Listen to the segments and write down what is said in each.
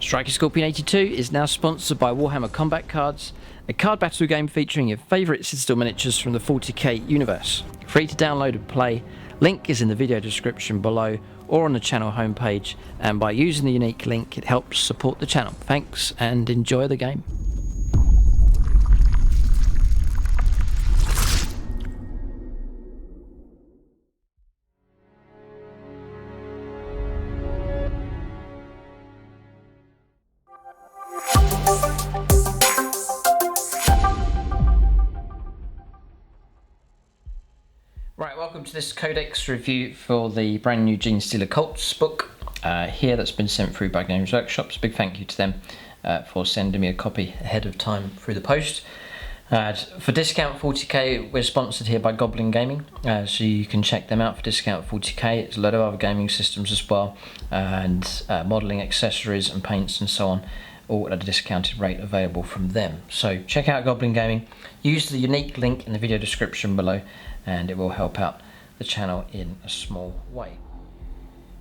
Striker Scorpion 82 is now sponsored by Warhammer Combat Cards, a card battle game featuring your favourite Citadel miniatures from the 40k universe. Free to download and play, link is in the video description below or on the channel homepage, and by using the unique link it helps support the channel. Thanks and enjoy the game. Right, welcome to this Codex review for the brand new Genestealer Cults book here that's been sent through by Games Workshop. Big thank you to them for sending me a copy ahead of time through the post. For discount 40k, we're sponsored here by Goblin Gaming, so you can check them out for discount 40k. It's a lot of other gaming systems as well, and modelling accessories and paints and so on, all at a discounted rate available from them. So check out Goblin Gaming, use the unique link in the video description below, and it will help out the channel in a small way.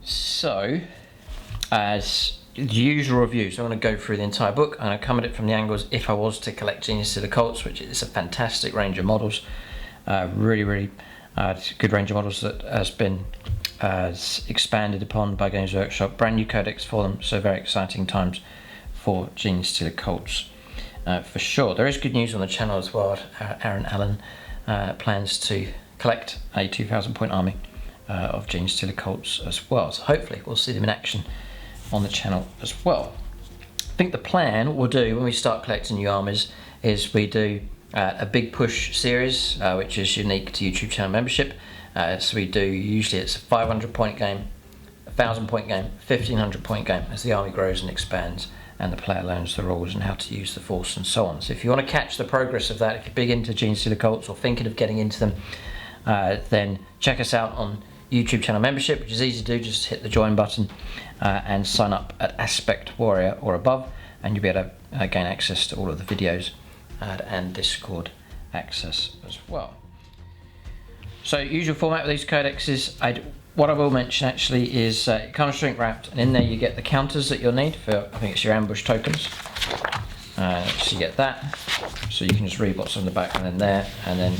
So, as the usual reviews, I'm going to go through the entire book. I'm going to come at it from the angles if I was to collect Genestealer Cults, which is a fantastic range of models. Really good range of models that has been expanded upon by Games Workshop. Brand new codex for them, so very exciting times for Genestealer Cults for sure. There is good news on the channel as well. Aaron Allen plans to collect a 2,000 point army of Genestealer Cults as well, so hopefully we'll see them in action on the channel as well. I think the plan we'll do when we start collecting new armies is we do a big push series, which is unique to YouTube channel membership. So we do, usually it's a 500 point game, 1,000 point game, 1,500 point game as the army grows and expands and the player learns the rules and how to use the force and so on. So if you want to catch the progress of that, if you're big into Genestealer Cults or thinking of getting into them, then check us out on YouTube channel membership, which is easy to do. Just hit the join button and sign up at Aspect Warrior or above, and you'll be able to gain access to all of the videos and Discord access as well. So usual format of these codexes, what I will mention actually is it comes shrink wrapped, and in there you get the counters that you'll need for, I think it's your ambush tokens. So you get that, so you can just read what's on the back and then there, and then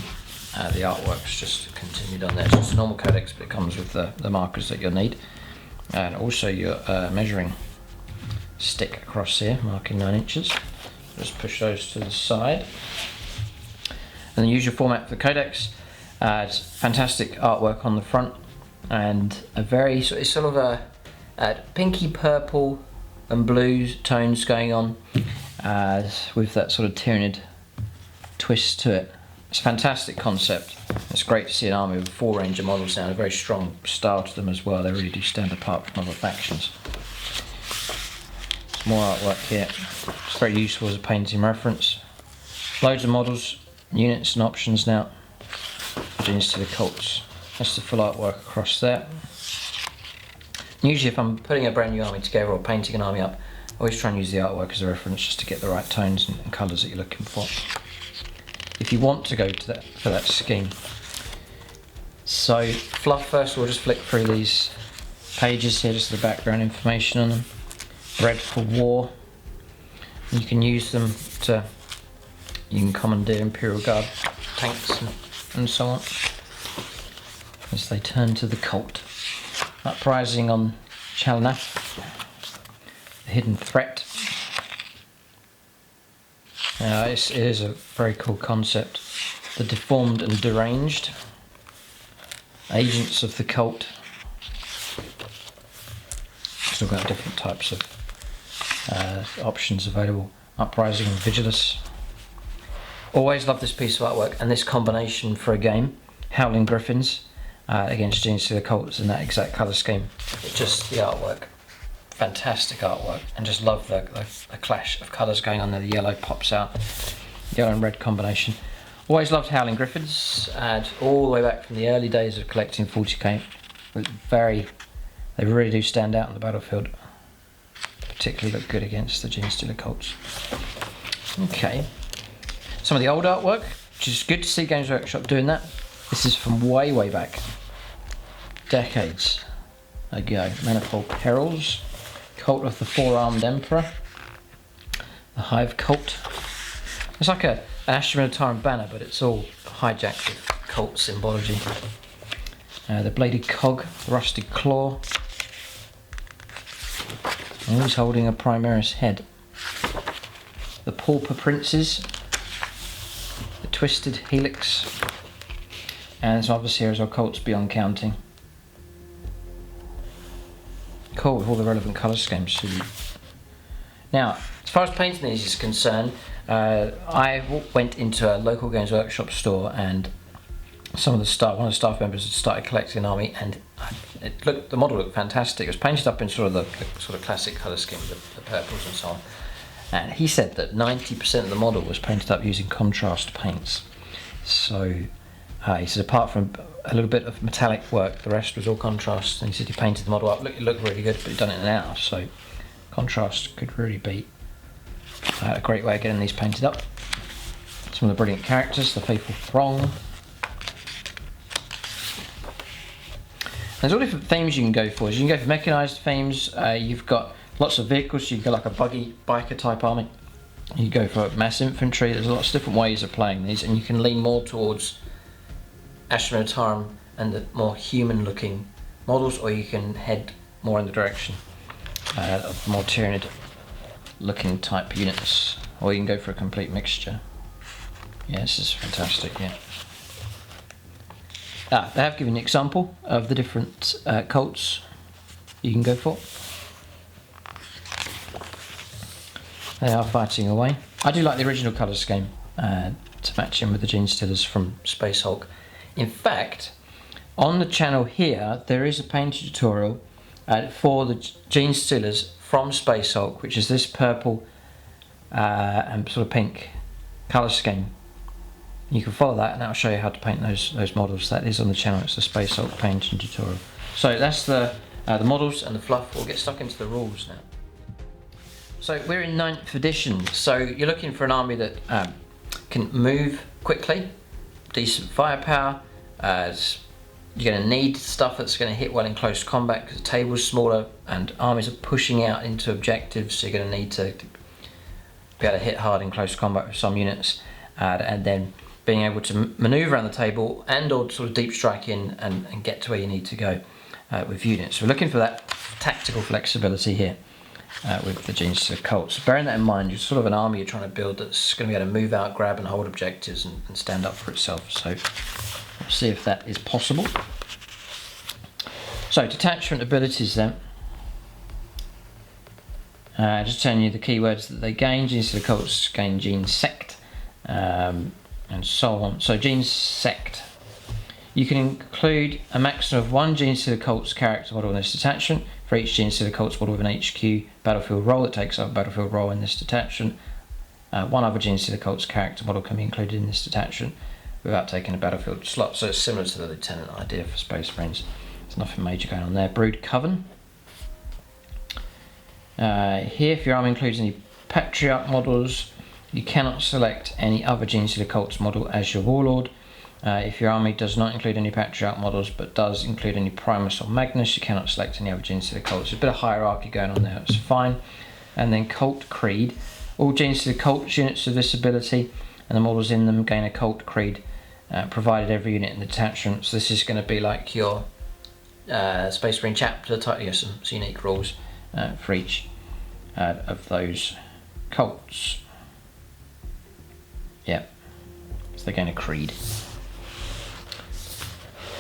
the artwork's just continued on there. It's just a normal codex, but it comes with the markers that you'll need, and also your measuring stick across here, marking 9 inches. Just push those to the side. And the usual format for the codex, it's fantastic artwork on the front, and a very it's sort of a pinky purple and blue tones going on with that sort of Tyranid twist to it. It's a fantastic concept. It's great to see an army with a full range of models now, a very strong style to them as well. They really do stand apart from other factions. Some more artwork here. It's very useful as a painting reference. Loads of models, units and options now. Genestealer Cults. That's the full artwork across there. Usually if I'm putting a brand new army together or painting an army up, I always try and use the artwork as a reference just to get the right tones and colours that you're looking for, if you want to go to that for that scheme. So fluff first, we'll just flick through these pages here, just the background information on them. Bred for war. You can use them to, you can commandeer Imperial Guard tanks and so on as they turn to the cult. Uprising on Chalnath, the hidden threat. It is a very cool concept. The deformed and deranged, agents of the cult. Still got different types of options available. Uprising and Vigilus. Always love this piece of artwork and this combination for a game. Howling Griffins against Genestealer Cults in that exact colour scheme. Just the artwork. Fantastic artwork, and just love the clash of colours going on there. The yellow pops out, yellow and red combination. Always loved Howling Griffins, and all the way back from the early days of collecting 40k. They really do stand out on the battlefield. Particularly look good against the Genestealer Cults. Okay, some of the old artwork, which is good to see Games Workshop doing that. This is from way back, decades ago. Manifold Perils, cult of the Four-Armed Emperor, the Hive cult. It's like an Astra Militarum banner, but it's all hijacked with cult symbology. The Bladed Cog, the Rusted Claw. And he's holding a Primaris head. The Pauper Princes, the Twisted Helix, and some others here as well, cults beyond counting. Cool, with all the relevant colour schemes. Now, as far as painting these is concerned, I went into a local Games Workshop store, and one of the staff members had started collecting an army, and the model looked fantastic. It was painted up in sort of the classic colour scheme, the purples and so on. And he said that 90% of the model was painted up using contrast paints. So he said apart from a little bit of metallic work, the rest was all contrast. And he said he painted the model up. It looked really good, but he'd done it in an hour. So contrast could really be a great way of getting these painted up. Some of the brilliant characters, the Faithful Throng. There's all different themes you can go for. You can go for mechanised themes. You've got lots of vehicles. You can go like a buggy, biker type army. You go for mass infantry. There's lots of different ways of playing these, and you can lean more towards Astra Militarum and the more human-looking models, or you can head more in the direction of more Tyranid-looking type units, or you can go for a complete mixture. Yeah, this is fantastic. Yeah. They have given an example of the different cults you can go for. They are fighting away. I do like the original colour scheme to match in with the Genestealers from Space Hulk. In fact, on the channel here, there is a paint tutorial for the Genestealers from Space Hulk, which is this purple and sort of pink colour scheme. You can follow that, and that'll show you how to paint those models. That is on the channel. It's the Space Hulk painting tutorial. So that's the models and the fluff. We'll get stuck into the rules now. So we're in 9th edition. So you're looking for an army that can move quickly, decent firepower. You're going to need stuff that's going to hit well in close combat because the table's smaller and armies are pushing out into objectives. So you're going to need to be able to hit hard in close combat with some units, and then being able to manoeuvre around the table and or sort of deep strike in and get to where you need to go with units. So we're looking for that tactical flexibility here with the Genestealer cults. So bearing that in mind, you're sort of an army you're trying to build that's going to be able to move out, grab and hold objectives and stand up for itself. So we'll see if that is possible. So detachment abilities then. Just telling you the keywords that they gain. Genestealer cults gain Gene Sect. And so on. So Gene Sect. You can include a maximum of one Genestealer cult's character model in this detachment. For each Genestealer cult's model with an HQ battlefield role that takes up a battlefield role in this detachment, one other Genestealer cult's character model can be included in this detachment without taking a battlefield slot. So it's similar to the Lieutenant idea for Space Marines. There's nothing major going on there. Brood Coven. Here, if your army includes any Patriarch models, you cannot select any other Genestealer cult's model as your warlord. If your army does not include any Patriarch models but does include any Primus or Magnus, you cannot select any other Genestealer cults. There's a bit of hierarchy going on there, that's fine. And then Cult Creed. All Genestealer cults units of this ability and the models in them gain a Cult Creed, provided every unit in the detachment. So this is going to be like your Space Marine chapter type, some unique rules for each of those cults. Yeah, so they're going to Creed.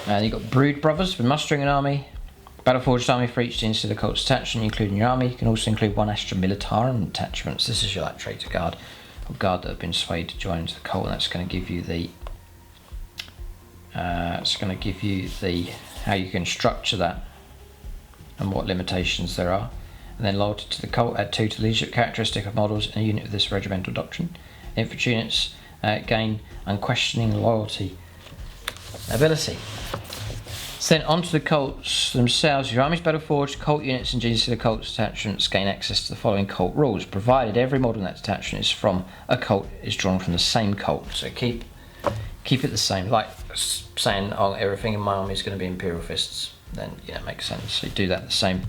And you've got Brood Brothers for mustering an army. Battleforged army for each Genestealer cult's detachment, including your army. You can also include one Astra Militarum detachment. So this is your like traitor guard or guard that have been swayed to join into the cult, and that's going to give you the. It's going to give you the how you can structure that and what limitations there are. And then loyalty to the cult, add 2 to the leadership characteristic of models in a unit of this regimental doctrine. Infantry units gain unquestioning loyalty ability. So then onto the cults themselves. Your army's battleforged cult units and Genestealer cults detachments gain access to the following cult rules, provided every model in that detachment is from a cult is drawn from the same cult. So keep it the same. Like saying, oh, everything in my army is going to be Imperial Fists, then it makes sense. So you do that the same.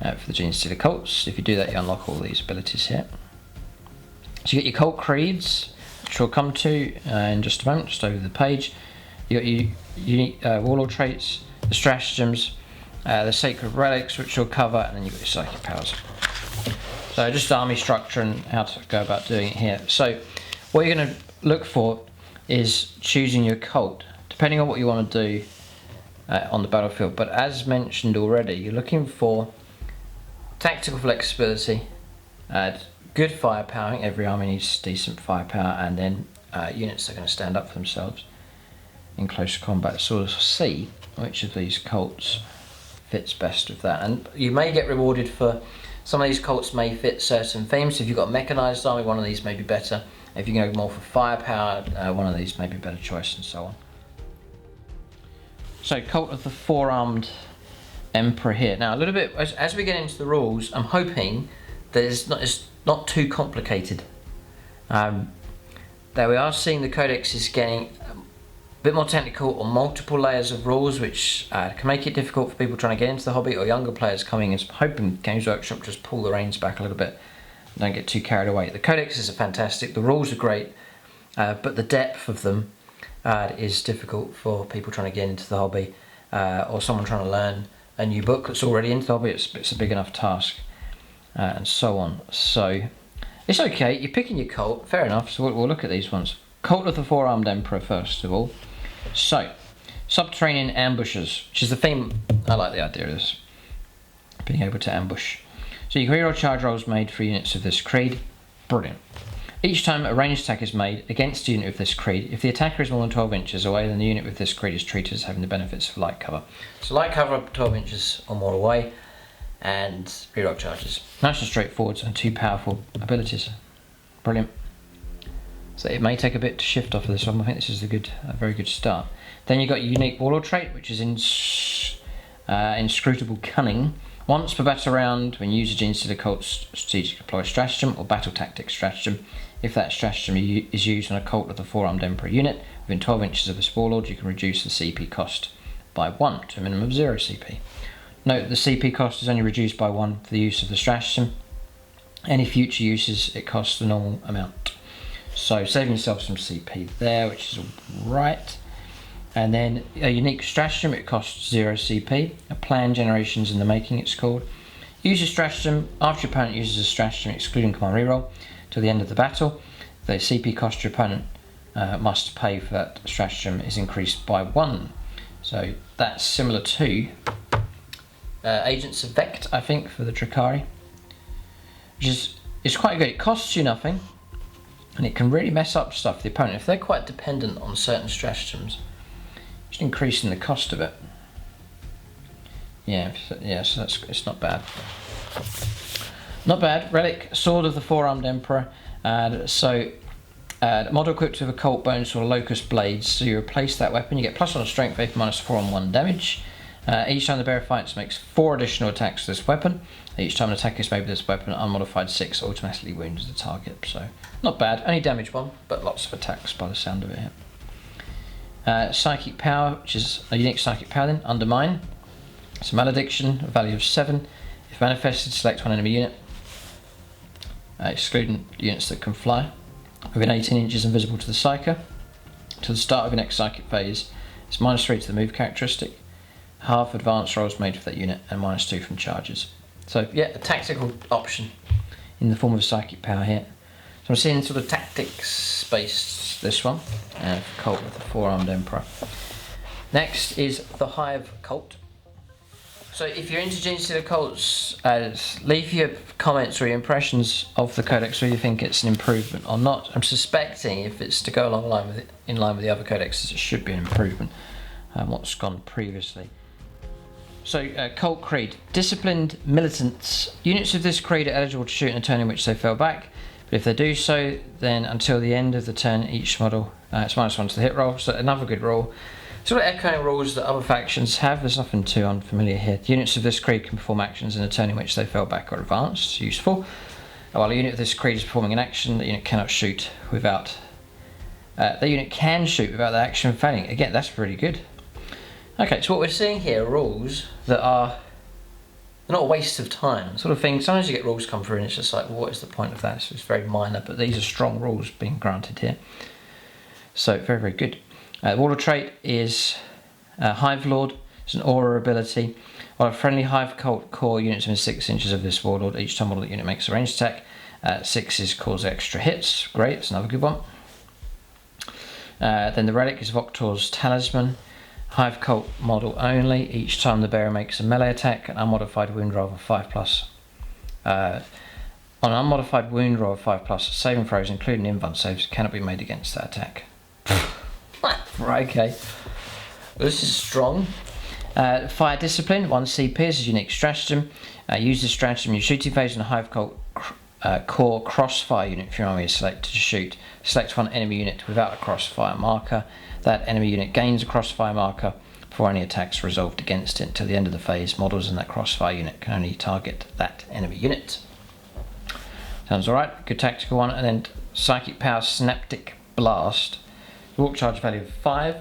for the Genestealer Cults. If you do that, you unlock all these abilities here. So you get your Cult Creeds, which we'll come to in just a moment, just over the page. You got your unique warlord traits, the stratagems, the sacred relics, which we'll cover, and then you've got your psychic powers. So just army structure and how to go about doing it here. So what you're going to look for is choosing your cult, depending on what you want to do on the battlefield. But as mentioned already, you're looking for tactical flexibility, good firepower. I think every army needs decent firepower, and then units that are going to stand up for themselves in close combat. Sort of see which of these cults fits best with that, and you may get rewarded for some of these cults may fit certain themes. If you've got a mechanised army, one of these may be better. If you go more for firepower, one of these may be a better choice, and so on. So, Cult of the Four-Armed Emperor here. Now, a little bit as we get into the rules, I'm hoping that it's not too complicated. There we are seeing the Codex is getting a bit more technical on multiple layers of rules, which can make it difficult for people trying to get into the hobby, or younger players coming in. Hoping Games Workshop just pull the reins back a little bit, don't get too carried away. The Codex is fantastic, the rules are great, but the depth of them is difficult for people trying to get into the hobby, or someone trying to learn a new book that's already into the hobby. It's a big enough task, and so on. So it's okay, you're picking your cult, fair enough. So we'll look at these ones. Cult of the Four-Armed Emperor first of all. So, subterranean ambushes, which is the theme. I like the idea of this, being able to ambush. So you can reroll charge rolls made for units of this creed. Brilliant. Each time a ranged attack is made against a unit of this creed, if the attacker is more than 12 inches away, then the unit with this creed is treated as having the benefits of light cover. So light cover up 12 inches or more away, and reroll charges. Nice and straightforward, and two powerful abilities. Brilliant. So it may take a bit to shift off of this one. I think this is a very good start. Then you've got your unique warlord trait, which is inscrutable cunning. Once per battle round, when you use a Genestealer Cult strategic deploy stratagem or battle tactics stratagem, if that stratagem is used on a Cult of the Four-Armed Emperor unit within 12 inches of this warlord, you can reduce the CP cost by 1 to a minimum of 0 CP. Note the CP cost is only reduced by 1 for the use of the stratagem. Any future uses, it costs the normal amount. So saving yourself some CP there, which is right. And then a unique stratagem, it costs 0 CP. A plan generation's in the making, it's called. Use your stratagem after your opponent uses a stratagem excluding command reroll till the end of the battle. The CP cost your opponent must pay for that stratagem is increased by 1. So that's similar to Agents of Vect, I think, for the Drakari, which is quite good. It costs you nothing, and it can really mess up stuff for the opponent if they're quite dependent on certain stratagems, just increasing the cost of it. So it's not bad. Not bad. Relic, Sword of the Four-Armed Emperor. Model equipped with occult bones or locust blades. So you replace that weapon, you get +1 on strength, -4 on 1 damage. Each time the bearer fights, makes 4 additional attacks with this weapon. Each time an attack is made with this weapon, unmodified 6 automatically wounds the target. So not bad. Only damage 1, but lots of attacks by the sound of it here. Psychic power, which is a unique psychic power then, Undermine. It's a malediction, a value of 7. If manifested, select one enemy unit, excluding units that can fly, within 18 inches invisible to the psyker. To the start of your next psychic phase, it's -3 to the move characteristic, half advance rolls made for that unit, and -2 from charges. So yeah, a tactical option in the form of psychic power here. So I'm seeing sort of tactics based, this one, Cult of the Four-Armed Emperor. Next is the Hive Cult. So if you're into Genestealer Cults, leave your comments or your impressions of the Codex, whether you think it's an improvement or not. I'm suspecting if it's to go in line with the other Codexes, it should be an improvement on what's gone previously. So, Cult Creed. Disciplined militants. Units of this creed are eligible to shoot in a turn in which they fell back, but if they do so, then until the end of the turn, each model, it's -1 to the hit roll, so another good roll. Sort of echoing rules that other factions have, there's nothing too unfamiliar here. Units of this creed can perform actions in a turn in which they fell back or advanced, useful. While a unit of this creed is performing an action, the unit cannot shoot without... the unit can shoot without the action failing. Again, that's pretty good. Okay, so what we're seeing here are rules that are they're not a waste of time sort of thing. Sometimes you get rules come through and it's just like, well, what is the point of that? So it's very minor, but these are strong rules being granted here. So very, very good. Warlord trait is Hive Lord. It's an aura ability. While a friendly Hive cult core units within 6 inches of this warlord, each time that unit makes a ranged attack, 6s cause extra hits. Great, it's another good one. Then the relic is Voktor's Talisman. Hive cult model only. Each time the bearer makes a melee attack, an unmodified wound roll of 5+. On an unmodified wound roll of 5+, saving throws, including invuln saves, cannot be made against that attack. Right, okay. This is strong. Fire Discipline, 1 CP is a unique stratagem. Use this stratagem in your shooting phase, and a Hive cult core crossfire unit if your army is selected to shoot. Select one enemy unit without a crossfire marker. That enemy unit gains a crossfire marker before any attacks are resolved against it. Until the end of the phase, models in that crossfire unit can only target that enemy unit. Sounds alright, good tactical one. And then Psychic Power Synaptic Blast. Walk charge value of 5.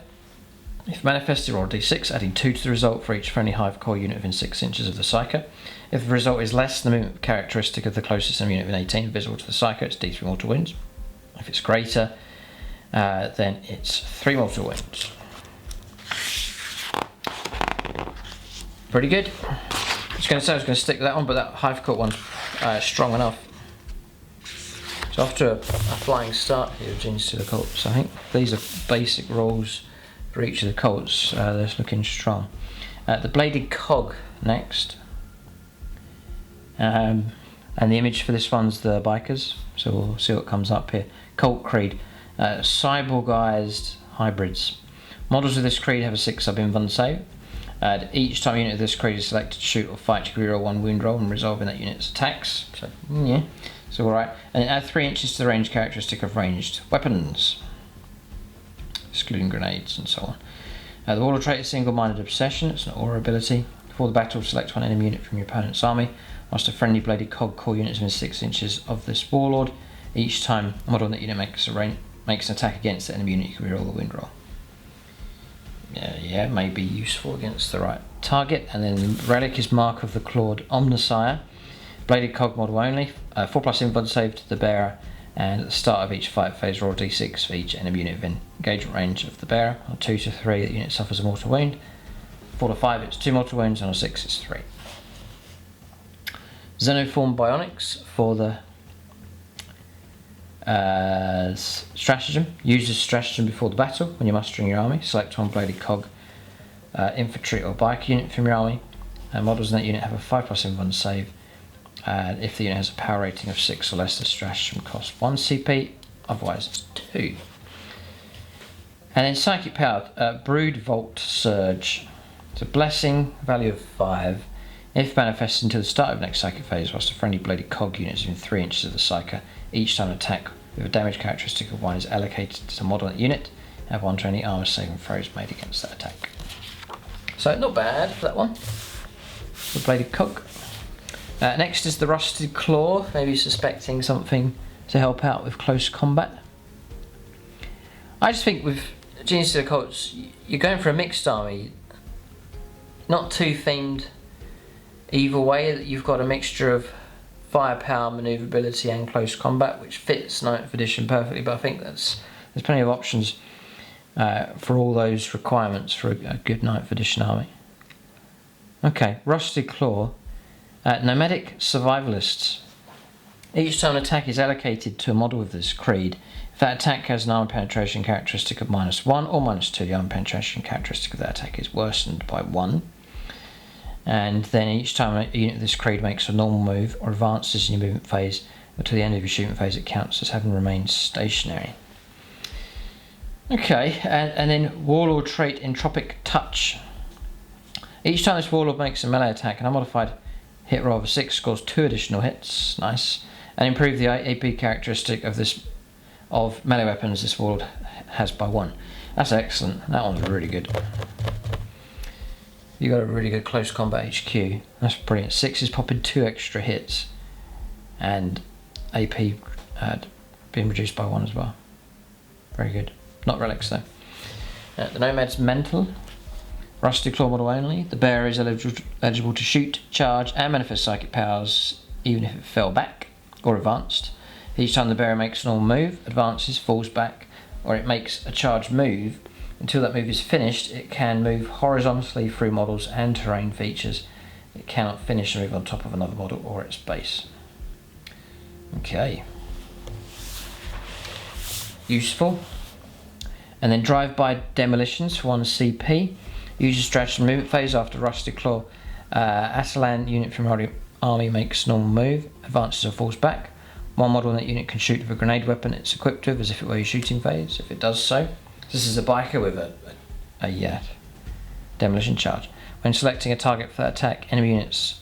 If manifested, roll a d6, adding 2 to the result for each friendly Hive core unit within 6 inches of the Psyker. If the result is less than the movement characteristic of the closest enemy unit within 18 visible to the Psyker, it's d3 mortal wounds. If it's greater, then it's 3 mortal wounds. Pretty good. I was going to say I was going to stick with that one, but that Hive cult one's strong enough. So off to a flying start here with Genestealer cults. I think these are basic rules for each of the cults. They're looking strong. The Bladed Cog next. And the image for this one's the bikers. So we'll see what comes up here. Cult Creed. Cyborgized hybrids. Models of this creed have a 6 sub-invuln save. Each time a unit of this creed is selected to shoot or fight, you can reroll 1 wound roll and resolving that unit's attacks. So, yeah. So alright. And then add 3 inches to the range characteristic of ranged weapons, excluding grenades and so on. The Warlord trait is Single-Minded Obsession. It's an aura ability. Before the battle, select 1 enemy unit from your opponent's army. Whilst a friendly Bladed Cog core unit is within 6 inches of this Warlord, each time a model on that unit makes an attack against the enemy unit, you can reroll the wound roll. Yeah, may be useful against the right target. And then Relic is Mark of the Clawed Omnissiah. Bladed Cog model only. 4+ invuln save to the bearer, and at the start of each fight phase, roll d6 for each enemy unit within engagement range of the bearer. On 2 to 3, the unit suffers a mortal wound. 4 to 5, it's 2 mortal wounds, and on 6, it's 3. Xenoform Bionics for the stratagem. Use this stratagem before the battle when you're mustering your army. Select 1 Bladed Cog infantry or biker unit from your army. Models in that unit have a 5+ invuln save. And if the unit has a power rating of 6 or less, the stratagem costs 1 CP, otherwise it's 2. And then Psychic Power, Brood Vault Surge. It's a blessing, value of 5. If manifested until the start of next Psychic phase, whilst a friendly Bladed Cog unit is within 3 inches of the Psyker, each time an attack with a damage characteristic of 1 is allocated to the model of the unit, have 1 to any armor saving throws made against that attack. So not bad for that one. The Bladed Cog. Next is the Rusted Claw, maybe suspecting something to help out with close combat. I just think with Genestealer cults, you're going for a mixed army, not too themed either way. You've got a mixture of firepower, manoeuvrability and close combat, which fits 9th edition perfectly, but I think there's plenty of options for all those requirements for a good 9th edition army. Okay, Rusted Claw. Nomadic Survivalists. Each time an attack is allocated to a model of this creed, if that attack has an armor penetration characteristic of -1 or -2, the armor penetration characteristic of that attack is worsened by 1. And then each time a unit of this creed makes a normal move or advances in your movement phase until the end of your shooting phase, it counts as having remained stationary. Okay, and then Warlord trait Entropic Touch. Each time this Warlord makes a melee attack, an unmodified hit roll of a 6 scores 2 additional hits, nice, and improve the AP characteristic of melee weapons this Warlord has by 1. That's excellent, that one's really good. You got a really good close combat HQ, that's brilliant. 6 is popping 2 extra hits, and AP being reduced by 1 as well. Very good. Not relics though. The Nomad's Mental. Rusty Claw model only. The bearer is eligible to shoot, charge, and manifest psychic powers even if it fell back or advanced. Each time the bearer makes a normal move, advances, falls back, or it makes a charged move, until that move is finished, it can move horizontally through models and terrain features. It cannot finish a move on top of another model or its base. Okay. Useful. And then drive-by demolitions for 1 CP. Use a stratagem movement phase after Rusty Claw. Atalan unit from army makes normal move, advances or falls back. One model in that unit can shoot with a grenade weapon it's equipped with as if it were your shooting phase. If it does so, this is a biker with a demolition charge. When selecting a target for that attack, enemy units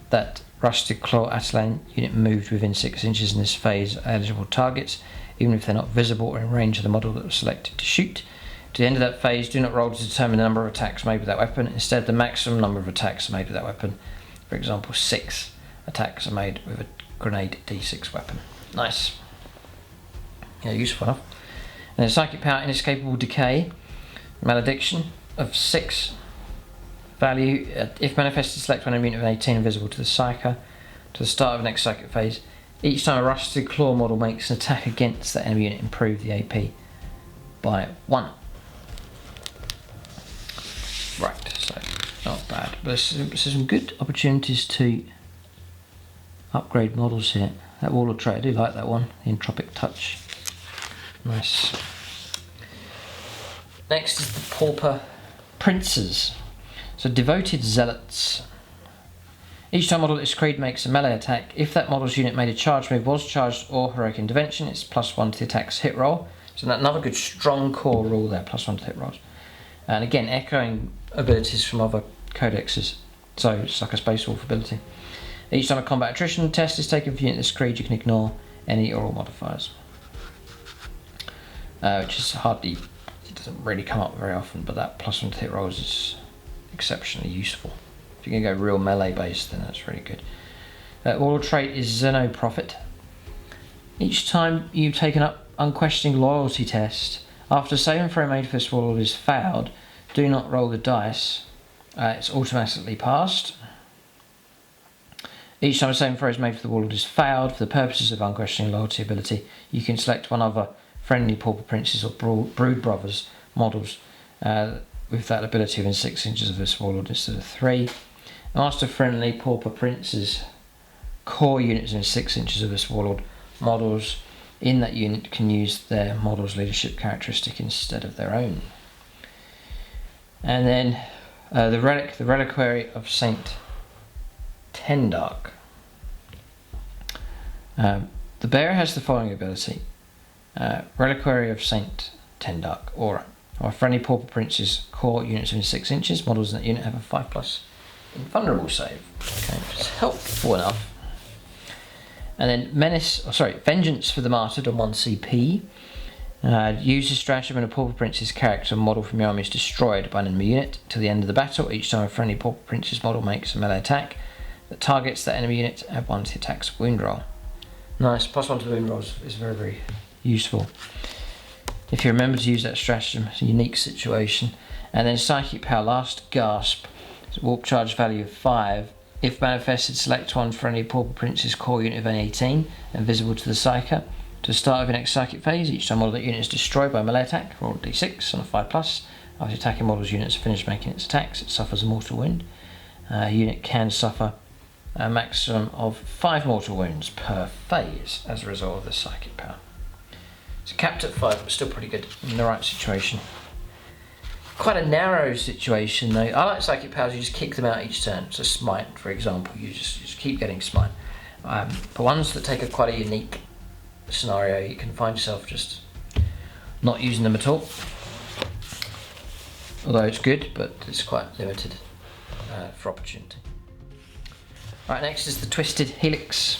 that Rusty Claw Atalan unit moved within 6 inches in this phase are eligible targets, even if they're not visible or in range of the model that was selected to shoot. To the end of that phase, do not roll to determine the number of attacks made with that weapon. Instead, the maximum number of attacks made with that weapon. For example, 6 attacks are made with a grenade D6 weapon. Nice. Yeah, useful enough. And then psychic power, inescapable decay, malediction of 6. Value, if manifested, select one unit of 18 invisible to the psyker. To the start of the next psychic phase, each time a Rusty Claw model makes an attack against that enemy unit, improve the AP by 1. Right, so not bad. But there's some good opportunities to upgrade models here. That Warlord trait, I do like that one, the Entropic Touch. Nice. Next is the Pauper Princes. So Devoted Zealots. Each time model this creed makes a melee attack, if that model's unit made a charge move, was charged, or heroic intervention, it's +1 to the attack's hit roll. So another good strong core rule there, +1 to hit rolls. And again, echoing abilities from other codexes. So it's like a Space Wolf ability. Each time a combat attrition test is taken for unit this creed, you can ignore any or all modifiers. Which is hardly, it doesn't really come up very often, but that +1 to hit rolls is exceptionally useful. If you can go real melee based, then that's really good. Warlord trait is Xeno Prophet. Each time you take an unquestioning loyalty test, after a saving throw made for this warlord is failed, do not roll the dice. It's automatically passed. Each time a saving throw is made for the warlord is failed, for the purposes of unquestioning loyalty ability, you can select one other friendly Pauper Princes or Brood Brothers models with that ability within 6 inches of this warlord instead of 3. Master friendly Pauper Princes core units within 6 inches of this warlord models in that unit can use their model's leadership characteristic instead of their own. And then the Reliquary of Saint Tendark. The bearer has the following ability. Reliquary of Saint Tendark Aura. Our friendly Pauper Princes core units within 6 inches, models in that unit have a 5+ invulnerable save. Okay, which is helpful enough. And then Vengeance for the Martyred on 1 CP. Use this stratagem when a Pauper Prince's character model from your army is destroyed by an enemy unit. Till the end of the battle, each time a friendly Pauper Prince's model makes a melee attack that targets that enemy unit, add 1 to the attack's wound roll. Nice, +1 to the wound rolls is very, very useful. If you remember to use that stratagem, it's a unique situation. And then Psychic Power, Last Gasp. Warp charge value of 5. If manifested, select one friendly Pauper Prince's core unit of 18 and visible to the Psyker. To the start of your next psychic phase, each time model that unit is destroyed by a melee attack, roll a d6 on a 5+. After attacking model's units finished making its attacks, it suffers a mortal wound. A unit can suffer a maximum of 5 mortal wounds per phase as a result of the psychic power. It's capped at 5, but still pretty good in the right situation. Quite a narrow situation though. I like psychic powers, you just kick them out each turn. So smite, for example, you just keep getting smite. For ones that take a quite a unique scenario, you can find yourself just not using them at all. Although it's good, but it's quite limited for opportunity. Right, next is the Twisted Helix.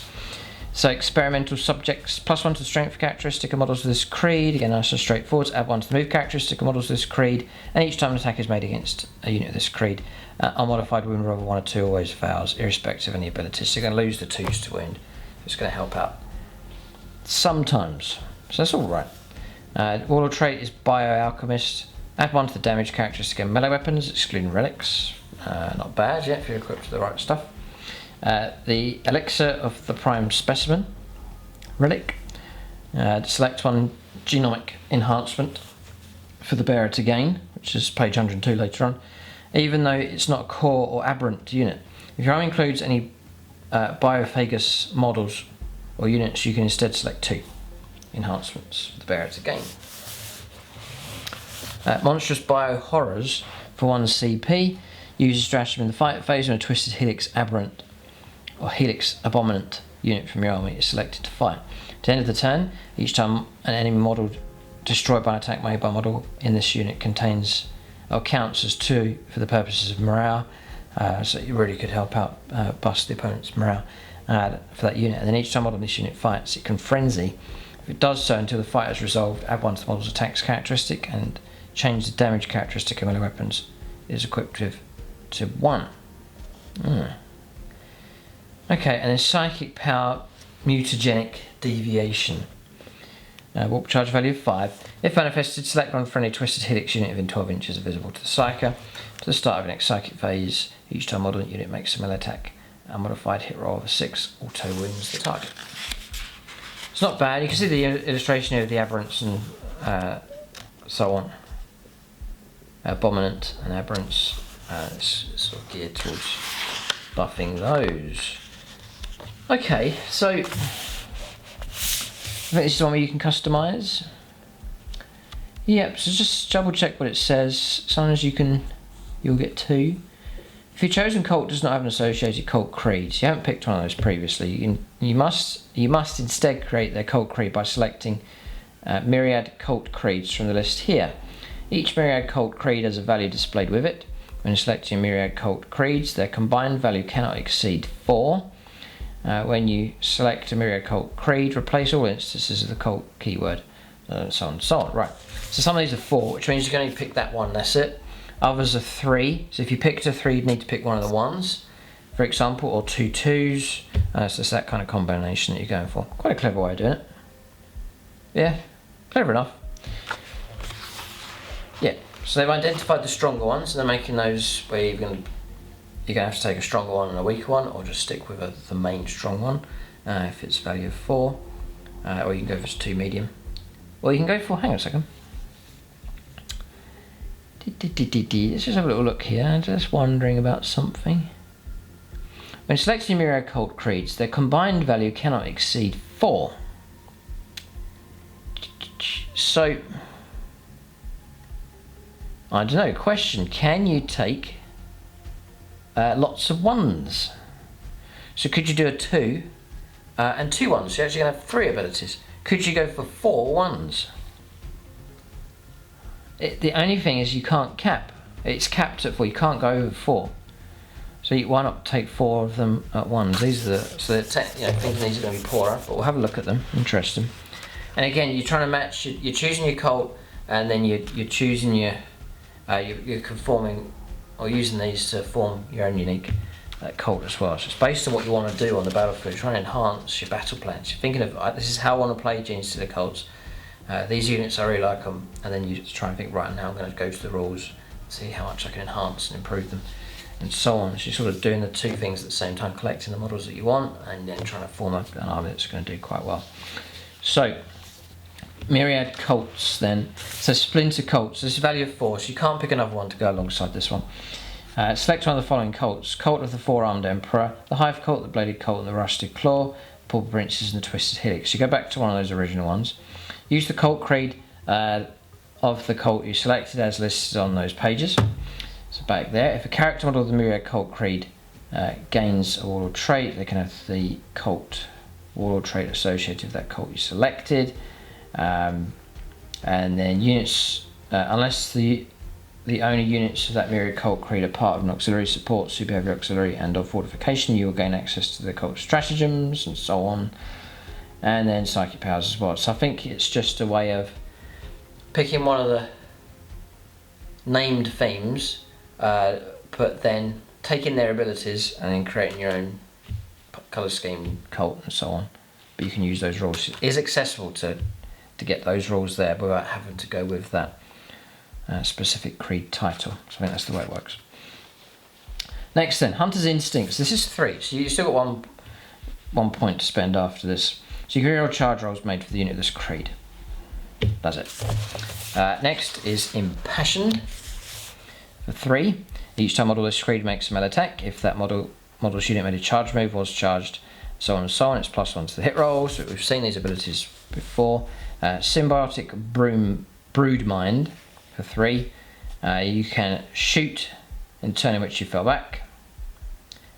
So experimental subjects, +1 to the strength characteristic of models of this creed. Again, nice and straightforward. Add 1 to the move characteristic of models of this creed. And each time an attack is made against a unit of this creed, unmodified wound roll of 1 or 2 always fails, irrespective of any abilities. So you're going to lose the 2s to wound. It's going to help out sometimes. So that's all right. Warlord trait is Bioalchemist. Add 1 to the damage characteristic and melee weapons, excluding relics. Not bad yet if you're equipped with the right stuff. The elixir of the prime specimen relic. Select one genomic enhancement for the bearer to gain, which is page 102 later on, even though it's not a core or aberrant unit. If your army includes any biophagous models or units, you can instead select 2 enhancements for the bearer to gain. Monstrous bio horrors for 1 CP. Use a stratagem in the fight phase when a twisted helix aberrant or helix abominant unit from your army is selected to fight. At the end of the turn, each time an enemy model destroyed by an attack made by a model in this unit contains or counts as 2 for the purposes of morale, so it really could help out bust the opponent's morale for that unit. And then each time a model in this unit fights, it can frenzy. If it does so until the fight is resolved, add 1 to the model's attacks characteristic and change the damage characteristic of melee weapons is equipped with to 1. Okay, and then psychic power mutagenic deviation. Warp charge value of 5. If manifested, select one friendly twisted helix unit within 12 inches visible to the psyker. To the start of the next psychic phase, each time model unit makes a melee attack, a modified hit roll of a 6 auto wins the target. It's not bad. You can see the illustration here of the aberrants and so on. Abominant and aberrants. It's sort of geared towards buffing those. Okay, so I think this is one where you can customize. Yep, so just double check what it says. Sometimes you'll get 2. If your chosen cult does not have an associated cult creed, so you haven't picked one of those previously, you must instead create their cult creed by selecting myriad cult creeds from the list here. Each myriad cult creed has a value displayed with it. When selecting myriad cult creeds, their combined value cannot exceed 4. When you select a myriad cult creed, replace all instances of the cult keyword, so on and so on. Right, so some of these are 4, which means you're going to pick that one, that's it. Others are 3, so if you picked a 3, you'd need to pick one of the 1s, for example, or 2 2s. So it's that kind of combination that you're going for. Quite a clever way of doing it. Yeah, clever enough. Yeah, so they've identified the stronger ones, and they're making those where you're going to have to take a stronger one and a weaker one, or just stick with the main strong one if it's value of 4, or you can go for 2 medium, or you can go for, hang on a second, let's just have a little look here. I'm just wondering about something. When selecting myriad cult creeds, their combined value cannot exceed 4. So I don't know, question, can you take lots of 1s? So could you do a 2 and 2 1s? You're actually going to have 3 abilities. Could you go for 4 1s? The only thing is you can't cap. It's capped at 4, you can't go over 4. So why not take 4 of them at once? These are thinking these are going to be poorer, but we'll have a look at them. Interesting. And again, you're trying to match. You're choosing your cult, and then you're choosing you're conforming or using these to form your own unique cult as well. So it's based on what you want to do on the battlefield. You're trying to enhance your battle plans. You're thinking of this is how I want to play Genestealer cults. These units I really like them, and then you try and think, right now I'm going to go to the rules, see how much I can enhance and improve them, and so on. So you're sort of doing the 2 things at the same time, collecting the models that you want, and then trying to form an army that's going to do quite well. So myriad cults then. So splinter cults. This is value of 4, so you can't pick another one to go alongside this one. Select one of the following cults: Cult of the Four-Armed Emperor, the Hive Cult, the Bladed Cult, and the Rusted Claw, the Pauper Princes, and the Twisted Helix. You go back to one of those original ones. Use the cult creed of the cult you selected as listed on those pages. So back there, if a character model of the myriad cult creed gains a warlord trait, they can have the cult warlord trait associated with that cult you selected. And then units, unless the only units of that myriad cult creed are part of an auxiliary support, superheavy auxiliary, and or fortification, you will gain access to the cult stratagems and so on. And then psychic powers as well. So I think it's just a way of picking one of the named themes, but then taking their abilities and then creating your own colour scheme, cult, and so on. But you can use those rules. It is accessible to get those rules there without having to go with that specific creed title. So I think that's the way it works. Next then, Hunter's Instincts. This is 3, so you still got one point to spend after this. So you can reroll charge rolls made for the unit of this creed. That's it. Next is Impassioned for 3. Each time model this creed makes a melee attack, if that model's unit made a charge move, was charged, so on and so on, it's +1 to the hit roll. So we've seen these abilities before. Symbiotic Broodmind for 3. You can shoot in the turn in which you fell back.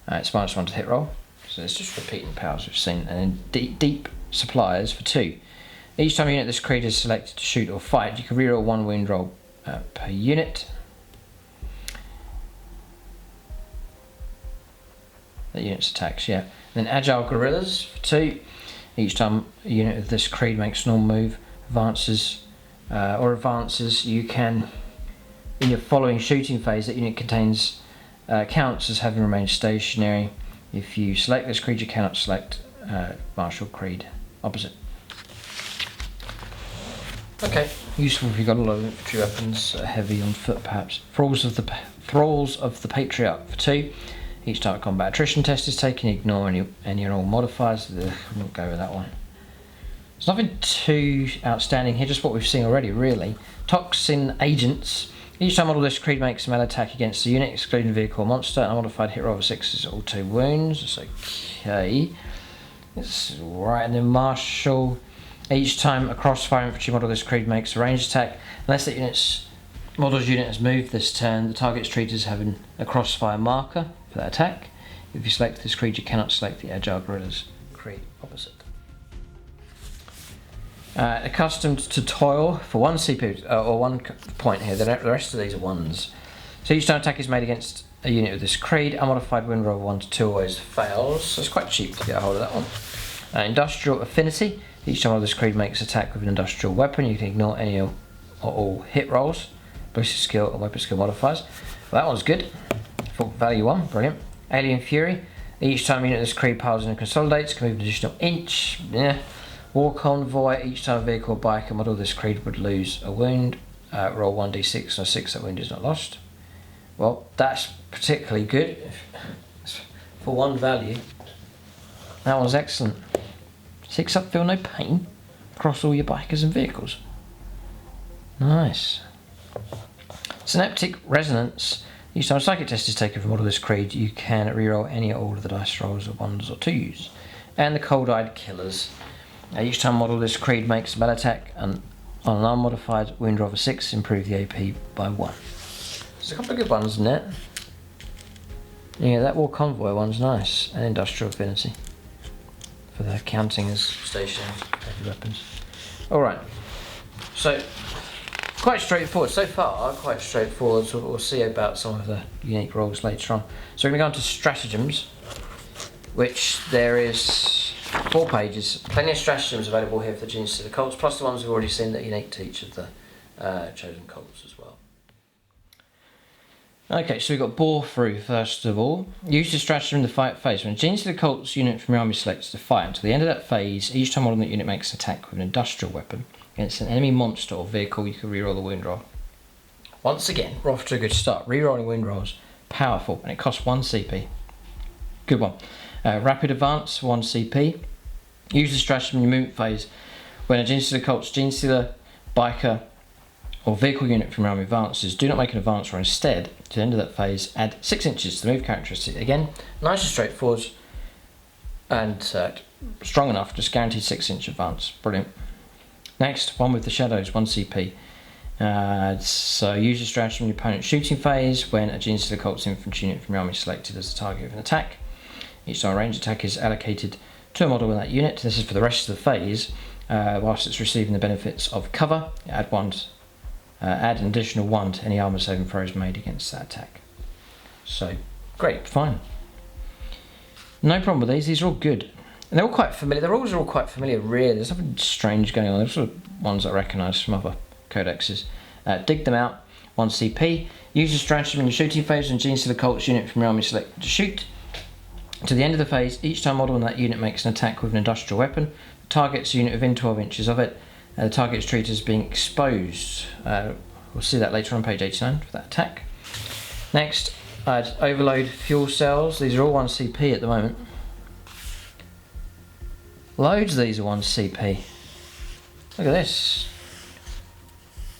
It's -1 to the hit roll. So it's just repeating powers we've seen. And then Deep Suppliers for 2. Each time a unit this creed is selected to shoot or fight, you can reroll 1 wound roll per unit. That unit's attacks, yeah. Then Agile Gorillas for 2. Each time a unit of this creed makes a normal move, advances, you can, in your following shooting phase, that unit counts as having remained stationary. If you select this creed, you cannot select martial creed opposite. Okay, useful if you've got a lot of infantry weapons, heavy on foot perhaps. Thralls of the Patriarch for 2. Each time a combat attrition test is taken, ignore any and all modifiers. I won't go with that one. There's nothing too outstanding here, just what we've seen already really. Toxin Agents. Each time model this creed makes a melee attack against the unit, excluding vehicle or monster, and a modified hit roll of 6 is all 2 wounds. That's okay. It's right, and then Martial. Each time a crossfire infantry model this creed makes a ranged attack, unless that model's unit has moved this turn, the target is treated as having a crossfire marker for that attack. If you select this creed, you cannot select the Agile Gorillas creed opposite. Accustomed to Toil for 1 CP, or 1 point here. The rest of these are 1s. So each time attack is made against a unit of this creed, a modified win roll of 1 to 2 always fails. So it's quite cheap to get a hold of that one. Industrial Affinity. Each time this creed makes attack with an industrial weapon, you can ignore any or all hit rolls, ballistic skill and weapon skill modifiers. Well, that one's good. For value 1, brilliant. Alien Fury. Each time a unit of this creed piles in and consolidates, can move an additional inch. Yeah. War Convoy. Each time a vehicle or biker model of this creed would lose a wound. Roll 1d6 and a 6, that wound is not lost. Well, that's particularly good. For 1 value. That one's excellent. 6 up, feel no pain across all your bikers and vehicles. Nice. Synaptic Resonance. Each time a psychic test is taken from model of this creed, you can reroll any or all of the dice rolls of 1s or 2s. And the Cold-Eyed Killers. Each time model of this creed makes a melee attack and on an unmodified wound roll of a 6, improve the AP by 1. There's a couple of good ones in there. Yeah, that War Convoy one's nice. And Industrial Affinity for the counting as stationary heavy weapons. Alright, so quite straightforward so far, quite straightforward. So we'll see about some of the unique rolls later on. So we're going to go on to Stratagems, which there is 4 pages, plenty of stratagems available here for the Genestealer cults, plus the ones we've already seen that are unique to each of the chosen cults as well. Okay, so we've got Bore Through first of all. Use the stratagem in the fight phase. When a Genestealer cult's unit from your army selects to fight, until the end of that phase, each time model that unit makes an attack with an industrial weapon against an enemy monster or vehicle, you can reroll the wound roll. Once again, we're off to a good start. Rerolling wound rolls, powerful, and it costs 1 CP. Good one. Rapid Advance, 1 CP. Use the stratagem in your movement phase. When a Genestealer cult's Genestealer, biker, or vehicle unit from your army advances, do not make an advance roll. Instead, to the end of that phase, add 6 inches to the move characteristic. Again, nice and straightforward, and strong enough, just guaranteed 6-inch advance. Brilliant. Next, one with the shadows, 1 CP. So use the stratagem in your opponent's shooting phase when a Genestealer cult's infantry unit from your army is selected as the target of an attack. Each time a ranged attack is allocated to a model in that unit. This is for the rest of the phase. Whilst it's receiving the benefits of cover, add an additional 1 to any armor saving throws made against that attack. So, great, fine. No problem with these are all good. And they're all quite familiar, the rules are all quite familiar really, there's nothing strange going on, they're sort of ones I recognise from other codexes. Dig them out, 1 CP. Use the stratagem in the shooting phase when Genestealer cult's unit from your army selected to shoot. To the end of the phase, each time model in that unit makes an attack with an industrial weapon, targets a unit within 12 inches of it. The target is treated as being exposed, We'll see that later on page 89 for that attack. Next, I had overload fuel cells. These are all 1 CP at the moment. Loads of these are 1 CP. Look at this.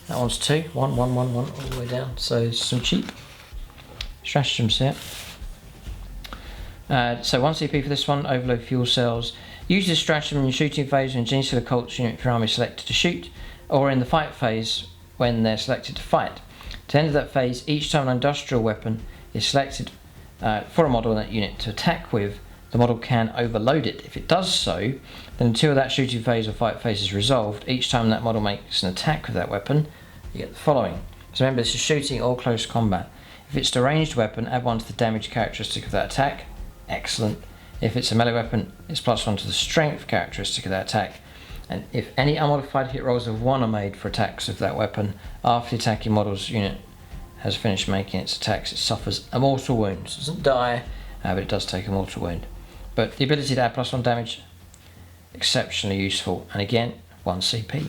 That one's 2. 1, 1, 1, 1, all the way down. So some cheap stratagems here. So 1 CP for this one, overload fuel cells. Use this stratagem in your shooting phase when Genestealer Cults unit for your army is selected to shoot, or in the fight phase when they're selected to fight. At the end of that phase, each time an industrial weapon is selected for a model in that unit to attack with, the model can overload it. If it does so, then until that shooting phase or fight phase is resolved, each time that model makes an attack with that weapon, you get the following. So remember, this is shooting or close combat. If it's a ranged weapon, add 1 to the damage characteristic of that attack. Excellent. If it's a melee weapon, it's +1 to the strength characteristic of that attack. And if any unmodified hit rolls of 1 are made for attacks of that weapon, after the attacking model's unit has finished making its attacks, it suffers a mortal wound. It doesn't die, but it does take a mortal wound. But the ability to add +1 damage, exceptionally useful. And again, 1 CP.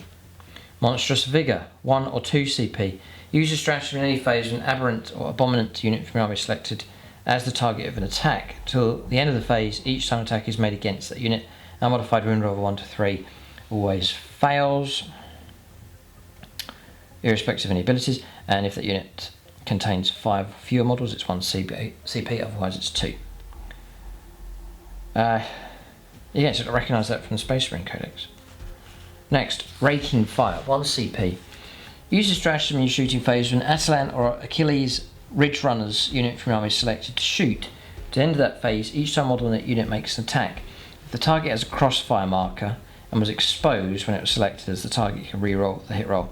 Monstrous Vigour, 1 or 2 CP. Use a stratagem in any phase when an aberrant or abominant unit from your army is selected as the target of an attack. Till the end of the phase, each time an attack is made against that unit, a modified wound roll of 1 to 3 always fails, irrespective of any abilities, and if that unit contains 5 or fewer models, it's 1 CP, otherwise it's 2. You can sort of recognise that from the Space Marine Codex. Next, Raking Fire, 1 CP. Use a stratagem in your shooting phase when Atalan or Achilles Ridge Runners unit from your army is selected to shoot. At the end of that phase, each time a model in that unit makes an attack. If the target has a crossfire marker and was exposed when it was selected as the target, you can re-roll the hit roll.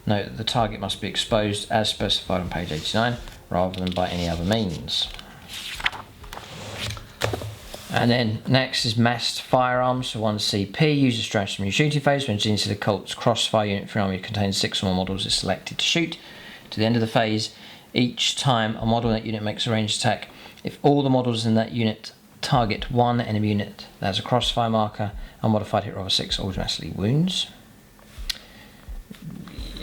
Note that the target must be exposed as specified on page 89 rather than by any other means. And then next is Mast Firearms for 1 CP. Use a stratagem in your shooting phase when Genestealer Cult's crossfire unit from your army contains 6 or more models is selected to shoot. To the end of the phase, each time a model in that unit makes a ranged attack, if all the models in that unit target 1 enemy unit that has a crossfire marker, a modified hit roll of 6 automatically wounds.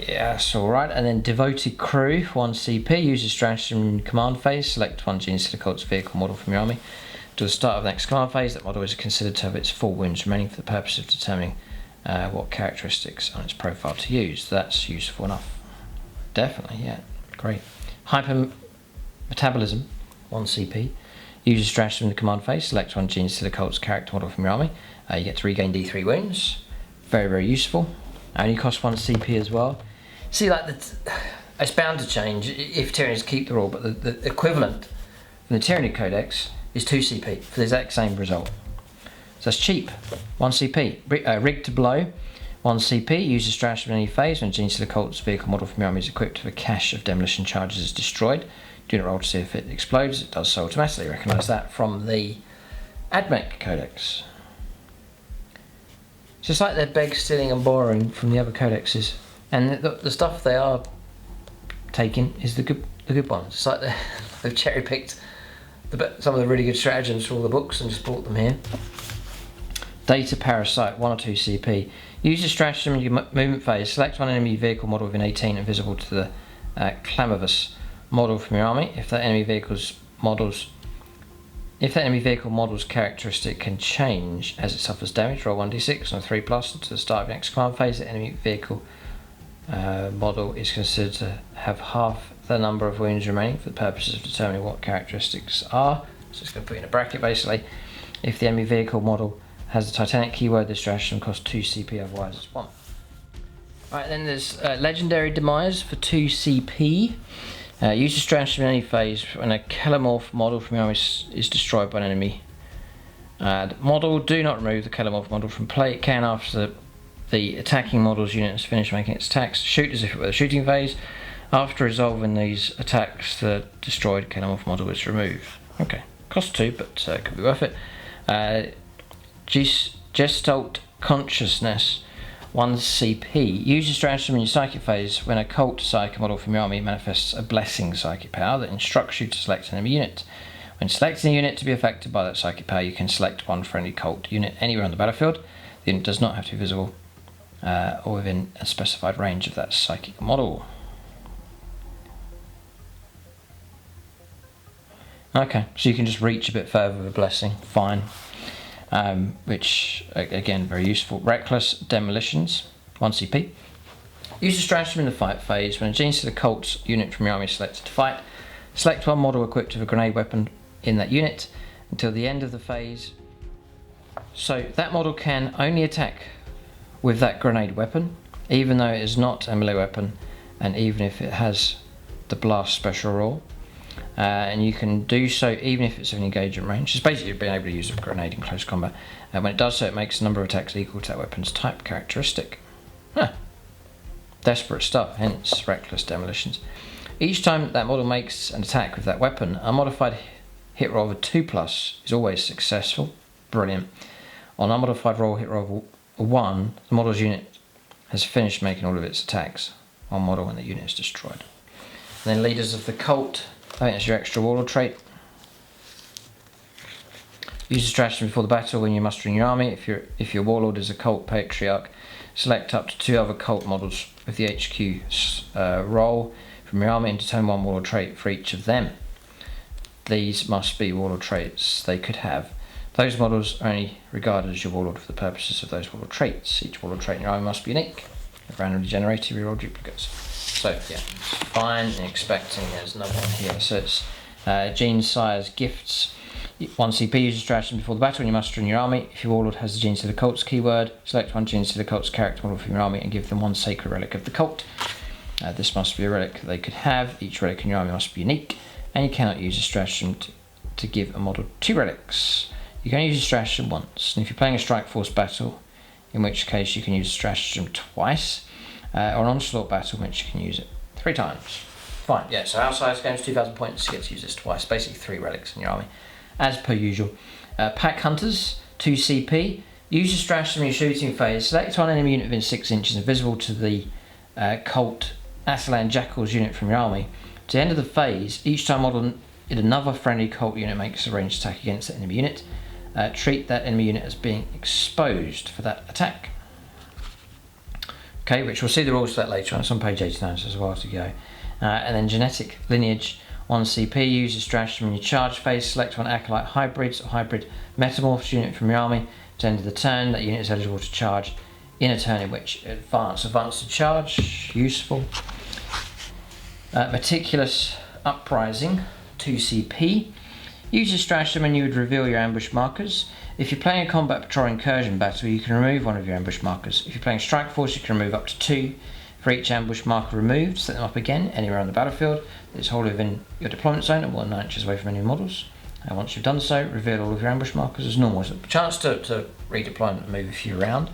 Yes, alright. And then Devoted Crew, 1 CP. Use a stratagem in command phase. Select 1 Genestealer Cult's vehicle model from your army. To the start of the next command phase, that model is considered to have its full wounds remaining for the purpose of determining what characteristics on its profile to use. That's useful enough. Definitely, yeah. Great. Hyper Metabolism, 1 CP. Use a stratagem in the command phase. Select 1 Genestealer Cult's character model from your army. You get to regain D3 wounds. Very, very useful. Only costs 1 CP as well. See, like, it's bound to change if Tyranids keep the rule, but the equivalent from the Tyranid Codex is 2 CP for the exact same result. So that's cheap. 1 CP. Rig to Blow, 1 CP. Use a stratagem in any phase when Genestealer Cult's vehicle model from your army is equipped with a cache of demolition charges is destroyed. Do not roll to see if it explodes. It does so automatically. Recognise that from the Admech Codex. It's just like they're beg, stealing and borrowing from the other codexes. And the stuff they are taking is the good ones. It's like they've cherry picked some of the really good stratagems from all the books and just brought them here. Data Parasite, 1 or 2 CP. Use a stratagem in your movement phase. Select 1 enemy vehicle model within 18 and visible to the Clamavus model from your army. If that enemy vehicle model's characteristic can change as it suffers damage, roll 1d6 on a 3+. To the start of the next command phase, the enemy vehicle model is considered to have half the number of wounds remaining for the purposes of determining what characteristics are. So it's going to put in a bracket basically. If the enemy vehicle model has the Titanic keyword, this stratagem costs 2 CP, otherwise it's 1. Right, then there's Legendary Demise for 2 CP. Use a stratagem in any phase when a Kelomorph model from your army is destroyed by an enemy model. Do not remove the Kelomorph model from play. It can, after the attacking model's unit has finished making its attacks, shoot as if it were a shooting phase. After resolving these attacks, the destroyed Kelomorph model is removed. Okay, costs 2, but could be worth it. Gestalt Consciousness, 1 CP. Use a stratagem in your psychic phase when a cult psychic model from your army manifests a blessing psychic power that instructs you to select an enemy unit. When selecting a unit to be affected by that psychic power, you can select 1 friendly cult unit anywhere on the battlefield. The unit does not have to be visible or within a specified range of that psychic model. Okay, so you can just reach a bit further with a blessing, fine. Which, again, very useful. Reckless Demolitions, 1 CP. Use a stratagem in the fight phase. When a Genestealer Cult unit from your army is selected to fight, select one model equipped with a grenade weapon in that unit until the end of the phase. So that model can only attack with that grenade weapon, even though it is not a melee weapon, and even if it has the blast special rule. And you can do so even if it's an engagement range. It's basically being able to use a grenade in close combat. And when it does so, it makes the number of attacks equal to that weapon's type characteristic. Desperate stuff, hence Reckless Demolitions. Each time that model makes an attack with that weapon, a modified hit roll of a 2+ is always successful. Brilliant. On unmodified roll hit roll of 1, the model's unit has finished making all of its attacks on model when the unit is destroyed. And then Leaders of the Cult. I think that's your extra warlord trait. Use a stratagem before the battle when you're mustering your army. If your warlord is a cult patriarch, select up to 2 other cult models with the HQ roll from your army and determine 1 warlord trait for each of them. These must be warlord traits they could have. Those models are only regarded as your warlord for the purposes of those warlord traits. Each warlord trait in your army must be unique. Randomly generated reroll duplicates. So yeah, it's fine and expecting. There's another one here. So it's Gene Sire's Gifts. 1 CP, use a stratagem before the battle when you muster in your army. If your warlord has the Genestealer Cult's keyword, select 1 Genestealer Cult's character model from your army and give them 1 sacred relic of the cult. This must be a relic they could have. Each relic in your army must be unique, and you cannot use a stratagem to give a model 2 relics. You can only use a stratagem once, and if you're playing a strike force battle, in which case you can use a stratagem twice, or an onslaught battle, in which you can use it 3 times. Fine, yeah, so outside games, 2,000 points, you get to use this twice, basically 3 relics in your army, as per usual. Pack Hunters, 2 CP, use a stratagem in your shooting phase, select one enemy unit within 6 inches and visible to the Cult Atalan Jackal's unit from your army. To the end of the phase, each time model in another friendly Cult unit makes a ranged attack against that enemy unit, treat that enemy unit as being exposed for that attack. Okay, which we'll see the rules for that later on. It's on page 89, so there's a while to go. And then Genetic Lineage, 1 CP, use a stratagem in your charge phase, select 1 Acolyte Hybrids or Hybrid Metamorphs unit from your army. To the end of the turn, that unit is eligible to charge in a turn in which advance to charge, useful. Meticulous Uprising, 2 CP. Use a stratagem and you would reveal your ambush markers. If you're playing a combat patrol incursion battle, you can remove 1 of your ambush markers. If you're playing strike force, you can remove up to 2. For each ambush marker removed, set them up again anywhere on the battlefield that is wholly within your deployment zone and more than 9 inches away from enemy models. And once you've done so, reveal all of your ambush markers as normal. So a chance to redeploy and move a few around.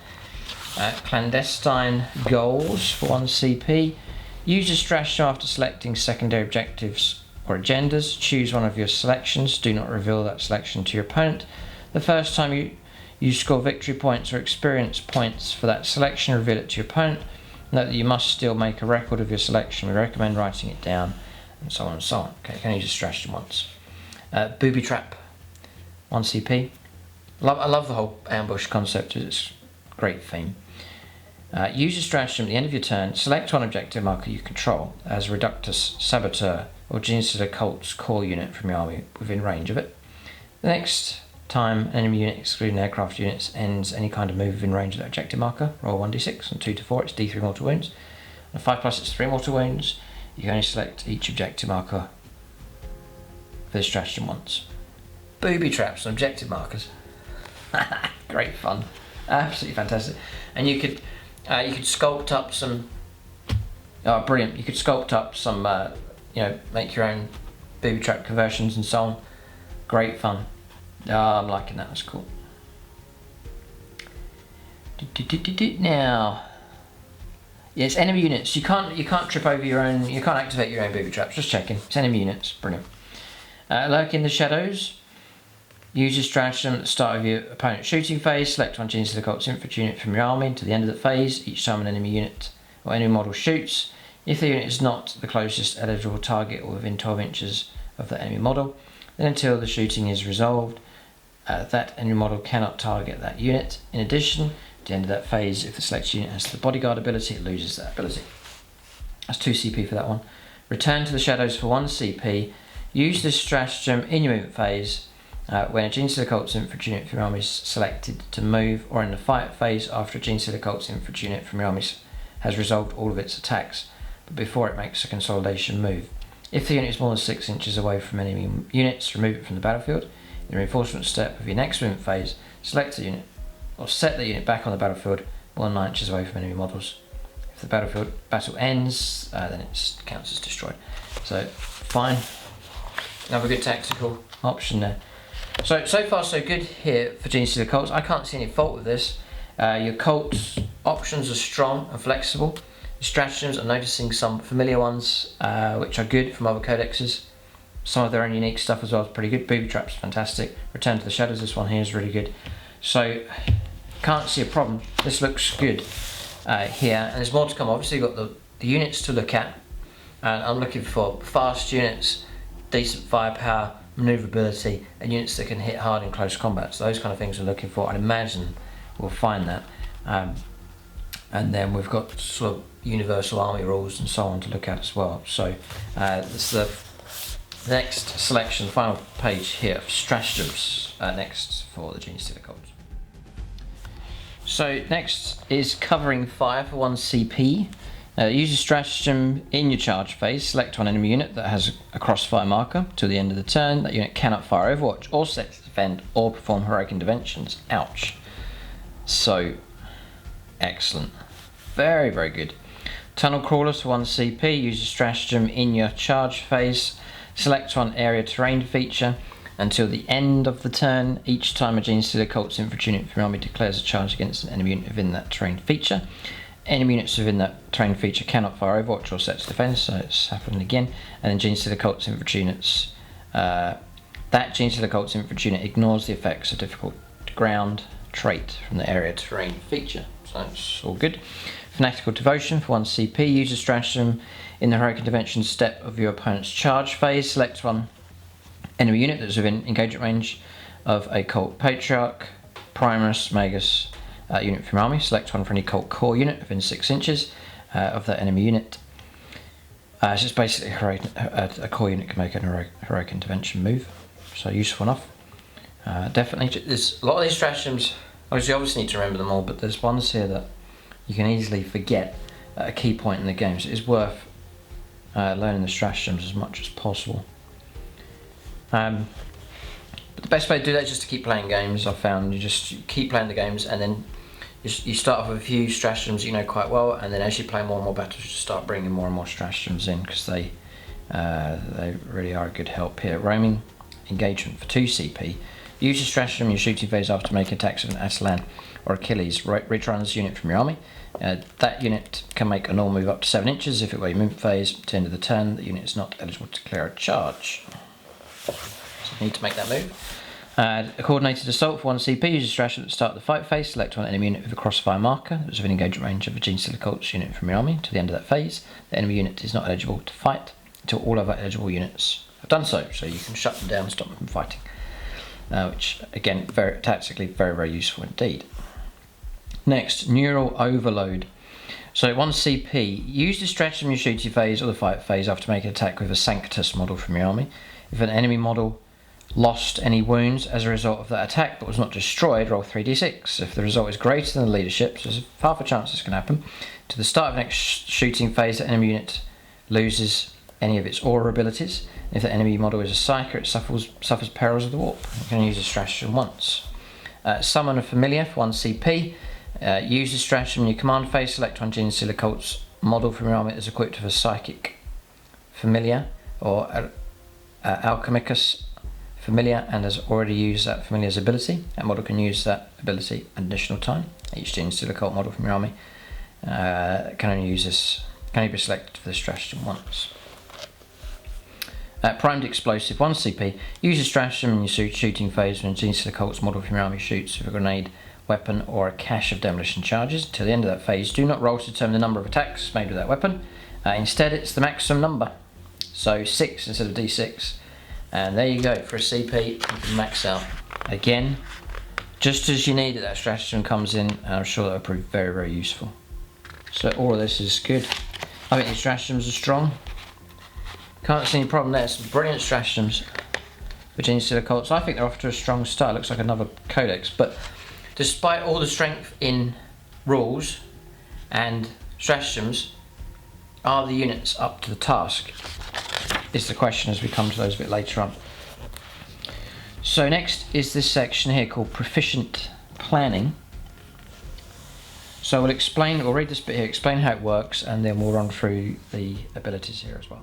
Clandestine Goals for 1 CP. Use a stratagem after selecting secondary objectives or agendas. Choose one of your selections. Do not reveal that selection to your opponent. The first time you score victory points or experience points for that selection, reveal it to your opponent. Note that you must still make a record of your selection. We recommend writing it down, and so on and so on. Okay, you can use a stratagem once. Booby Trap, 1 CP. I love the whole ambush concept. It's a great theme. Use a stratagem at the end of your turn. Select 1 objective marker you control as Reductus Saboteur or Genestealer Cult's core unit from your army within range of it. The next time an enemy unit, excluding aircraft units, ends any kind of move within range of that objective marker, roll 1d6. On 2 to 4, it's d3 mortal wounds. On 5+, it's 3 mortal wounds. You can only select each objective marker for this stratagem once. Booby traps and objective markers. Great fun. Absolutely fantastic. And you could sculpt up some. Oh, brilliant! You could sculpt up some. Make your own booby trap conversions and so on. Great fun. I'm liking that. That's cool. Now, yes, enemy units. You can't trip over your own. You can't activate your own booby traps. Just checking. It's enemy units. Brilliant. Lurk in the shadows. Use your stratagem at the start of your opponent's shooting phase. Select 1 Genestealer Cult's infantry unit from your army to the end of the phase. Each time an enemy unit or enemy model shoots, if the unit is not the closest eligible target or within 12 inches of the enemy model, then until the shooting is resolved, that enemy model cannot target that unit. In addition, at the end of that phase, if the selected unit has the bodyguard ability, it loses that ability. That's 2 CP for that one. Return to the shadows for 1 CP. Use this stratagem in your movement phase when a Genestealer Cult's infantry unit from your army is selected to move, or in the fight phase after a Genestealer Cult's infantry unit from your army has resolved all of its attacks, but before it makes a consolidation move. If the unit is more than 6 inches away from enemy units, remove it from the battlefield. In the reinforcement step of your next movement phase, select the unit or set the unit back on the battlefield more than 9 inches away from enemy models. If the battle ends, then it counts as destroyed. So fine, another good tactical option there. So far so good here for Genestealer Cults. I can't see any fault with this. Your Cults options are strong and flexible. The stratagems, I'm noticing some familiar ones which are good from other codexes. Some of their own unique stuff as well is pretty good. Booby traps, fantastic. Return to the Shadows, this one here is really good. So can't see a problem. This looks good here, and there's more to come. Obviously you've got the units to look at, and I'm looking for fast units, decent firepower, manoeuvrability, and units that can hit hard in close combat. So those kind of things we're looking for. I'd imagine we'll find that. And then we've got sort of universal army rules and so on to look at as well. So this is the next selection, the final page here of stratagems next for the Genestealer Cults. So next is covering fire for 1 CP. Use a stratagem in your charge phase. Select one enemy unit that has a crossfire marker till the end of the turn. That unit cannot fire Overwatch or select to defend or perform heroic interventions. Ouch. So excellent. Very, very good. Tunnel crawlers for 1 CP. Use a stratagem in your charge phase. Select one area terrain feature until the end of the turn. Each time a Genestealer Cult's infantry unit from your army declares a charge against an enemy unit within that terrain feature, enemy units within that terrain feature cannot fire Overwatch or set to defense, so it's happening again. And then Genestealer Cult's infantry units, that Genestealer Cult's infantry unit ignores the effects of difficult ground trait from the area terrain feature, so that's all good. Fanatical Devotion for 1 CP. Use a stratagem in the heroic intervention step of your opponent's charge phase. Select one enemy unit that's within engagement range of a Cult Patriarch, Primus, Magus unit from your army. Select one for any Cult Core unit within 6 inches of that enemy unit. So it's basically a core unit can make an heroic intervention move, so useful enough. Definitely, there's a lot of these stratagems. Obviously need to remember them all, but there's ones here that you can easily forget at a key point in the game, so it's worth learning the stratagems as much as possible. But the best way to do that is just to keep playing games. I've found you keep playing the games, and then you start off with a few stratagems you know quite well, and then as you play more and more battles, you just start bringing more and more stratagems in, because they really are a good help here. Roaming engagement for 2 CP. Use a stratagem in your shooting phase after making attacks of an Atalan or Achilles. Retry this unit from your army. That unit can make a normal move up to 7 inches. If it were your movement phase to the end of the turn, the unit is not eligible to declare a charge. So you need to make that move. A coordinated assault for 1 CP. Use a stratagem at the start of the fight phase. Select one enemy unit with a crossfire marker that's within engagement range of a Genestealer Cult's unit from your army. To the end of that phase, the enemy unit is not eligible to fight until all other eligible units have done so. So you can shut them down and stop them from fighting. Which again, tactically very, very useful indeed. Next, Neural Overload. So 1 CP, use the stratagem in your shooting phase or the fight phase after making an attack with a Sanctus model from your army. If an enemy model lost any wounds as a result of that attack but was not destroyed, roll 3d6. If the result is greater than the leadership, so there's half a chance this can happen, to the start of the next shooting phase, the enemy unit loses any of its aura abilities. If the enemy model is a psyker, it suffers perils of the warp. You can use a stratagem once. Summon a familiar for 1 CP. Use the stratagem in your command phase. Select one Genestealer Cult's model from your army that is equipped with a psychic familiar or alchemicus familiar and has already used that familiar's ability. That model can use that ability an additional time. Each Genestealer Cult model from your army can only be selected for this stratagem once. Primed Explosive 1 CP. Use a stratagem in your shooting phase when a Genestealer Cult's model from your army shoots with a grenade, weapon, or a cache of demolition charges. Till the end of that phase, do not roll to determine the number of attacks made with that weapon. Instead, it's the maximum number. So 6 instead of d6. And there you go, for a CP, you can max out. Again, just as you need it, that stratagem comes in, and I'm sure that will prove very, very useful. So all of this is good. I think these stratagems are strong. Can't see any problem there. Some brilliant stratagems for Genestealer Colts. I think they're off to a strong start. Looks like another Codex, but despite all the strength in rules and stratagems, are the units up to the task? Is the question as we come to those a bit later on. So next is this section here called proficient planning. So we'll read this bit here, explain how it works, and then we'll run through the abilities here as well.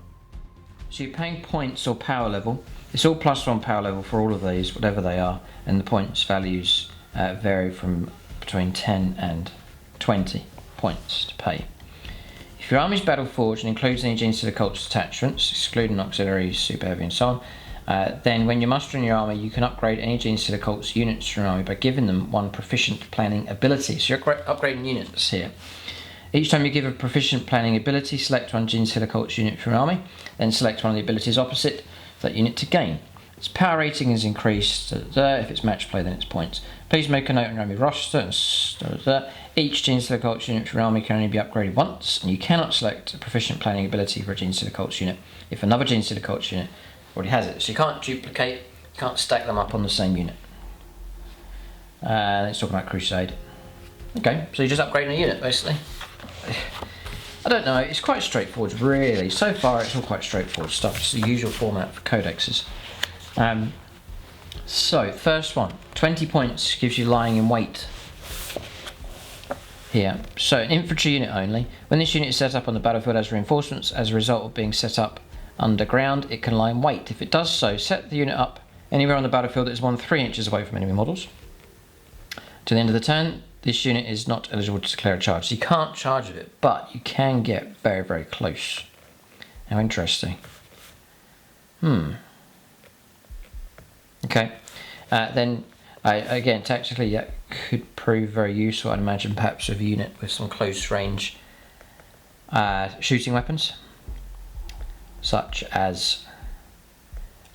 So you're paying points or power level. It's all +1 power level for all of these, whatever they are, and the points values vary from between 10 and 20 points to pay. If your army is battle forged and includes any Genestealer Colts attachments, excluding auxiliaries, super heavy and so on, then when you're mustering your army, you can upgrade any Genestealer Colts units from your army by giving them one proficient planning ability. So you're upgrading units here. Each time you give a proficient planning ability, select one Genestealer Colts unit from your army, then select one of the abilities opposite for that unit to gain. Its power rating is increased. If it's match play, then it's points. Please make a note on your army roster. Each Genestealer Colts unit from your army can only be upgraded once, and you cannot select a proficient planning ability for a Genestealer Colts unit if another Genestealer Colts unit already has it. So you can't duplicate, you can't stack them up on the same unit. Let's talk about Crusade. Okay, so you're just upgrading a unit basically. I don't know, it's quite straightforward really. So far it's all quite straightforward stuff. It's the usual format for codexes. So first one, 20 points gives you lying in wait. Here, so an infantry unit only. When this unit is set up on the battlefield as reinforcements as a result of being set up underground, it can lie in wait. If it does so, set the unit up anywhere on the battlefield that is more than 3 inches away from enemy models. To the end of the turn, this unit is not eligible to declare a charge. So you can't charge with it, but you can get very, very close. How interesting. Okay. Then, again, tactically, that could prove very useful. I'd imagine perhaps with a unit with some close range shooting weapons, such as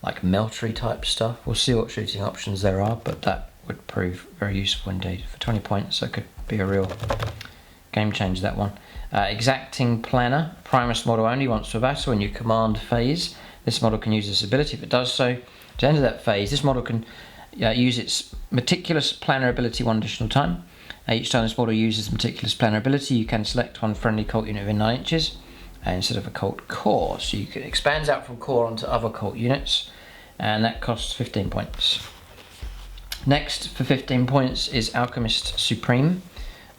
like meltery type stuff. We'll see what shooting options there are, but that would prove very useful indeed. For 20 points, that could be a real game changer, that one. Exacting Planner, Primus model only once per battle in your command phase. This model can use this ability. If it does so, at the end of that phase, this model can use its Meticulous Planner ability one additional time. Each time this model uses Meticulous Planner ability, you can select one friendly cult unit within 9 inches instead of a cult core. So you can expand out from core onto other cult units, and that costs 15 points. Next, for 15 points, is Alchemist Supreme.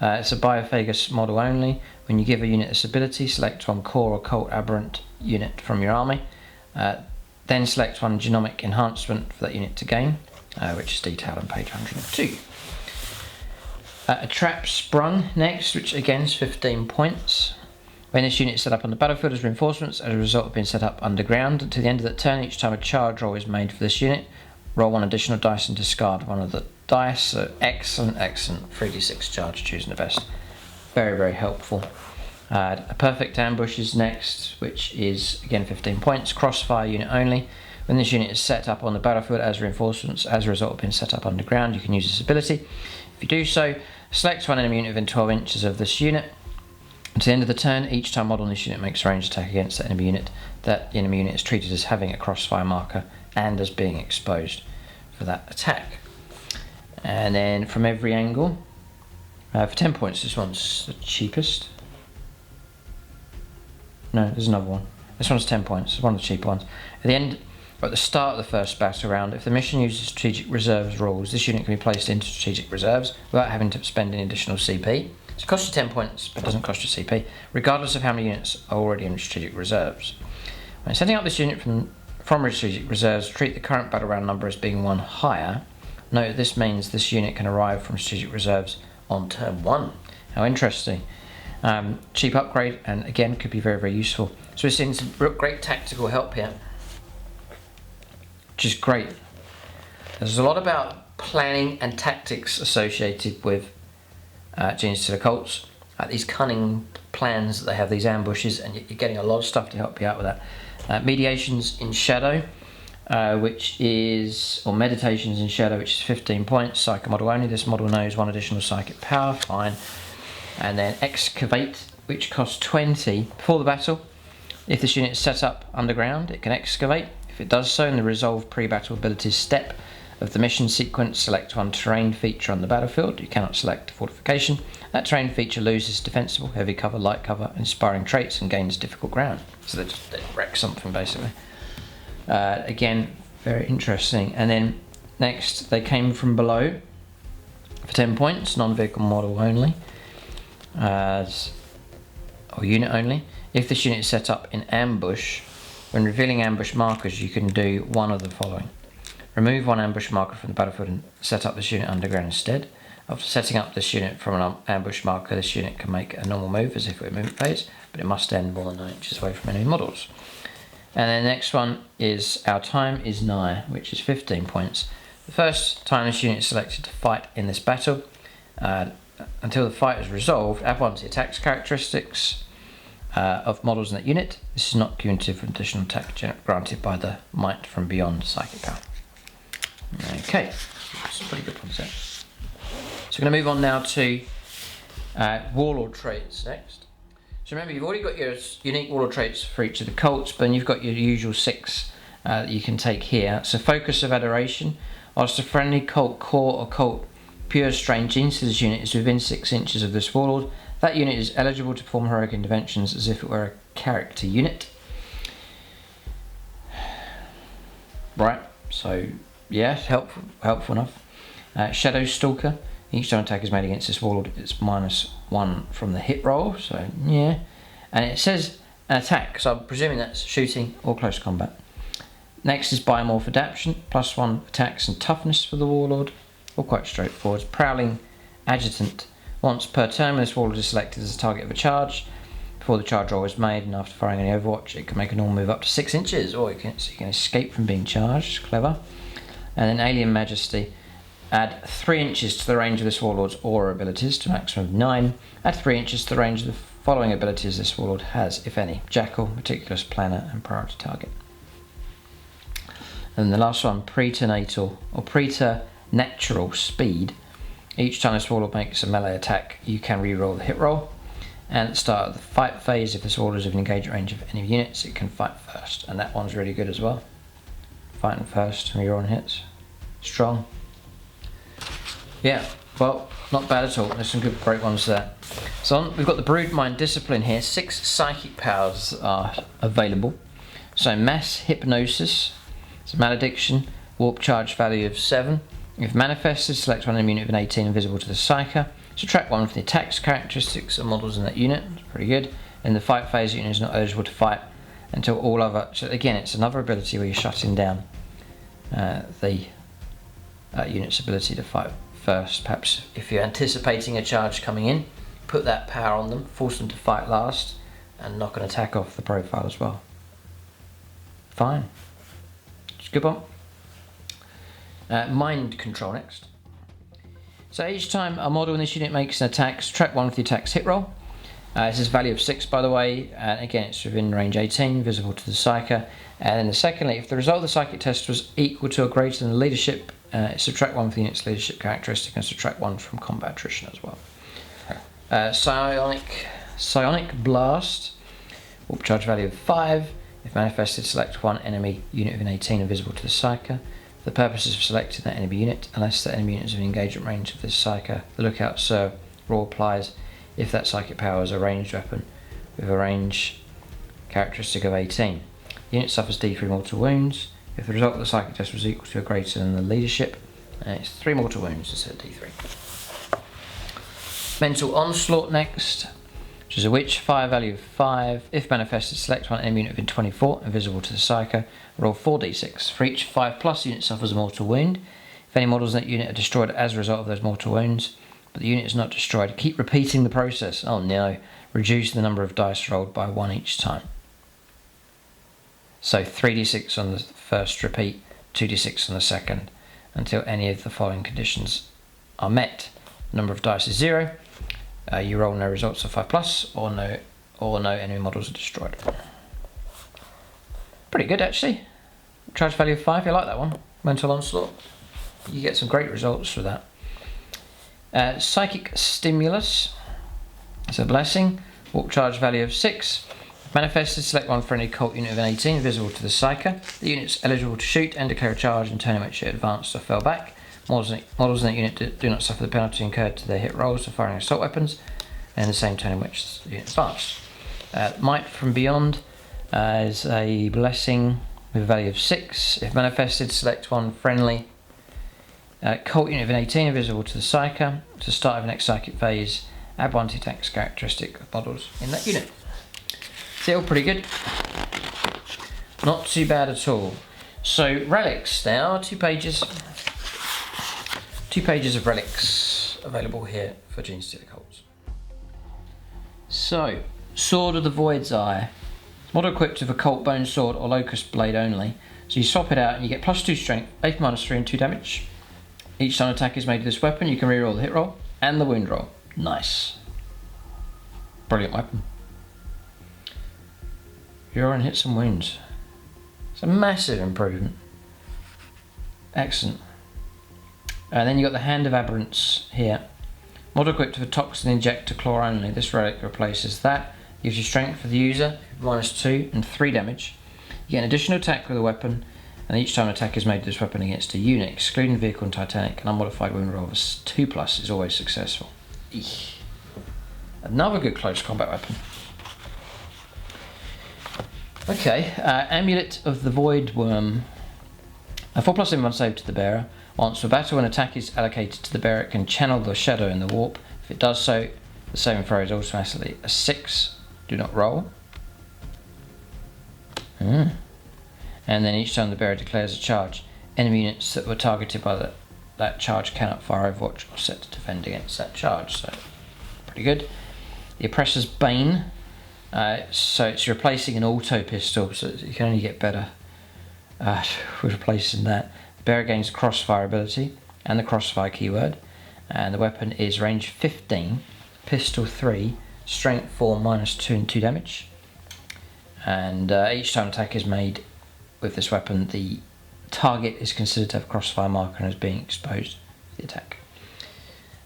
It's a Biophagus model only. When you give a unit this ability, select one core or cult aberrant unit from your army. Then select one genomic enhancement for that unit to gain, which is detailed on page 102. A trap sprung next, which again is 15 points. When this unit is set up on the battlefield as reinforcements as a result of being set up underground, until the end of the turn, each time a charge roll is made for this unit, roll one additional dice and discard one of the dice. So excellent, 3d6 charge, choosing the best. Very, very helpful. A perfect ambush is next, which is again 15 points. Crossfire unit only. When this unit is set up on the battlefield as reinforcements as a result of being set up underground, you can use this ability. If you do so, select one enemy unit within 12 inches of this unit. At the end of the turn, each time model on this unit makes a ranged attack against that enemy unit, that the enemy unit is treated as having a crossfire marker and as being exposed for that attack. And then from every angle, for 10 points, this one's the cheapest. No, there's another one. This one's 10 points, it's one of the cheaper ones. At the start of the first battle round, if the mission uses strategic reserves rules, this unit can be placed into strategic reserves without having to spend any additional CP. So it costs you 10 points, but doesn't cost you CP, regardless of how many units are already in strategic reserves. When setting up this unit from strategic reserves, treat the current battle round number as being one higher. Note this means this unit can arrive from strategic reserves on turn 1. How interesting. Cheap upgrade, and again could be very, very useful. So we're seeing some great tactical help here, which is great. There's a lot about planning and tactics associated with Genestealer Colts. These cunning plans that they have, these ambushes, and you're getting a lot of stuff to help you out with that. Mediations in Shadow, Meditations in Shadow, which is 15 points. Psychic model only. This model knows one additional psychic power, fine. And then Excavate, which costs 20 before the battle. If this unit is set up underground, it can excavate. If it does so in the resolve pre-battle abilities step of the mission sequence, select one terrain feature on the battlefield. You cannot select fortification. That terrain feature loses defensible, heavy cover, light cover, inspiring traits and gains difficult ground. So they wreck something basically. Again, very interesting. And then next, they came from below for 10 points, non-vehicle model only, or unit only. If this unit is set up in ambush, when revealing ambush markers, you can do one of the following. Remove one ambush marker from the battlefield and set up this unit underground instead. After setting up this unit from an ambush marker, this unit can make a normal move as if it were movement phase, but it must end more than 9 inches away from enemy models. And then the next one is our time is nigh, which is 15 points. The first time this unit is selected to fight in this battle, until the fight is resolved, add one to the attacks characteristics of models in that unit. This is not cumulative from additional attack granted by the Might from Beyond psychic power. Okay, that's a pretty good concept. So we're going to move on now to warlord traits next. So remember, you've already got your unique warlord traits for each of the cults, but then you've got your usual 6 that you can take here. So focus of adoration. Whilst a friendly cult core or cult pure strain Genestealer's unit is within 6 inches of this warlord, that unit is eligible to perform heroic interventions as if it were a character unit. Right, so yeah, helpful enough. Shadow Stalker. Each time attack is made against this warlord, it's -1 from the hit roll, so yeah. And it says an attack, so I'm presuming that's shooting or close combat. Next is Biomorph Adaptation, +1 attacks and toughness for the warlord, all quite straightforward. Prowling Adjutant. Once per turn, this warlord is selected as a target of a charge. Before the charge roll is made and after firing any overwatch, it can make a normal move up to 6 inches, or so you can escape from being charged. Clever. And then Alien Majesty. Add 3 inches to the range of this warlord's aura abilities to a maximum of 9. Add 3 inches to the range of the following abilities this warlord has, if any: Jackal, Meticulous Planner, and Priority Target. And the last one, Preternatal or Preternatural Speed. Each time this warlord makes a melee attack, you can reroll the hit roll. And at the start of the fight phase, if this warlord is within engagement range of any units, it can fight first. And that one's really good as well. Fighting first, rerolling hits. Strong. Yeah, well, not bad at all. There's some good, great ones there. So we've got the Broodmind Discipline here. 6 psychic powers are available. So Mass Hypnosis, it's a Malediction, Warp Charge value of 7. If manifested, select one enemy unit of an 18 invisible to the Psyker. Subtract 1 from the attacks characteristics of models in that unit. It's pretty good. In the fight phase, the unit is not eligible to fight until all other... So again, it's another ability where you're shutting down the unit's ability to fight first. Perhaps if you're anticipating a charge coming in, put that power on them, force them to fight last, and knock an attack off the profile as well. Fine. It's a good one. Mind Control next. So each time a model in this unit makes an attack, subtract 1 for the attack's hit roll. This is value of 6, by the way, and again it's within range 18, visible to the Psyker. And then secondly, if the result of the psychic test was equal to or greater than the leadership, subtract 1 for the unit's leadership characteristic and subtract 1 from combat attrition as well. Psionic Blast, warp charge value of 5. If manifested, select one enemy unit of an 18 invisible to the Psyker. For the purposes of selecting that enemy unit, unless that enemy unit is in engagement range of this Psyker, the Lookout Sir rule applies if that psychic power is a ranged weapon with a range characteristic of 18. The unit suffers D3 mortal wounds. If the result of the psychic test was equal to or greater than the leadership, it's 3 mortal wounds instead of D3. Mental Onslaught next, which is a witch, fire value of 5. If manifested, select one enemy unit within 24, invisible to the Psyker, roll 4d6. For each 5+ unit suffers a mortal wound. If any models in that unit are destroyed as a result of those mortal wounds, but the unit is not destroyed, keep repeating the process. Oh no, reduce the number of dice rolled by 1 each time. So 3d6 on the first repeat, 2d6 on the second, until any of the following conditions are met. The number of dice is 0. You roll no results of 5+, or no enemy models are destroyed. Pretty good actually. Charge value of 5, I like that one. Mental Onslaught. You get some great results for that. Psychic Stimulus. It's a blessing. Warp charge value of 6. Manifested, select one friendly cult unit of an 18 visible to the psyker. The unit's eligible to shoot and declare a charge and turn in which it advanced or fell back. Models in that unit do not suffer the penalty incurred to their hit rolls for firing assault weapons, and the same turn in which the unit advanced. Might from Beyond is a blessing with a value of 6. If manifested, select one friendly cult unit of an 18 visible to the psyker. To the start of the next psychic phase, add 1 to attacks characteristic of models in that unit. Still pretty good. Not too bad at all. So relics now, 2 pages. 2 pages of relics available here for Genestealer cults. So, Sword of the Void's Eye. Model equipped with a Cult Bone Sword or Locust Blade only. So you swap it out and you get +2 strength, AP -3 and 2 damage. Each time an attack is made with this weapon, you can reroll the hit roll and the wound roll. Nice. Brilliant weapon. Reroll and hit some wounds. It's a massive improvement. Excellent. And then you've got the Hand of Aberrance here. Model equipped with a Toxin Injector Claw only. This relic replaces that. Gives you strength for the user, -2 and 3 damage. You get an additional attack with a weapon, and each time an attack is made with this weapon against a unit, excluding vehicle and Titanic, an unmodified wound roll of 2+ is always successful. Eek. Another good close combat weapon. Okay, Amulet of the Void Worm. A 4+ in 1 save to the bearer. Once for battle, an attack is allocated to the bearer, it can channel the shadow in the warp. If it does so, the saving throw is automatically a 6. Do not roll. And then each time the bearer declares a charge, enemy units that were targeted by that charge cannot fire Overwatch or set to defend against that charge. So, pretty good. The Oppressor's Bane. So it's replacing an auto pistol, so you can only get better with replacing that. The bearer gains crossfire ability and the crossfire keyword, and the weapon is range 15, pistol 3, strength 4, -2 and 2 damage. And each time an attack is made with this weapon, the target is considered to have a crossfire marker and is being exposed to the attack.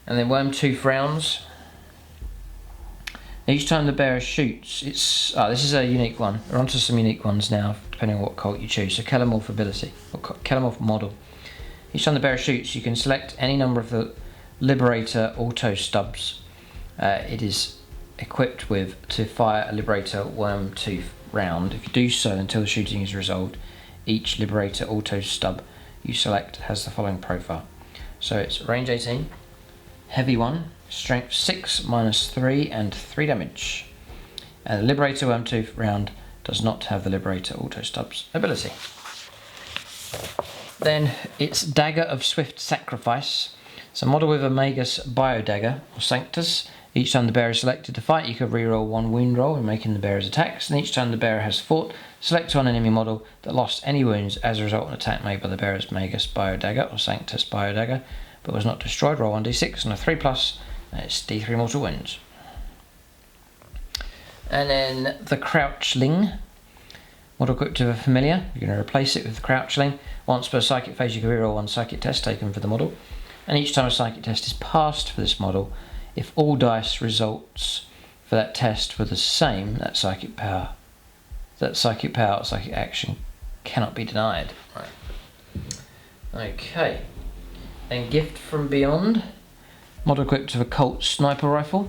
And then Wormtooth rounds. Each time the bearer shoots, this is a unique one. We're onto some unique ones now, depending on what cult you choose. So Kellamorph ability, or Kellamorph model. Each time the bearer shoots, you can select any number of the Liberator auto stubs it is equipped with to fire a Liberator Wormtooth round. If you do so until the shooting is resolved, each Liberator auto stub you select has the following profile. So it's range 18, heavy 1, strength 6, -3 and 3 damage. And the Liberator Wormtooth round does not have the Liberator auto stubs ability. Then it's Dagger of Swift Sacrifice. It's a model with a Magus Bio Dagger or Sanctus. Each time the bearer is selected to fight, you can reroll 1 wound roll in making the bearer's attacks, and each time the bearer has fought, select one enemy model that lost any wounds as a result of an attack made by the bearer's Magus Bio Dagger or Sanctus Bio Dagger, but was not destroyed. Roll 1d6 and a 3+, and it's d3 mortal wounds. And then the Crouchling. Model equipped with a familiar, you're going to replace it with the Crouchling. Once per psychic phase, you can reroll 1 psychic test taken for the model, and each time a psychic test is passed for this model, if all dice results for that test were the same, that psychic power or psychic action cannot be denied. Right. Okay. Then Gift from Beyond. Model equipped with a Colt sniper rifle.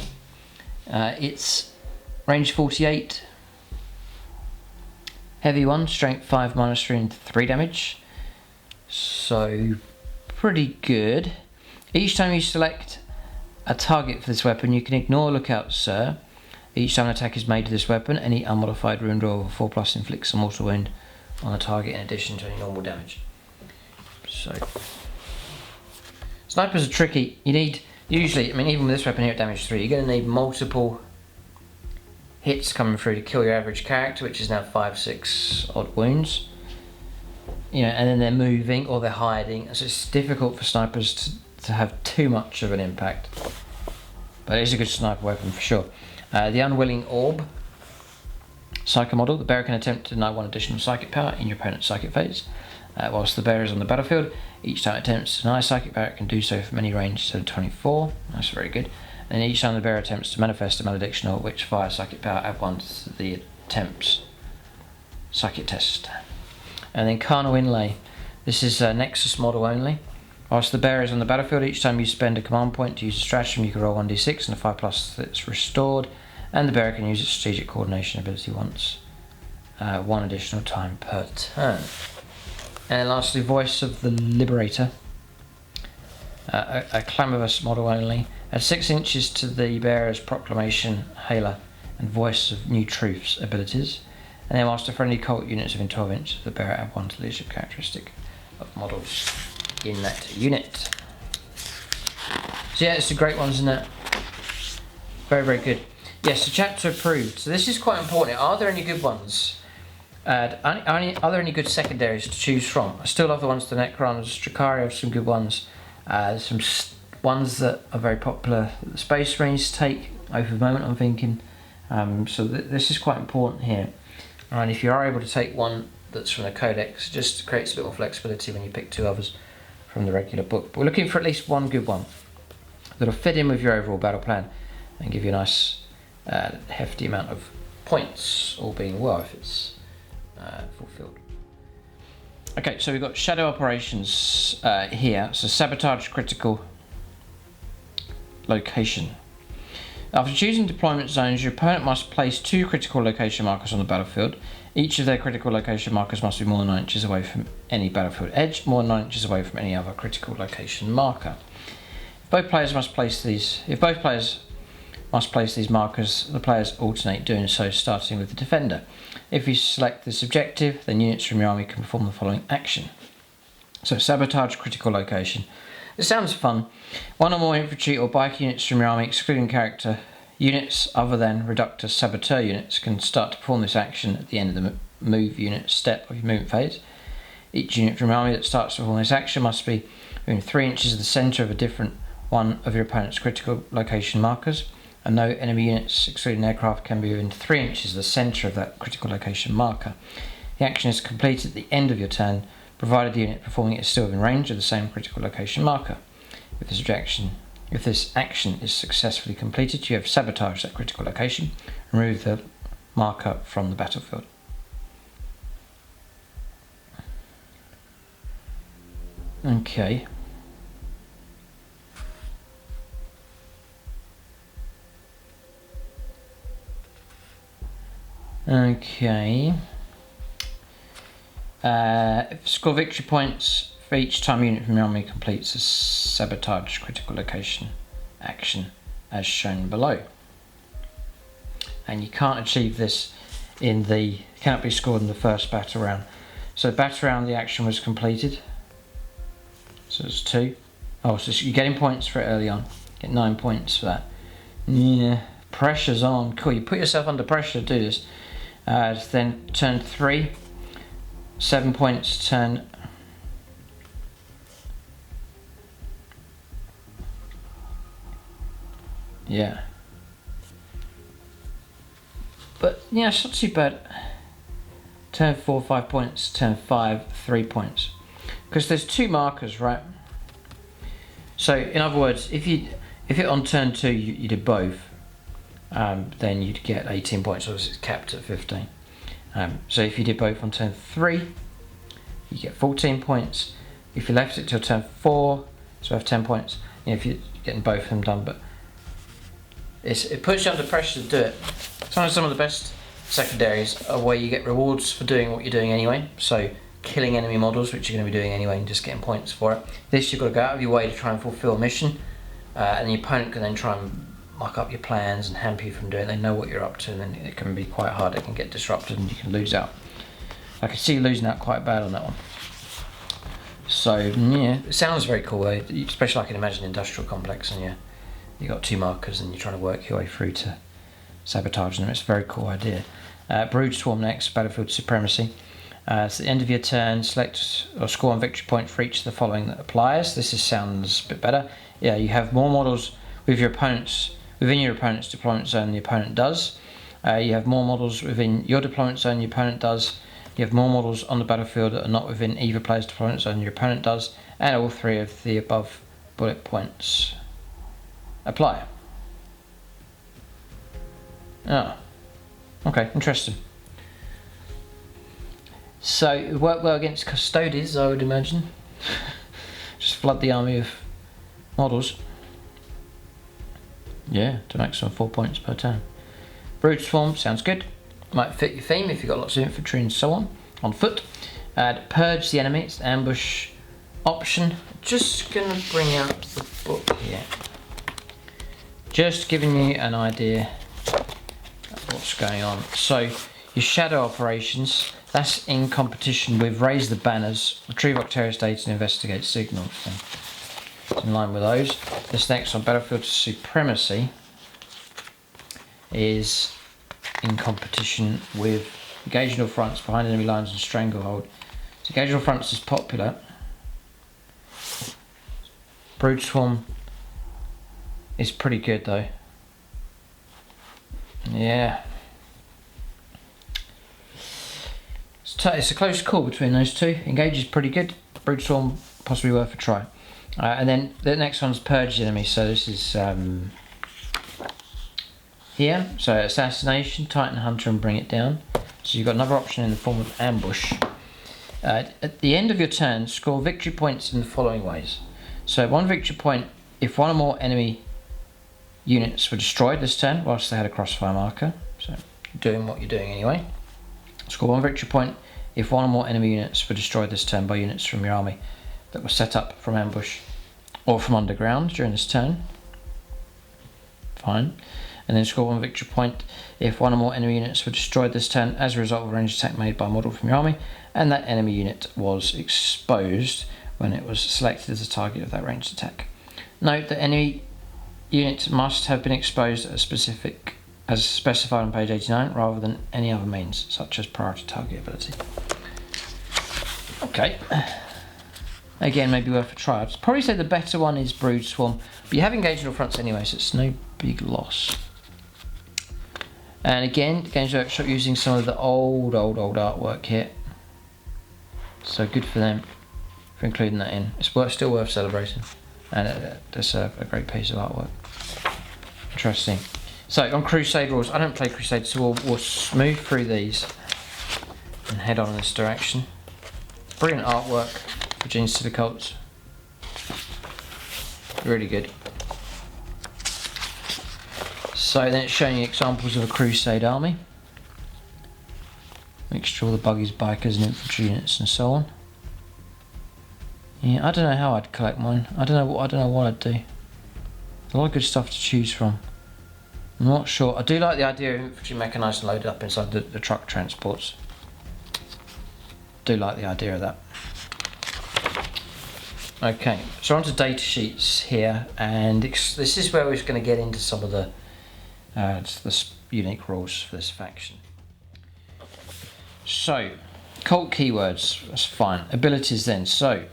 It's range 48. Heavy 1, strength 5, -3 and 3 damage. So pretty good. Each time you select a target for this weapon, you can ignore Lookout Sir. Each time an attack is made with this weapon, any unmodified wound roll of 4+ inflicts a mortal wound on the target in addition to any normal damage. So snipers are tricky. You need, usually, even with this weapon here at damage 3, you're going to need multiple hits coming through to kill your average character, which is now 5-6 odd wounds. And then they're moving or they're hiding, so it's difficult for snipers to have too much of an impact. But it is a good sniper weapon for sure. The Unwilling Orb. Psycho model. The bearer can attempt to deny 1 additional psychic power in your opponent's psychic phase. Whilst the bearer is on the battlefield, each time it attempts to deny psychic power, it can do so from any range to 24. That's very good. And each time the bearer attempts to manifest a malediction or which fires psychic power, add 1 to the attempts. Psychic test. And then Carnal Inlay. This is a Nexus model only. Whilst the bearer is on the battlefield, each time you spend a command point to use a stratagem, you can roll 1d6 and a 5+ that's restored, and the bearer can use its strategic coordination ability once, one additional time per turn. And lastly, Voice of the Liberator. A Clamorous model only. Add 6 inches to the bearer's Proclamation, Hailer, and Voice of New Truths abilities. And then whilst a friendly cult units within 12 inches of the bearer, add 1 to the leadership characteristic of models in that unit. So yeah, it's the great ones in that. Very, very good. Yes, so chapter approved. So this is quite important. Are there any good ones? Are there any good secondaries to choose from? I still love the ones to Necrons. Dracari have some good ones. Some ones that are very popular that the Space Marines take over the moment, I'm thinking. So this is quite important here. And if you are able to take one that's from the Codex, it just creates a bit more flexibility when you pick 2 others from the regular book. But we're looking for at least one good one that'll fit in with your overall battle plan and give you a nice hefty amount of points, all being well if it's fulfilled. Okay, so we've got Shadow Operations here. So Sabotage Critical Location. After choosing deployment zones, your opponent must place 2 critical location markers on the battlefield. Each of their critical location markers must be more than 9 inches away from any battlefield edge, more than 9 inches away from any other critical location marker. If both players must place these markers, the players alternate doing so, starting with the defender. If you select this objective, then units from your army can perform the following action. So Sabotage Critical Location. It sounds fun. 1 or more infantry or bike units from your army, excluding character units other than Reductor Saboteur units, can start to perform this action at the end of the move unit step of your movement phase. Each unit from your army that starts to perform this action must be within 3 inches of the centre of a different one of your opponent's critical location markers, and no enemy units, excluding aircraft, can be within 3 inches of the centre of that critical location marker. The action is completed at the end of your turn, provided the unit performing it is still within range of the same critical location marker. If this action is successfully completed, you have sabotaged that critical location and removed the marker from the battlefield. Okay. Okay. Score victory points for each time a unit from your army completes a sabotage critical location action as shown below. And you can't achieve this cannot be scored in the first battle round. So battle round, the action was completed. So it's 2. Oh, so you're getting points for it early on. Get 9 points for that. Yeah, pressure's on. Cool, you put yourself under pressure to do this. Then turn 3. 7 points, turn yeah. But yeah, it's not too bad. Turn 4, 5 points, turn 5, 3 points. Because there's 2 markers, right? So in other words, if it on turn 2 you did both, then you'd get 18 points, obviously it's capped at 15. So if you did both on turn 3, you get 14 points. If you left it till turn 4, so I have 10 points. You know, if you're getting both of them done, but it puts you under pressure to do it. Some of the best secondaries are where you get rewards for doing what you're doing anyway. So killing enemy models, which you're going to be doing anyway, and just getting points for it. This you've got to go out of your way to try and fulfill a mission, and the opponent can then try and muck up your plans and hamper you from doing it. They know what you're up to, and then it can be quite hard. It can get disrupted and you can lose out. I can see you losing out quite bad on that one. So yeah, it sounds very cool, especially I can imagine industrial complex, and yeah, you got 2 markers and you're trying to work your way through to sabotage them. It's a very cool idea. Brood Swarm next, Battlefield Supremacy. So at the end of your turn, select or score 1 victory point for each of the following that applies. This sounds a bit better. Yeah, you have more models with your opponents within your opponent's deployment zone than the opponent does. You have more models within your deployment zone than your opponent does. You have more models on the battlefield that are not within either player's deployment zone than your opponent does, and all 3 of the above bullet points apply. Oh, okay, interesting. So it would work well against custodies, I would imagine. Just flood the army of models. Yeah, to maximum 4 points per turn. Brood Swarm sounds good. Might fit your theme if you've got lots of infantry and so on foot. Purge the enemy, it's an ambush option. Just gonna bring out the book here. Just giving you an idea of what's going on. So your shadow operations, that's in competition with raise the banners, retrieve Octarius data and investigate signals. So in line with those. This next one, battlefield supremacy, is in competition with engaging all fronts behind enemy lines and stranglehold. So engaging all fronts is popular. Brood Swarm is pretty good though. Yeah. It's a close call between those two. Engage is pretty good. Brood Swarm possibly worth a try. And then the next one's purge the enemy. So this is here. So assassination, Titan Hunter, and bring it down. So you've got another option in the form of ambush. At the end of your turn, score victory points in the following ways. So 1 victory point if 1 or more enemy units were destroyed this turn whilst they had a crossfire marker. So doing what you're doing anyway. Score 1 victory point if 1 or more enemy units were destroyed this turn by units from your army that were set up from ambush or from underground during this turn. Fine. And then score 1 victory point if 1 or more enemy units were destroyed this turn as a result of a ranged attack made by a model from your army, and that enemy unit was exposed when it was selected as a target of that ranged attack. Note that enemy units must have been exposed as specified on page 89 rather than any other means, such as priority target ability. Okay. Again, maybe worth a try. I'd probably say the better one is Brood Swarm, but you have engaged all fronts anyway, so it's no big loss. And again, Games Workshop using some of the old artwork here. So good for them for including that in. It's still worth celebrating, and that's a great piece of artwork. Interesting. So on Crusade rules, I don't play Crusade, so we'll smooth through these and head on in this direction. Brilliant artwork for Genestealer Cults. Really good. So then it's showing you examples of a Crusade army. Mixture of all the buggies, bikers and infantry units and so on. Yeah, I don't know how I'd collect mine. I don't know what I'd do. A lot of good stuff to choose from. I'm not sure. I do like the idea of infantry mechanised and loaded up inside the truck transports. Do like the idea of that. Okay, so onto data sheets here, and this is where we're going to get into some of the unique rules for this faction. So, cult keywords, that's fine. Abilities then. So,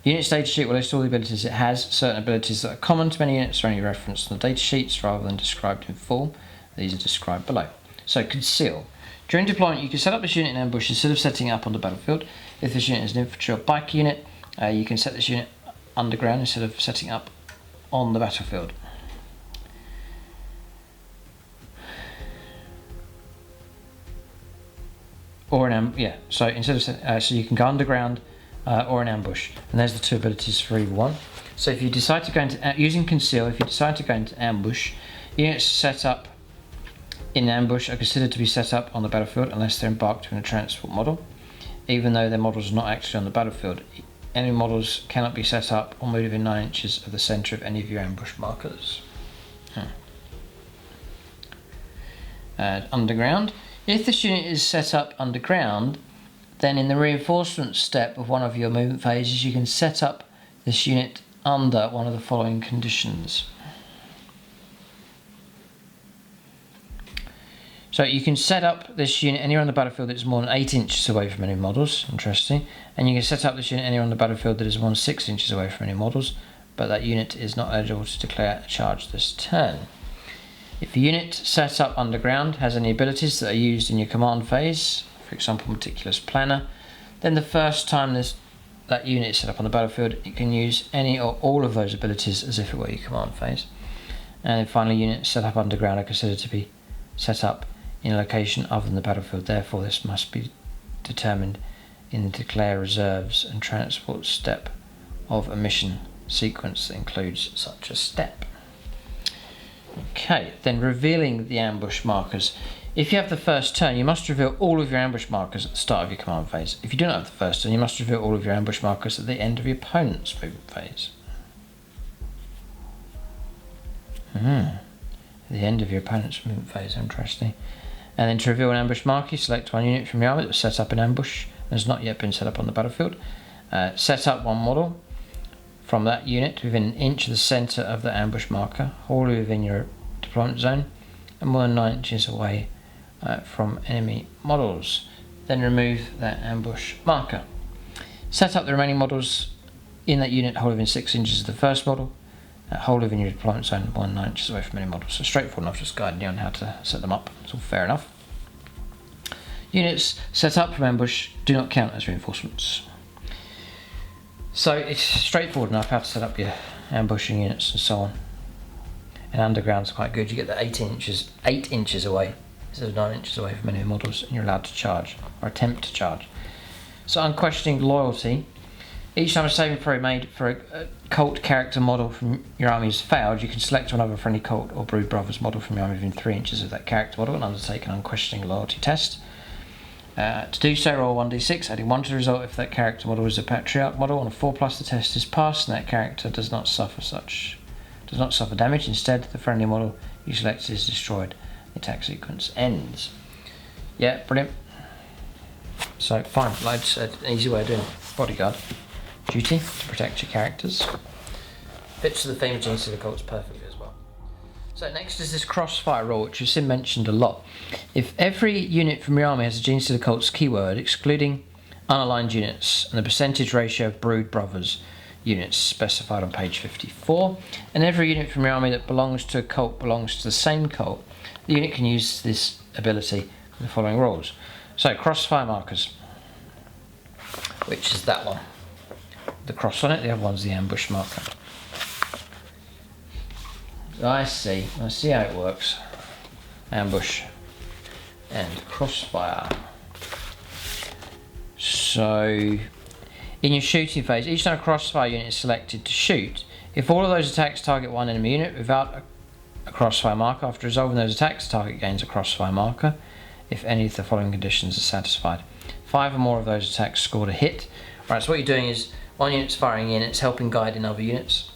unit's data sheet will list all the abilities it has. Certain abilities that are common to many units are only referenced on the data sheets rather than described in full. These are described below. So, conceal. During deployment, you can set up this unit in ambush instead of setting it up on the battlefield. If this unit is an infantry or bike unit, you can set this unit underground instead of setting it up on the battlefield. Or so instead of so you can go underground or in ambush, and there's the two abilities for either one. So if you decide to go into using conceal, if you decide to go into ambush, units set up in ambush are considered to be set up on the battlefield unless they're embarked in a transport model, even though their models are not actually on the battlefield. Enemy models cannot be set up or move within 9 inches of the centre of any of your ambush markers. And underground. If this unit is set up underground, then in the reinforcement step of one of your movement phases, you can set up this unit under one of the following conditions. So you can set up this unit anywhere on the battlefield that is more than 8 inches away from any models, interesting, and you can set up this unit anywhere on the battlefield that is more than 6 inches away from any models, but that unit is not eligible to declare a charge this turn. If a unit set up underground has any abilities that are used in your command phase, for example Meticulous Planner, then the first time that unit is set up on the battlefield, you can use any or all of those abilities as if it were your command phase. And then finally, units set up underground are considered to be set up in a location other than the battlefield, therefore this must be determined in the declare reserves and transport step of a mission sequence that includes such a step. Okay, then revealing the ambush markers. If you have the first turn, you must reveal all of your ambush markers at the start of your command phase. If you do not have the first turn, you must reveal all of your ambush markers at the end of your opponent's movement phase. The end of your opponent's movement phase, interesting. And then to reveal an ambush marker, you select one unit from your army that was set up in ambush and has not yet been set up on the battlefield. Set up one model from that unit within an inch of the centre of the ambush marker, wholly within your deployment zone, and more than 9 inches away from enemy models. Then remove that ambush marker. Set up the remaining models in that unit wholly within 6 inches of the first model, wholly within your deployment zone, more than 9 inches away from any models. So straightforward enough, just guiding you on how to set them up. It's all fair enough. Units set up from ambush do not count as reinforcements. So it's straightforward enough how to set up your ambushing units and so on. And underground's quite good. You get the 8 inches away instead of 9 inches away from enemy models, and you're allowed to charge or attempt to charge. So unquestioning loyalty. Each time a saving throw made for a cult character model from your army has failed, you can select one other friendly cult or Brood Brothers model from your army within 3 inches of that character model and undertake an unquestioning loyalty test. To do so, roll 1d6, adding 1 to the result if that character model is a Patriarch model. On a 4+, the test is passed and that character does not suffer damage. Instead, the friendly model you select is destroyed. The attack sequence ends. Yeah, brilliant. So fine, loads an easy way of doing bodyguard duty to protect your characters. Fits to the theme of Genestealer cults perfectly as well. So next is this crossfire rule, which you've seen mentioned a lot. If every unit from your army has a Genestealer cults keyword, excluding unaligned units, and the percentage ratio of Brood Brothers units specified on page 54, and every unit from your army that belongs to a cult belongs to the same cult, the unit can use this ability with the following rules. So crossfire markers, which is that one. The cross on it, the other one's the ambush marker. I see how it works. Ambush and crossfire. So in your shooting phase, each time a crossfire unit is selected to shoot, if all of those attacks target one enemy unit without a crossfire marker, after resolving those attacks, the target gains a crossfire marker if any of the following conditions are satisfied. 5 or more of those attacks scored a hit. Right, so what you're doing is one unit's firing in, it's helping guide in other units.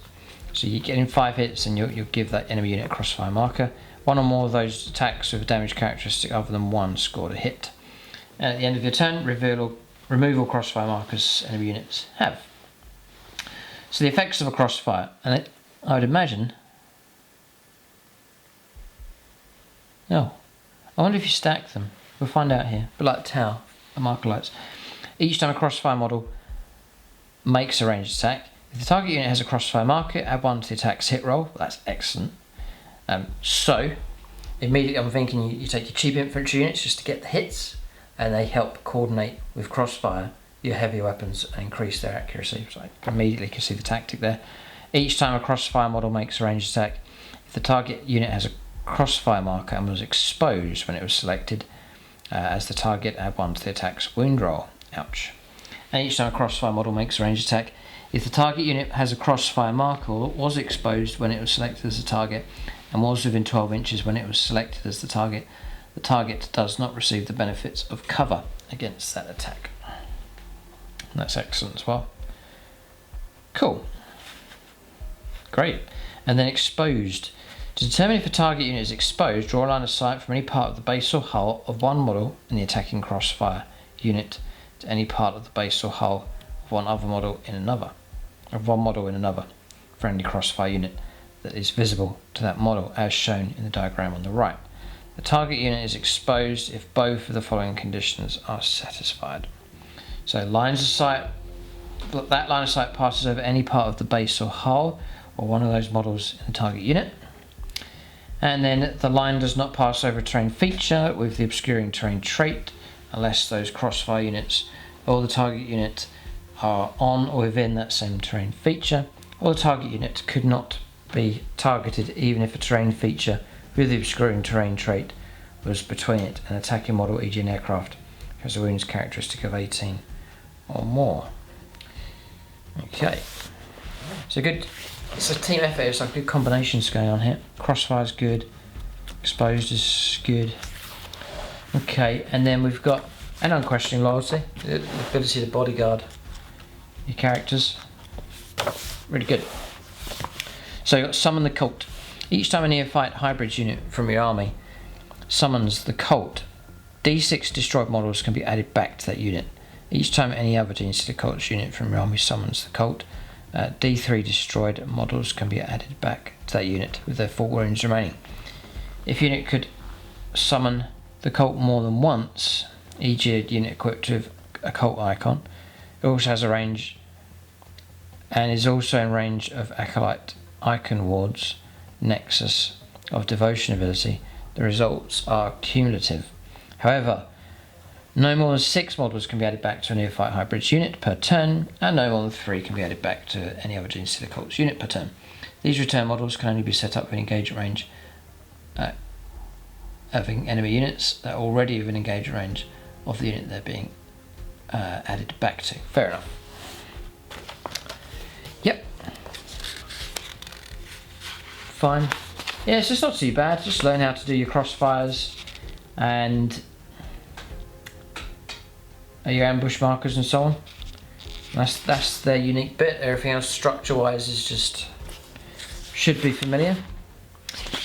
So you get in 5 hits and you'll give that enemy unit a crossfire marker. 1 or more of those attacks with a damage characteristic other than 1 scored a hit. And at the end of your turn, remove all crossfire markers enemy units have. So the effects of a crossfire, and I would imagine... Oh, I wonder if you stack them. We'll find out here. But like Tau, the marker lights. Each time a crossfire model makes a ranged attack, if the target unit has a crossfire marker, add 1 to the attack's hit roll. That's excellent. So, immediately I'm thinking you take your cheap infantry units just to get the hits, and they help coordinate with crossfire your heavy weapons and increase their accuracy. So I immediately can see the tactic there. Each time a crossfire model makes a ranged attack, if the target unit has a crossfire marker and was exposed when it was selected as the target, add 1 to the attack's wound roll. Ouch. And each time a crossfire model makes a ranged attack, if the target unit has a crossfire marker or was exposed when it was selected as the target and was within 12 inches when it was selected as the target does not receive the benefits of cover against that attack. And that's excellent as well. Cool. Great. And then exposed. To determine if a target unit is exposed, draw a line of sight from any part of the base or hull of one model in the attacking crossfire unit to any part of the base or hull of one model in another friendly crossfire unit that is visible to that model as shown in the diagram on the right. The target unit is exposed if both of the following conditions are satisfied. So lines of sight, that line of sight passes over any part of the base or hull or one of those models in the target unit. And then the line does not pass over a terrain feature with the obscuring terrain trait unless those crossfire units or the target unit are on or within that same terrain feature, or the target unit could not be targeted even if a terrain feature with the obscuring terrain trait was between it and attacking model, e.g. an aircraft, has a wounds characteristic of 18 or more. Okay, so good. It's a team effort. It's like good combinations going on here. Crossfire's good. Exposed is good. Okay, and then we've got an unquestioning loyalty, the ability to bodyguard your characters. Really good. So you've got summon the cult. Each time a neophyte hybrids unit from your army summons the cult, D6 destroyed models can be added back to that unit. Each time any other Genestealer cult's unit from your army summons the cult, D3 destroyed models can be added back to that unit with their 4 wounds remaining. If unit could summon the cult more than once, e.g. a unit equipped with a cult icon, it also has a range and is also in range of Acolyte Icon Ward's Nexus of Devotion ability, the results are cumulative. However, no more than 6 models can be added back to a neophyte hybrid's unit per turn, and no more than 3 can be added back to any other Genestealer cult's unit per turn. These return models can only be set up with engagement range of enemy units that are already within engagement range of the unit they're being added back to. Fair enough. Yep. Fine. Yeah, it's just not too bad. Just learn how to do your crossfires and your ambush markers and so on. That's their unique bit. Everything else structure-wise is just should be familiar.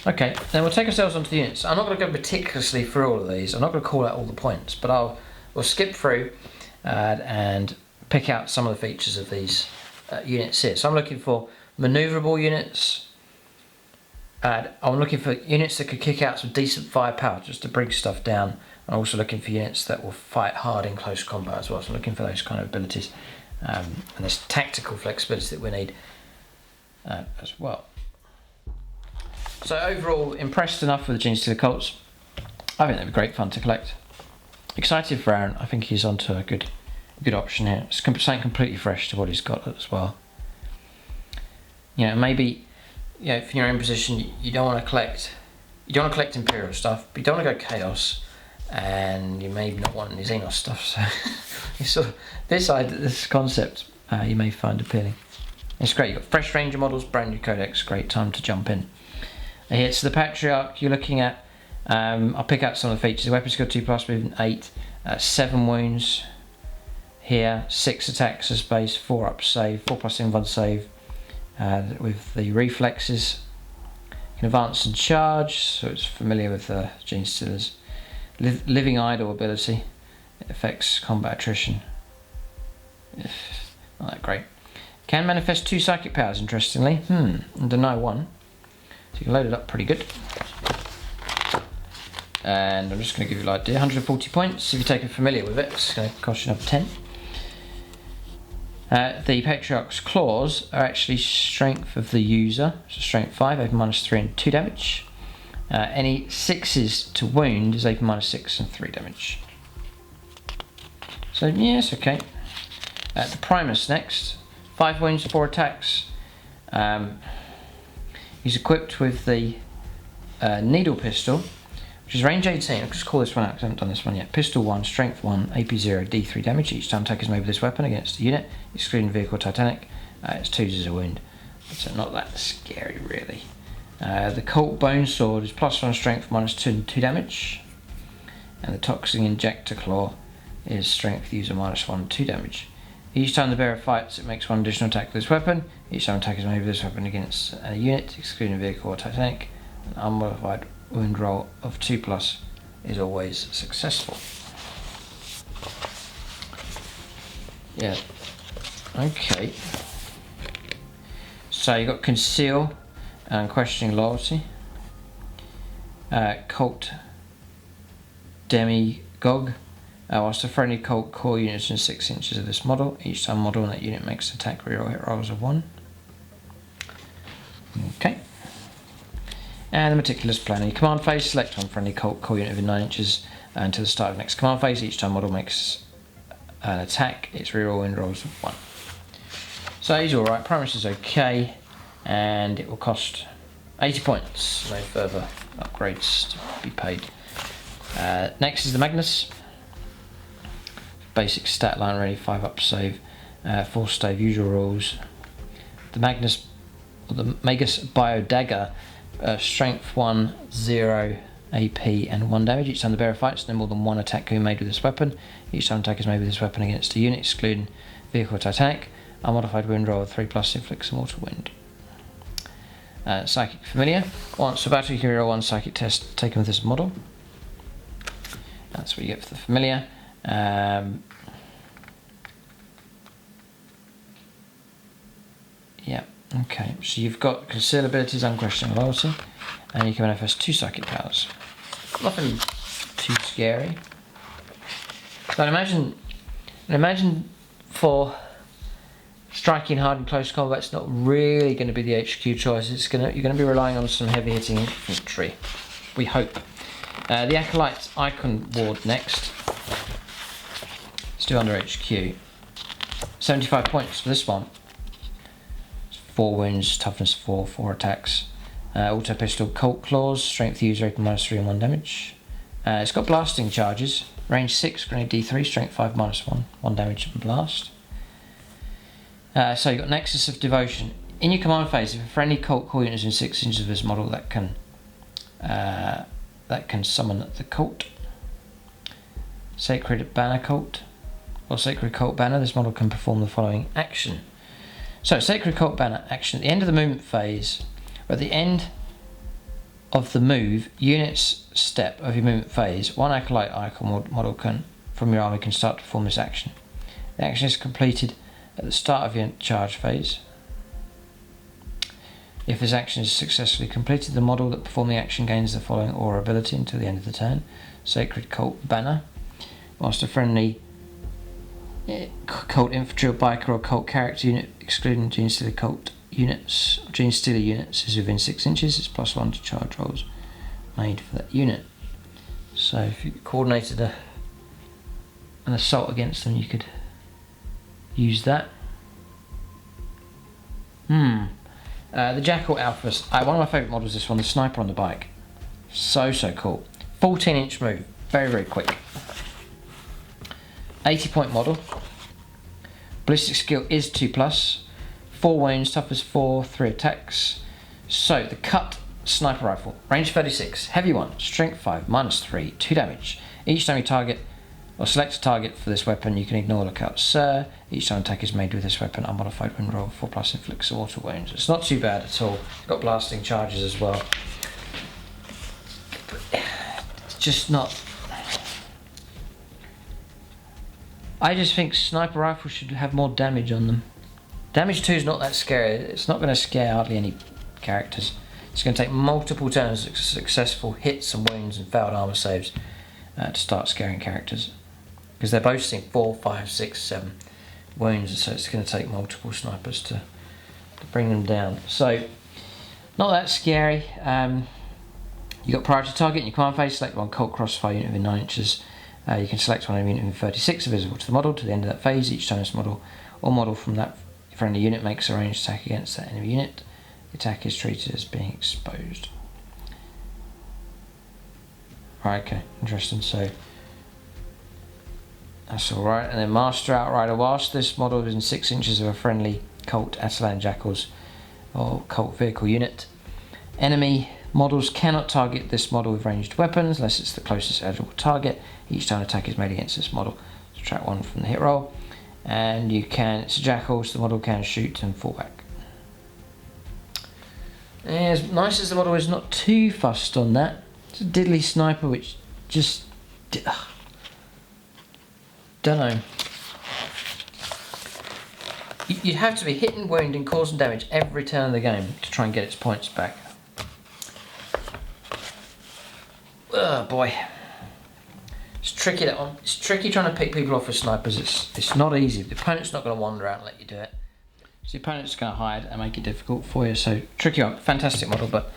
Okay, then we'll take ourselves onto the units. I'm not going to go meticulously through all of these. I'm not going to call out all the points, but we'll skip through and pick out some of the features of these units here. So I'm looking for manoeuvrable units. I'm looking for units that could kick out some decent firepower just to bring stuff down. I'm also looking for units that will fight hard in close combat as well. So I'm looking for those kind of abilities. And there's tactical flexibility that we need as well. So overall, impressed enough with the Genestealer cults. I think they'd be great fun to collect. Excited for Aaron. I think he's onto a good option here. It's something completely fresh to what he's got as well. You know, maybe if you're in position, you don't want to collect Imperial stuff, but you don't want to go Chaos, and you may not want any Xenos stuff. So it's sort of this concept you may find appealing. It's great. You've got fresh Ranger models, brand new Codex. Great time to jump in. Here, so the Patriarch you're looking at, I'll pick out some of the features. The weapon skill 2+, movement 8, 7 wounds here, 6 attacks as base, 4 up save, 4+ invuln save with the reflexes. You can advance and charge, so it's familiar with the Genestealers. Living Idol ability, it affects combat attrition. Not that great. Can manifest 2 psychic powers, interestingly, and deny 1. So you can load it up pretty good. And I'm just going to give you an idea, 140 points. If you take it familiar with it, it's going to cost you another 10. The Patriarch's Claws are actually strength of the user, so strength 5, AP -3 and 2 damage. Any 6s to wound is AP -6 and 3 damage. So yes, okay. The Primus next, 5 wounds, 4 attacks. He's equipped with the needle pistol, which is range 18. I'll just call this one out because I haven't done this one yet. Pistol 1, strength 1, AP 0, D3 damage. Each time attackers made with this weapon against a unit, excluding vehicle Titanic, it's 2s as a wound. So not that scary really. The Colt Bone Sword is +1 strength, -2 and 2 damage. And the Toxic Injector Claw is strength user -1 and 2 damage. Each time the bearer fights, it makes 1 additional attack with this weapon. Each time attack is made with this weapon against a unit, excluding a vehicle or Titanic, an unmodified wound roll of 2+ is always successful. Yeah. Okay. So you've got Conceal and Questioning Loyalty. Cult Demigog. Whilst a friendly cult core unit is in 6 inches of this model, each time model in that unit makes an attack reroll hit rolls of 1. Okay. And the Meticulous Plan. In your command phase, select one friendly cult core unit within 9 inches until the start of the next command phase. Each time model makes an attack, its reroll wind rolls of 1. So he's alright. Primus is okay, and it will cost 80 points. No further upgrades to be paid. Next is the Magnus. basic stat line really, 5 up save, 4 stave, usual rules. The Magus Bio Dagger, strength 1, 0 AP and 1 damage. Each time the bearer fights, no more than 1 attack can be made with this weapon. Each time attack is made with this weapon against a unit, excluding vehicle or Titanic, unmodified wound roll of 3+, inflicts a mortal wound. Psychic Familiar. Once a battle, you can roll 1 psychic test taken with this model. That's what you get for the Familiar. Yeah, okay. So you've got Conceal abilities, Unquestioning Loyalty, and you can manifest 2 psychic powers. Nothing too scary. But imagine for striking hard in close combat, it's not really going to be the HQ choice. You're going to be relying on some heavy hitting infantry. We hope. The Acolyte's Icon Ward next. Let's do under HQ. 75 points for this one. 4 wounds, toughness 4, 4 attacks. Auto pistol, Colt Claws, strength user, open -3 and 1 damage. It's got blasting charges. Range 6, grenade D3, strength 5 -1, 1 damage and blast. So you've got Nexus of Devotion. In your command phase, if a friendly Colt core unit is in 6 inches of this model, that can summon the Colt. Sacred Banner Colt, or Sacred Colt Banner. This model can perform the following action. So Sacred Colt Banner action at the end of the movement phase, or at the end of the move unit's step of your movement phase, 1 Acolyte icon model from your army can start to perform this action. The action is completed at the start of your charge phase. If this action is successfully completed, the model that performed the action gains the following aura ability until the end of the turn. Sacred Colt Banner. Whilst a friendly Colt infantry or biker or Colt character unit, excluding Genestealer Colt units, Genestealer units, is within 6 inches, it's +1 to charge rolls made for that unit. So if you coordinated an assault against them, you could use that. The Jackal Alphas. One of my favourite models is this one, the Sniper on the bike. So cool. 14-inch move, very quick. 80-point model. Ballistic skill is 2+. 4 wounds, toughness 4, 3 attacks. So the Cut Sniper Rifle, range 36, heavy 1, strength 5, -3, 2 damage. Each time you target or select a target for this weapon, you can ignore the Cut Sir. Each time attack is made with this weapon, unmodified wound roll 4+, inflicts mortal wounds. It's not too bad at all. It's got blasting charges as well. It's just not. I just think sniper rifles should have more damage on them. Damage 2 is not that scary. It's not going to scare hardly any characters. It's going to take multiple turns of successful hits and wounds and failed armor saves to start scaring characters. Because they're boasting 4, 5, 6, 7 wounds, so it's going to take multiple snipers to bring them down. So, not that scary. You've got priority target in your command phase, select 1 Colt Crossfire unit within 9 inches. You can select one unit within 36 visible to the model to the end of that phase. Each time this model or model from that friendly unit makes a ranged attack against that enemy unit, the attack is treated as being exposed. Right, okay, interesting. So that's alright. And then Master Outrider. Whilst this model is in 6 inches of a friendly Colt Atalan Jackals or Colt vehicle unit, enemy models cannot target this model with ranged weapons unless it's the closest eligible target. Each time an attack is made against this model, subtract 1 from the hit roll. And you can, it's a Jackal, so the model can shoot and fall back. And as nice as the model is, not too fussed on that. It's a diddly sniper which just don't know. You'd have to be hitting, wounding, causing damage every turn of the game to try and get its points back. Oh boy. It's tricky, that one. It's tricky trying to pick people off with snipers. It's not easy. The opponent's not going to wander out and let you do it. So the opponent's going to hide and make it difficult for you. So tricky one. Fantastic model, but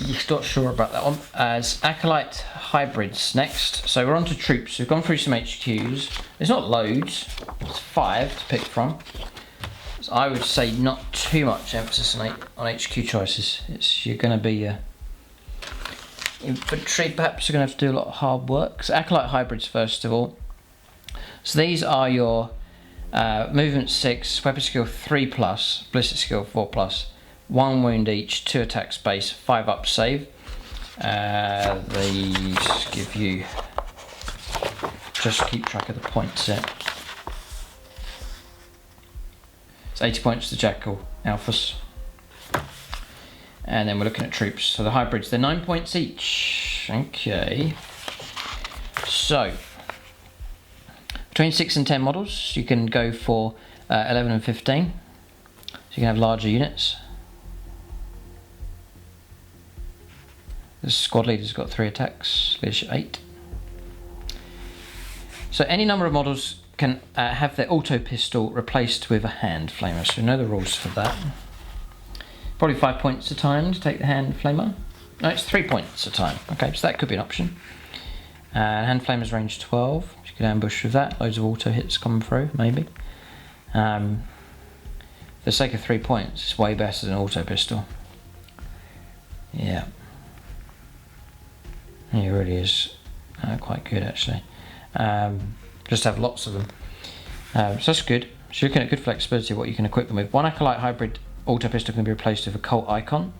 you're not sure about that one. As Acolyte Hybrids next. So we're on to troops. We've gone through some HQs. There's not loads. There's 5 to pick from. So I would say not too much emphasis on HQ choices. You're going to be infantry, perhaps you're going to have to do a lot of hard work. So Acolyte Hybrids first of all. So these are your movement 6, weapon skill 3+, ballistic skill 4+, 1 wound each, 2 attack space, 5 up save. These give you, just keep track of the points here. It's 80 points to Jackal Alphas. And then we're looking at troops. So the hybrids, they're 9 points each. Okay. So, between 6 and 10 models, you can go for 11 and 15. So you can have larger units. The squad leader's got 3 attacks, leadership 8. So any number of models can have their auto pistol replaced with a hand flamer. So you know the rules for that. Probably 5 points a time to take the hand flamer. No, it's 3 points a time. Okay, so that could be an option. Hand flamer's range 12. You could ambush with that. Loads of auto hits coming through, maybe. For the sake of 3 points, it's way better than an auto pistol. Yeah. It really is quite good, actually. Just have lots of them. So that's good. So you're looking at good flexibility of what you can equip them with. One Acolyte hybrid auto pistol can be replaced with a cult icon.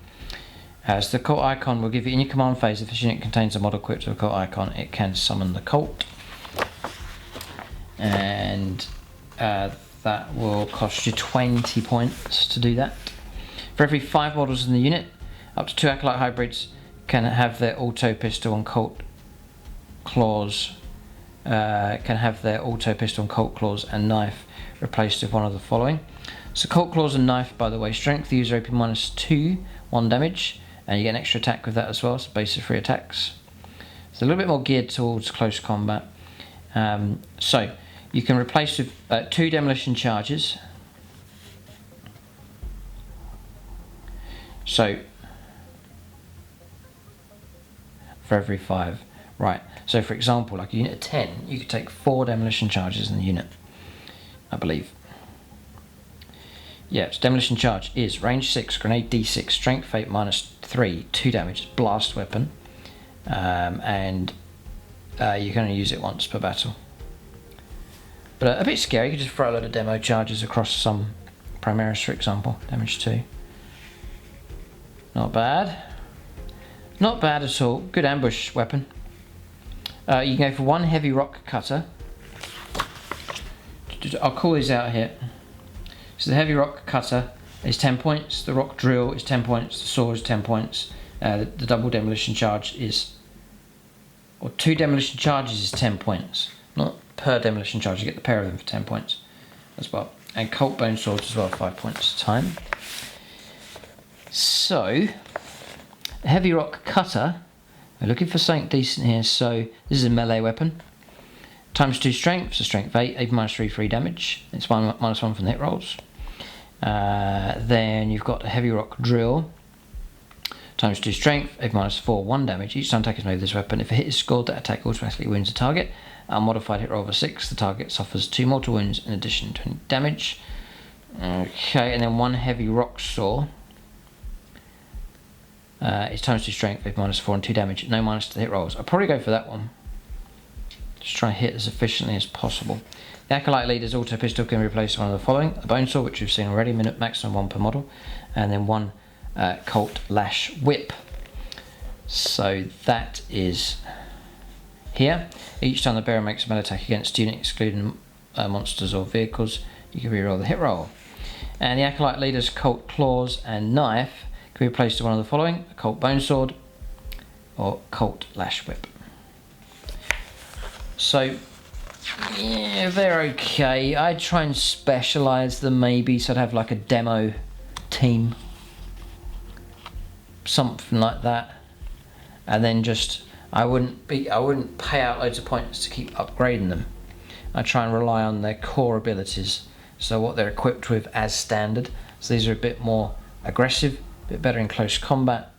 So the cult icon will give you, in your command phase, if this unit contains a model equipped with a cult icon, it can summon the cult. And that will cost you 20 points to do that. For every 5 models in the unit, up to 2 Acolyte hybrids can have their auto pistol and cult claws, and knife replaced with one of the following. So cult claws and knife, by the way, strength, the user AP -2, 1 damage, and you get an extra attack with that as well, so basic 3 attacks. It's a little bit more geared towards close combat. So you can replace with 2 demolition charges. So for every 5. Right, so for example, like a unit of 10, you could take 4 demolition charges in the unit, I believe. Yeah, so demolition charge is range 6, grenade D6, strength fate -3, 2 damage, blast weapon, and you can only use it once per battle. But a bit scary, you could just throw a load of demo charges across some Primaris, for example, damage 2. Not bad. Not bad at all. Good ambush weapon. You can go for 1 heavy rock cutter. I'll call these out here. So the heavy rock cutter is 10 points, the rock drill is 10 points, the saw is 10 points, the double demolition charge is, or 2 demolition charges is 10 points, not per demolition charge, you get the pair of them for 10 points as well. And cult bone swords as well, 5 points a time. So, the heavy rock cutter, we're looking for something decent here, so this is a melee weapon. ×2 strength, so strength 8, AP -3, 3 damage. It's -1 from the hit rolls. Then you've got a heavy rock drill. ×2 strength, AP -4, 1 damage. Each time attack is made with this weapon, if a hit is scored, that attack automatically wounds the target. A modified hit roll of a 6, the target suffers 2 mortal wounds in addition to damage. Okay, and then 1 heavy rock saw. It's ×2 strength, AP -4 and 2 damage. No minus to the hit rolls. I'll probably go for that one. Just try and hit as efficiently as possible. The Acolyte Leader's auto pistol can replace one of the following: a bone saw, which we've seen already, maximum 1 per model, and then 1 Colt Lash Whip. So that is here. Each time the bearer makes a melee attack against unit, excluding monsters or vehicles, you can reroll the hit roll. And the Acolyte Leader's Colt Claws and Knife can be replaced with one of the following: a Colt Bone Sword or Colt Lash Whip. So, yeah, they're okay. I'd try and specialise them maybe, so I'd have like a demo team. Something like that. And then just, I wouldn't pay out loads of points to keep upgrading them. I try and rely on their core abilities. So what they're equipped with as standard. So these are a bit more aggressive, a bit better in close combat.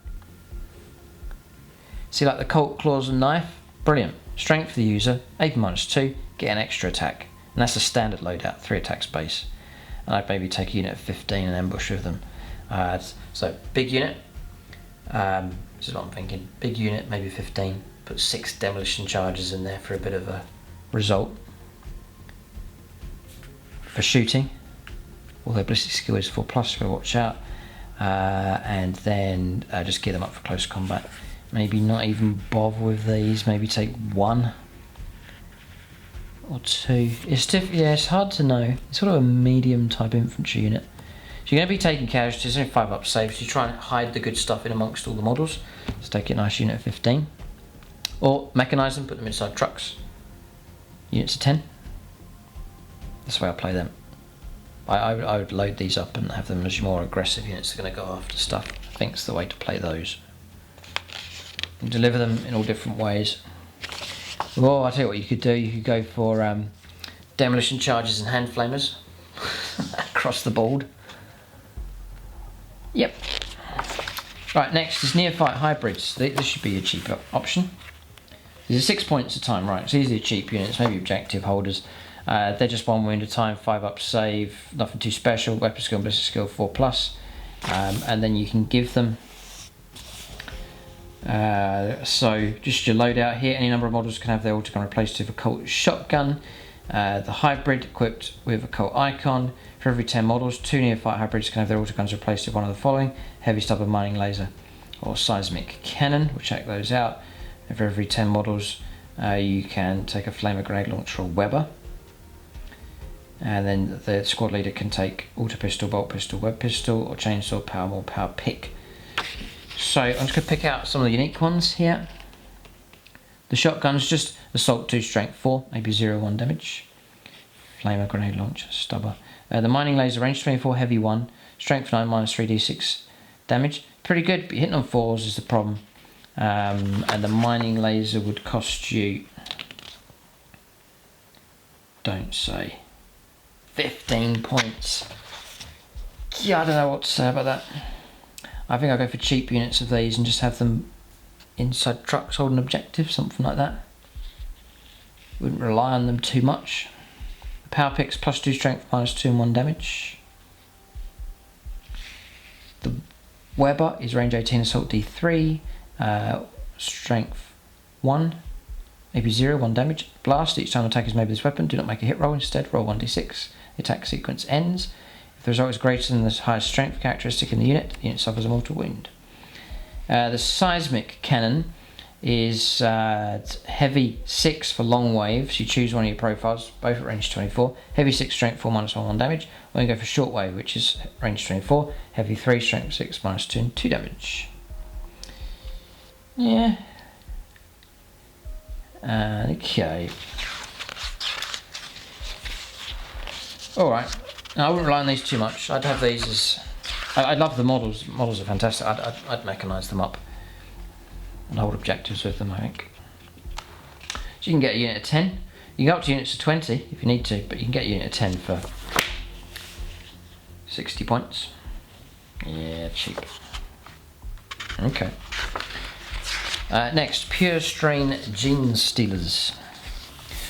See, like the Colt Claws and Knife, brilliant. Strength for the user, AP -2, get an extra attack. And that's a standard loadout, 3 attack space. And I'd maybe take a unit of 15 and ambush with them. So big unit, this is what I'm thinking. Big unit, maybe 15, put 6 demolition charges in there for a bit of a result. for shooting. Although ballistic skill is 4+, so watch out. And then just gear them up for close combat. Maybe not even bother with these. Maybe take 1 or 2. It's hard to know. It's sort of a medium type infantry unit. So you're going to be taking casualties. Only 5 up saves. You try and hide the good stuff in amongst all the models. Let's take a nice unit of 15. Or mechanise them, put them inside trucks. Units of 10. That's the way I play them. I would load these up and have them as more aggressive units that are going to go after stuff. I think it's the way to play those. And deliver them in all different ways. Well, I'll tell you what you could do. You could go for demolition charges and hand flamers across the board. Yep. Right, next is neophyte hybrids. This should be a cheaper option. These are 6 points a time, right? So these are cheap units, maybe objective holders. They're just 1 wound a time, 5 up save, nothing too special. Weapon skill and ballistic skill 4+. And then you can give them. So just your loadout here. Any number of models can have their autogun replaced with a Colt shotgun. The hybrid equipped with a Colt icon. For every 10 models, 2 neophyte hybrids can have their autoguns replaced with one of the following: heavy stubborn mining laser or seismic cannon. We'll check those out. And for every 10 models, you can take a flamer grenade launcher or Weber. And then the squad leader can take auto pistol, bolt pistol, web pistol, or chainsaw, power maul, power pick. So I'm just going to pick out some of the unique ones here. The shotgun's just assault 2, strength 4, maybe 0-1 damage. Flamer grenade launcher, stubber. The mining laser, range 24, heavy 1, strength 9, minus 3d6 damage. Pretty good, but hitting on 4s is the problem. And the mining laser would cost you, don't say, 15 points. Yeah, I don't know what to say about that. I think I'll go for cheap units of these and just have them inside trucks holding objectives, something like that. Wouldn't rely on them too much. The power picks +2 strength, -2 and 1 damage. The Weber is range 18, assault D3, strength 1, maybe 0-1 damage. Blast, each time attackers made with this weapon, do not make a hit roll, instead roll 1d6. The attack sequence ends. If the result is greater than the highest strength characteristic in the unit suffers a mortal wound. The seismic cannon is heavy 6 for long waves. You choose one of your profiles, both at range 24. Heavy 6, strength 4, -1 damage. Or you go for short wave, which is range 24. Heavy 3, strength 6, -2 and 2 damage. Yeah. Okay. Alright. Now, I wouldn't rely on these too much. I'd have these as... I love the models. Models are fantastic. I'd mechanise them up and hold objectives with them, I think. So you can get a unit of 10. You can go up to units of 20 if you need to, but you can get a unit of 10 for 60 points. Yeah, cheap. Okay. Next, pure strain Genestealers.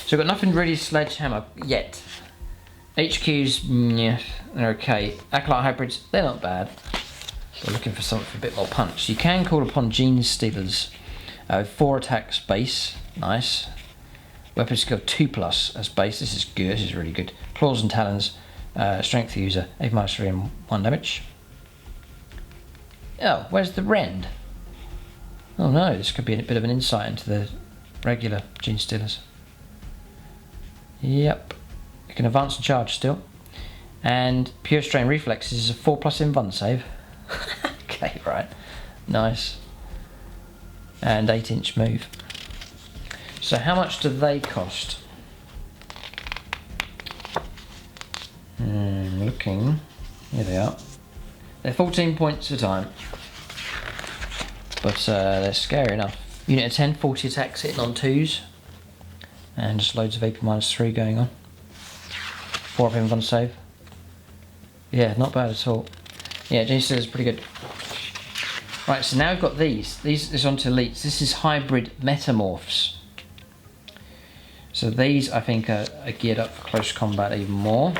So we've got nothing really sledgehammer yet. HQs, yeah, they're okay. Acolyte hybrids, they're not bad. We're looking for something for a bit more punch. You can call upon Genestealers. 4 attacks base, nice. Weapon skill 2+ as base, this is good, this is really good. Claws and talons, strength user, 8 -3 and 1 damage. Oh, where's the rend? Oh no, this could be a bit of an insight into the regular Genestealers. Yep. You can advance and charge still. And pure strain reflexes is a 4+ invuln save. Okay, right. Nice. And 8-inch move. So how much do they cost? Looking. Here they are. They're 14 points a time. But they're scary enough. Unit of 10, 40 attacks hitting on 2s. And just loads of AP -3 going on. 4 up invuln save. Yeah, not bad at all. Yeah, Genestealer is pretty good. Right, so now we've got these. This is onto elites. This is hybrid metamorphs. So these, I think, are geared up for close combat even more.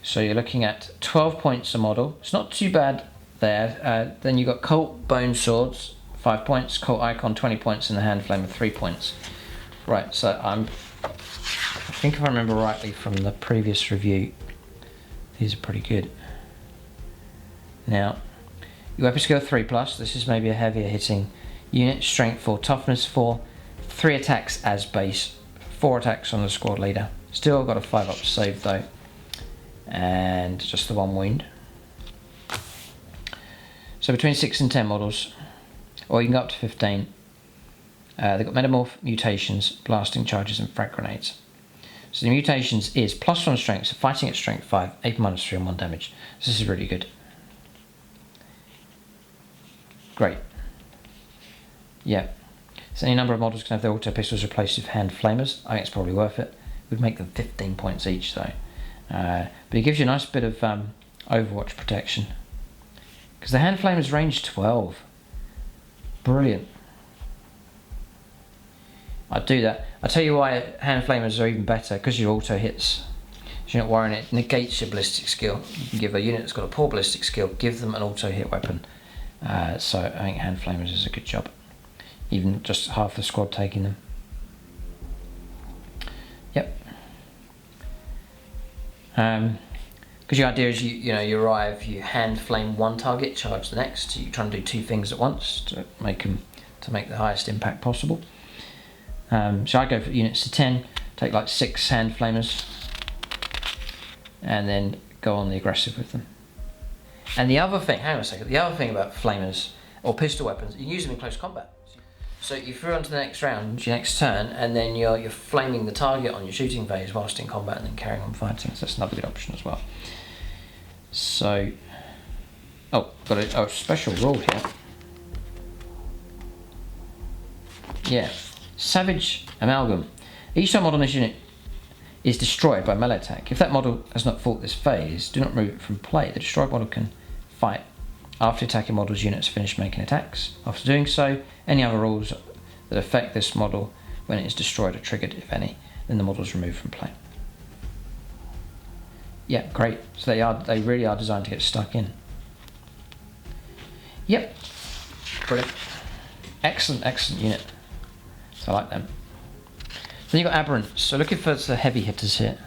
So you're looking at 12 points a model. It's not too bad there. Then you've got Colt Bone Swords, 5 points. Colt Icon, 20 points. And the Hand Flamer, 3 points. Right, so I think if I remember rightly from the previous review, these are pretty good. Now, your weapon skill 3+, this is maybe a heavier hitting unit, strength 4, toughness 4, 3 attacks as base, 4 attacks on the squad leader. Still got a 5+ save though, and just the 1 wound. So between 6 and 10 models, or you can go up to 15. They've got metamorph, mutations, blasting charges and frag grenades. So the mutations is +1 strength, so fighting at strength 5, AP -3 and 1 damage. So this is really good. Great. Yeah. So any number of models can have their auto pistols replaced with hand flamers. I think it's probably worth it. We'd make them 15 points each though. But it gives you a nice bit of Overwatch protection. Because the hand flamers range 12. Brilliant. I'd do that. I'll tell you why hand flamers are even better, because your auto hits. So you're not worrying, it negates your ballistic skill. You can give a unit that's got a poor ballistic skill, give them an auto hit weapon. So I think hand flamers is a good job. Even just half the squad taking them. Yep. Because your idea is you arrive, you hand flame one target, charge the next. So you're trying to do 2 things at once to make the highest impact possible. So I go for units to 10, take like 6 hand flamers, and then go on the aggressive with them. And the other thing, hang on a second, the other thing about flamers or pistol weapons, you can use them in close combat. So you through on to the next round, your next turn, and then you're flaming the target on your shooting phase whilst in combat, and then carrying on fighting. So that's another good option as well. So, got a special rule here. Yeah, Savage Amalgam. Each time a model on this unit is destroyed by melee attack, if that model has not fought this phase, do not remove it from play. The destroyed model can fight after the attacking model's units finish making attacks. After doing so, any other rules that affect this model when it is destroyed are triggered, if any. Then the model is removed from play. Yeah, great. So they really are designed to get stuck in. Yep, brilliant. Excellent unit. So I like them. Then you've got aberrants. So looking for the heavy hitters here.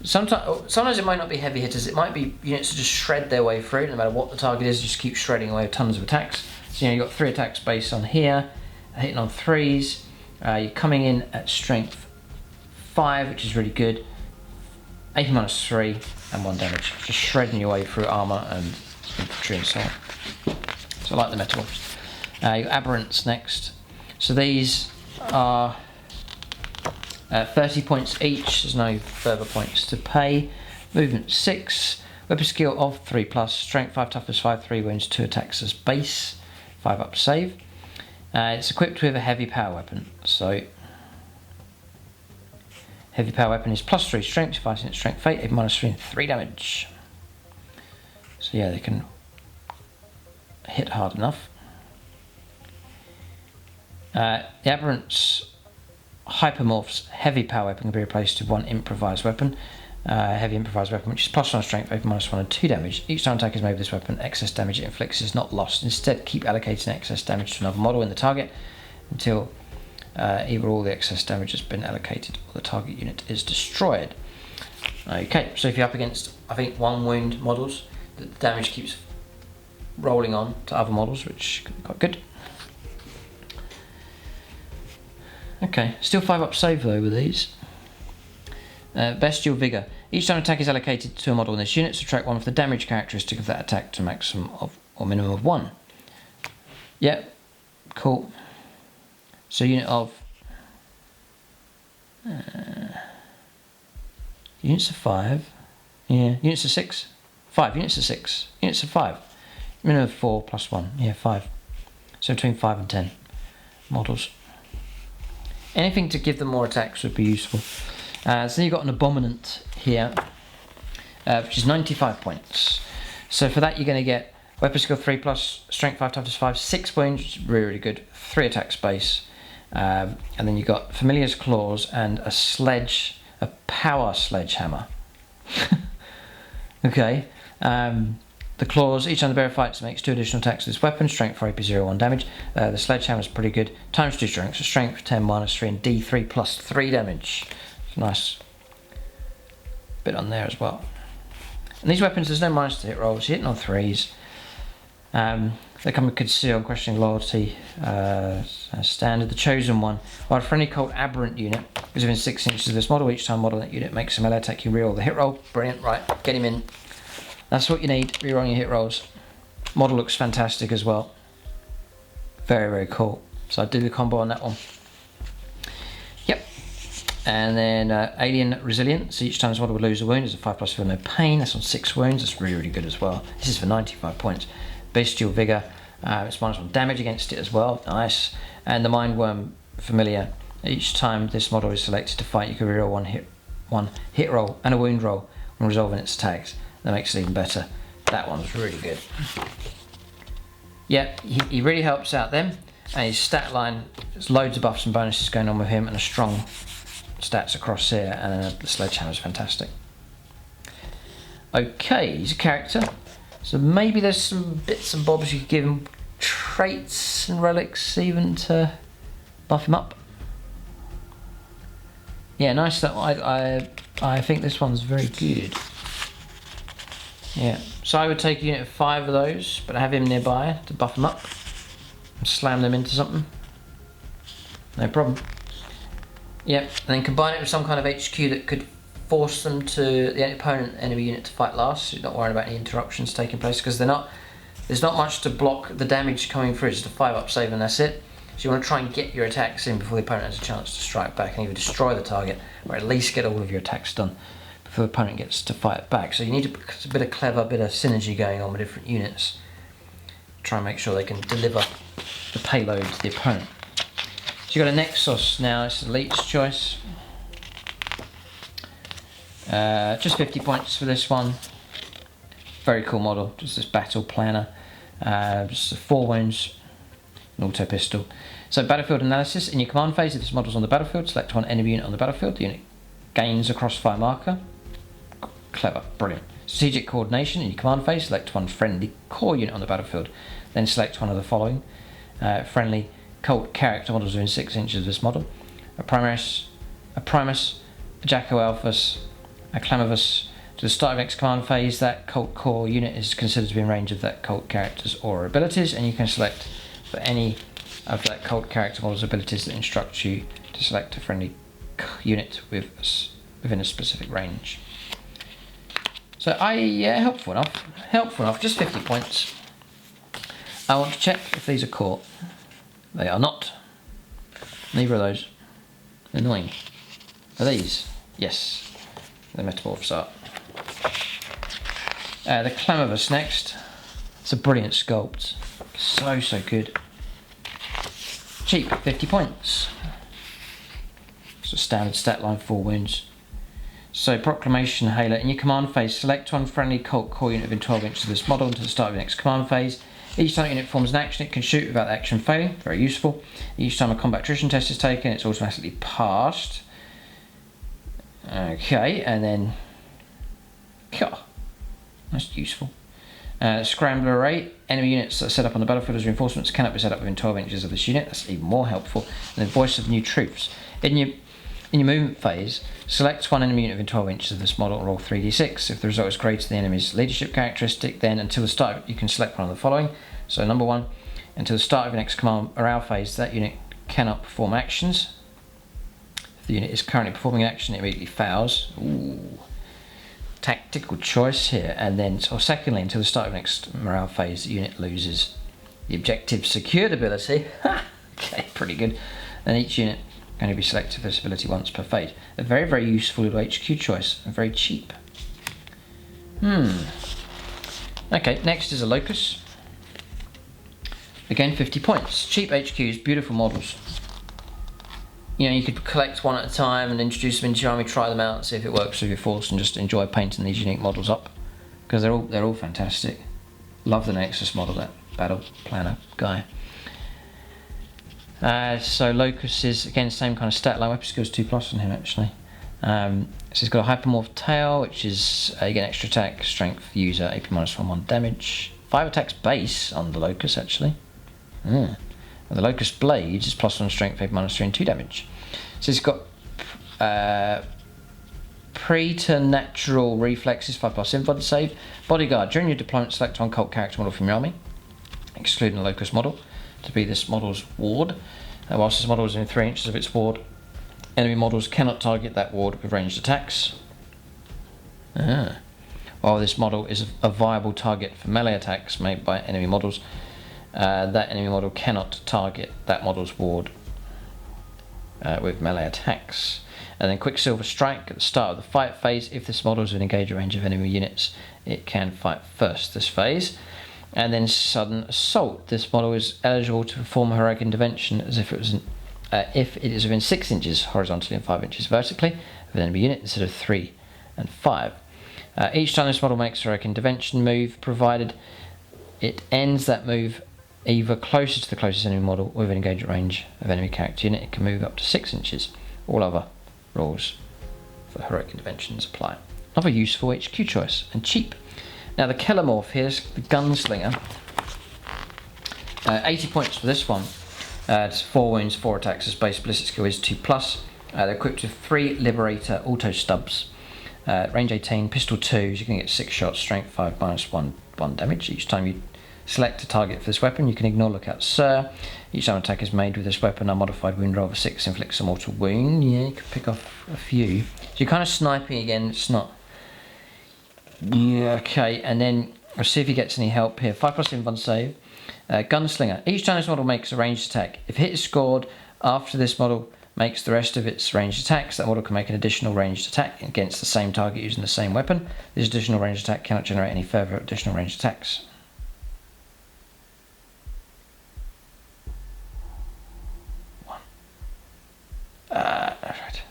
Sometimes it might not be heavy hitters, it might be units that just shred their way through, no matter what the target is, just keep shredding away with tons of attacks. So you've got 3 attacks based on here, hitting on 3s, you're coming in at strength 5, which is really good, AP -3 and 1 damage, just shredding your way through armour and infantry and so on. So I like the metamorphs. You've got aberrants next. So these are 30 points each, there's no further points to pay. Movement 6, weapon skill of 3+, strength 5, toughness 5, 3 wounds, 2 attacks as base, 5+ save. It's equipped with a heavy power weapon, so heavy power weapon is +3 strength, fighting at strength 8, AP -3 and 3 damage. So yeah, they can hit hard enough. The aberrants hypermorphs heavy power weapon can be replaced with 1 improvised weapon, heavy improvised weapon, which is +1 strength, AP -1 and 2 damage. Each time attack is made with this weapon, excess damage it inflicts is not lost. Instead, keep allocating excess damage to another model in the target until either all the excess damage has been allocated or the target unit is destroyed. Okay, so if you're up against, I think, 1 wound models, the damage keeps rolling on to other models, which can be quite good. Okay, still 5+ save though with these. Bestial Vigor. Each time an attack is allocated to a model in this unit, subtract 1 of the damage characteristic of that attack to a maximum of or minimum of 1. Yeah, cool. So unit of units of 5. Yeah, units of 6. 5 units of 6. Units of 5. Minimum of 4 + 1. Yeah, 5. So between 5 and 10 models. Anything to give them more attacks would be useful. So you've got an Abominant here, which is 95 points. So for that you're going to get weapon skill 3+, strength 5, toughness 5, 6 wounds, which is really good, 3 attacks base, and then you've got Familiar's Claws and a power sledgehammer. Okay, The claws, each time the bearer fights, makes 2 additional attacks with this weapon. Strength for AP 0 1 damage. The sledgehammer is pretty good. Times 2 strength, so strength 10 minus 3 and D3 plus 3 damage. Nice bit on there as well. And these weapons, there's no minus to hit rolls. You're hitting on 3s. They come with conceal, questioning loyalty, standard. The chosen one, while a friendly cult aberrant unit is within 6 inches of this model, each time model that unit makes a melee attack, you reroll the hit roll. Brilliant, right, get him in. That's what you need, rerolling your hit rolls. Model looks fantastic as well. Very, very cool. So I do the combo on that one. Yep. And then Alien Resilience. So each time this model will lose a wound, there's a 5+ feel no pain. That's on 6 wounds. That's really, really good as well. This is for 95 points. Bestial Vigor. It's -1 damage against it as well. Nice. And the Mindworm Familiar. Each time this model is selected to fight, you can reroll one hit roll and a wound roll when resolving its attacks. That makes it even better. That one's really good. Yeah, he really helps out them. And his stat line, there's loads of buffs and bonuses going on with him, and a strong stats across here, and then the sledgehammer is fantastic. Okay, he's a character. So maybe there's some bits and bobs you could give him, traits and relics even to buff him up. Yeah, nice. That I think this one's very good. Yeah, so I would take a unit of 5 of those, but have him nearby to buff them up and slam them into something. No problem. Yep, and then combine it with some kind of HQ that could force them to the opponent enemy unit to fight last, so you're not worrying about any interruptions taking place, because there's not much to block the damage coming through. It's just a 5-up save and that's it. So you want to try and get your attacks in before the opponent has a chance to strike back and either destroy the target or at least get all of your attacks done before the opponent gets to fight back. So you need a bit of clever, bit of synergy going on with different units. Try and make sure they can deliver the payload to the opponent. So you've got a Nexus now, it's Elite's choice. Just 50 points for this one. Very cool model, just this battle planner. Just 4 wounds, an auto pistol. So battlefield analysis, in your command phase, if this model's on the battlefield, select one enemy unit on the battlefield. The unit gains a crossfire marker. Clever, brilliant. Strategic coordination, in your command phase, select one friendly core unit on the battlefield. Then select one of the following. Friendly cult character models within 6 inches of this model. A Primus, a Jacko Alphas, a Clamavus. To the start of next command phase, that cult core unit is considered to be in range of that cult character's aura abilities, and you can select for any of that cult character model's abilities that instruct you to select a friendly unit within a specific range. So helpful enough, just 50 points. I want to check if these are caught. They are not. Neither of those. Annoying. Are these? Yes. The metamorphs are. The Clamavus next. It's a brilliant sculpt. So good. Cheap, 50 points. It's a standard stat line, 4 wounds. So Proclamation Hailer, in your command phase, select one friendly cult core unit within 12 inches of this model until the start of your next command phase. Each time the unit performs an action, it can shoot without the action failing. Very useful. Each time a combat attrition test is taken, it's automatically passed. Okay, and then that's useful. Scrambler Array, enemy units that are set up on the battlefield as reinforcements cannot be set up within 12 inches of this unit. That's even more helpful. And then Voice of New Troops. In your movement phase, select one enemy unit within 12 inches of this model and roll 3d6. If the result is greater than the enemy's leadership characteristic, then until the start you can select one of the following. So number 1, until the start of your next command morale phase, that unit cannot perform actions. If the unit is currently performing an action, it immediately fails. Ooh. Tactical choice here. And then, or secondly, until the start of the next morale phase, the unit loses the objective secured ability. Okay, pretty good. And each unit going to be selected for this ability once per phase. A very, very useful little HQ choice, and very cheap. Okay, next is a Locus. Again, 50 points. Cheap HQs, beautiful models. You know, you could collect one at a time and introduce them into your army, try them out, see if it works with your force, and just enjoy painting these unique models up, because they're all fantastic. Love the Nexus model, that battle planner guy. So Locus is again same kind of stat line. Weapon skills 2+ on him actually. So he's got a hypermorph tail, which is again extra attack, strength, user, AP -1 damage. 5 attacks base on the Locust actually. And the Locust blades is +1 strength, AP -3 and 2 damage. So he's got preternatural reflexes, 5+ invuln save. Bodyguard, during your deployment select one cult character model from your army, excluding the Locust model, to be this model's ward. Whilst this model is in 3 inches of its ward, enemy models cannot target that ward with ranged attacks. While this model is a viable target for melee attacks made by enemy models, that enemy model cannot target that model's ward with melee attacks. And then Quicksilver Strike at the start of the fight phase. If this model is within engage range of enemy units, it can fight first this phase. And then Sudden Assault. This model is eligible to perform a heroic intervention as if it was if it is within 6 inches horizontally and 5 inches vertically of an enemy unit instead of 3 and 5. Each time this model makes a heroic intervention move, provided it ends that move either closer to the closest enemy model or within engagement range of enemy character unit, it can move up to 6 inches. All other rules for heroic interventions apply. Another useful HQ choice, and cheap. Now the Kellamorph here, the Gunslinger. 80 points for this one. It's 4 wounds, 4 attacks. His base ballistic skill is 2+. They're equipped with 3 Liberator auto stubs. Range 18, pistol 2s. You can get 6 shots, strength 5 -1 damage. Each time you select a target for this weapon, you can ignore Lookout Sir. Each time an attack is made with this weapon, a modified wound roll of 6 inflicts a mortal wound. Yeah, you can pick off a few. So you're kind of sniping again, it's not... Yeah, okay, and then we'll see if he gets any help here. 5+ invuln save. Gunslinger. Each time this model makes a ranged attack, if hit is scored after this model makes the rest of its ranged attacks, that model can make an additional ranged attack against the same target using the same weapon. This additional ranged attack cannot generate any further additional ranged attacks. Right.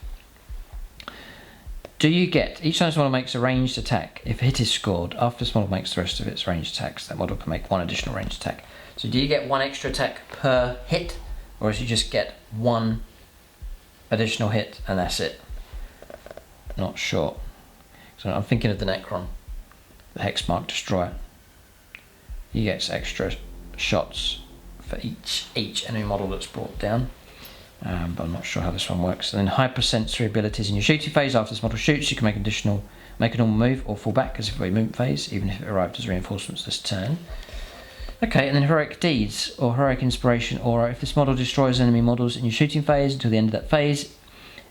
Do you get, each time this model makes a ranged attack, if a hit is scored, after this model makes the rest of its ranged attacks, that model can make 1 additional ranged attack. So do you get 1 extra attack per hit, or does you just get 1 additional hit and that's it? Not sure. So I'm thinking of the Necron, the Hexmark Destroyer. He gets extra shots for each enemy model that's brought down. But I'm not sure how this one works. And then hypersensory abilities in your shooting phase. After this model shoots, you can make a normal move or fall back as if it were a movement phase, even if it arrived as reinforcements this turn. Okay, and then heroic deeds or heroic inspiration aura. If this model destroys enemy models in your shooting phase until the end of that phase,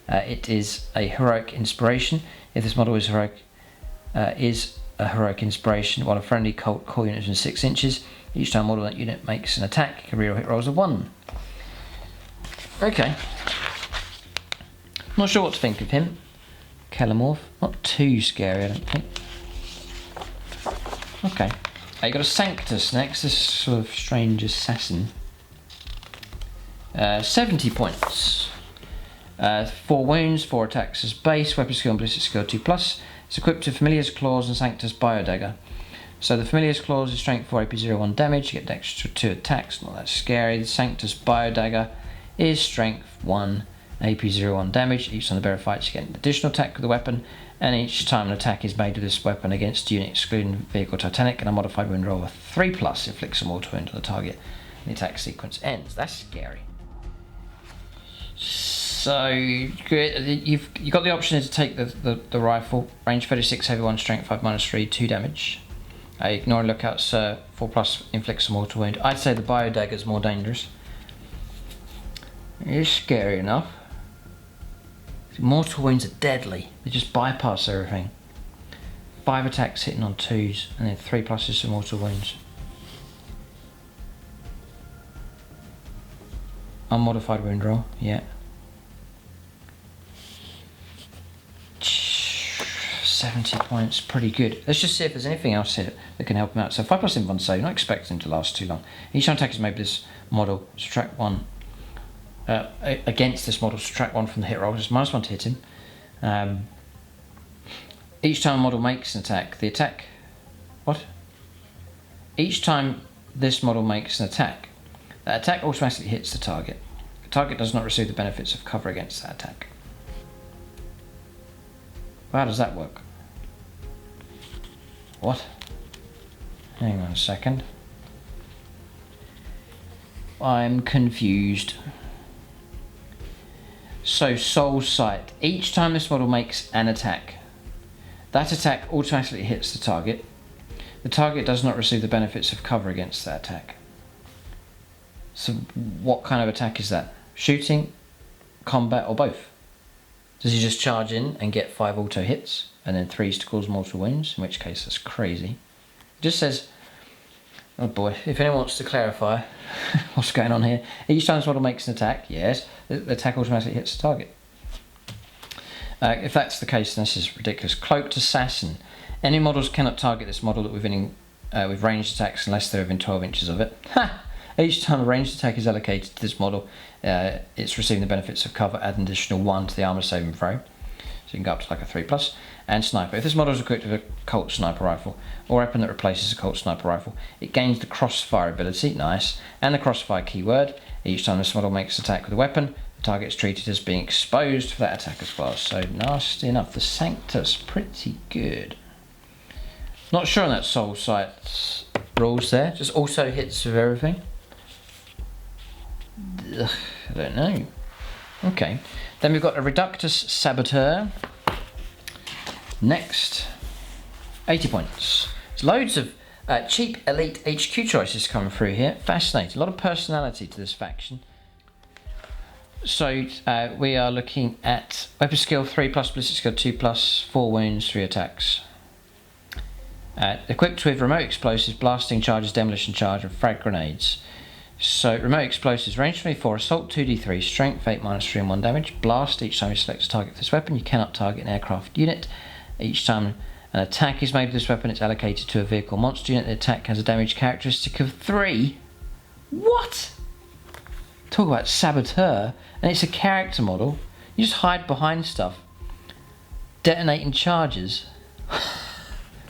it is a heroic inspiration. If this model is a heroic inspiration while a friendly cult core unit is in 6 inches, each time model that unit makes an attack, it can reroll hit rolls of 1. Okay. Not sure what to think of him. Kellamorph. Not too scary, I don't think. Okay. You got a Sanctus next, this sort of strange assassin. 70 points. 4 wounds, 4 attacks as base, weapon skill and ballistic skill 2+. It's equipped with Familiar's Claws and Sanctus Biodagger. So the Familiar's Claws is strength 4 AP01 damage, you get an extra 2 attacks, not that scary. The Sanctus Biodagger is strength 1 AP01 damage. Each time the bearer fights, you get an additional attack with the weapon, and each time an attack is made with this weapon against a unit excluding vehicle Titanic, and a modified wound roll of 3+ inflicts a mortal wound on the target, and the attack sequence ends. That's scary. So you've got the option to take the rifle, range 36, heavy 1, strength 5 -3, 2 damage. Ignore Lookout Sir, 4+ inflicts a mortal wound. I'd say the Biodagger is more dangerous. It is scary enough. Mortal wounds are deadly. They just bypass everything. 5 attacks hitting on 2s, and then 3+ is some mortal wounds. Unmodified wound roll, yeah. 70 points, pretty good. Let's just see if there's anything else here that can help him out. So 5+ invuln save, not expecting him to last too long. Each time attack is made with this model, subtract 1. Against this model, subtract 1 from the hit roll, just -1 to hit him. Each time a model makes an attack, the attack... What? Each time this model makes an attack, that attack automatically hits the target. The target does not receive the benefits of cover against that attack. How does that work? What? Hang on a second. I'm confused. So soul sight. Each time this model makes an attack, that attack automatically hits the target. The target does not receive the benefits of cover against that attack. So what kind of attack is that? Shooting, combat, or both? Does he just charge in and get 5 auto hits and then 3s to cause mortal wounds? In which case that's crazy. It just says, oh boy, if anyone wants to clarify what's going on here. Each time this model makes an attack, yes, the attack automatically hits the target. If that's the case, then this is ridiculous. Cloaked Assassin. Any models cannot target this model with ranged attacks unless they're within 12 inches of it. Ha! Each time a ranged attack is allocated to this model, it's receiving the benefits of cover, add an additional 1 to the armor saving throw. So you can go up to like a 3+. And sniper. If this model is equipped with a Colt sniper rifle, or a weapon that replaces a Colt sniper rifle, it gains the crossfire ability, nice, and the crossfire keyword. Each time this model makes an attack with a weapon, the target is treated as being exposed for that attack as well. So nasty enough. The Sanctus, pretty good. Not sure on that soul sight rules there. Just also hits with everything. Ugh, I don't know. Okay. Then we've got a Reductus Saboteur. Next, 80 points. There's loads of cheap elite HQ choices coming through here. Fascinating. A lot of personality to this faction. So we are looking at weapon skill 3+, ballistic skill 2+, 4 wounds, 3 attacks. Equipped with remote explosives, blasting charges, demolition charge, and frag grenades. So remote explosives, range 24, assault 2d3, strength 8 -3 and 1 damage. Blast each time you select a target for this weapon. You cannot target an aircraft unit. Each time an attack is made with this weapon, it's allocated to a vehicle monster unit. The attack has a damage characteristic of 3. What? Talk about Saboteur, and it's a character model. You just hide behind stuff. Detonating charges.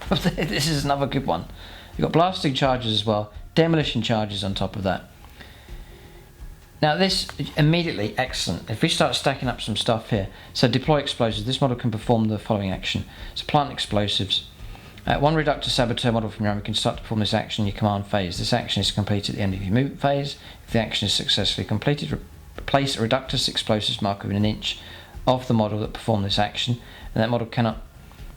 This is another good one. You've got blasting charges as well, demolition charges on top of that. Now this immediately excellent. If we start stacking up some stuff here, so deploy explosives. This model can perform the following action. So plant explosives. One Reductor Saboteur model from your army can start to perform this action in your command phase. This action is completed at the end of your movement phase. If the action is successfully completed, place a Reductus Explosives marker within an inch of the model that performed this action, and that model cannot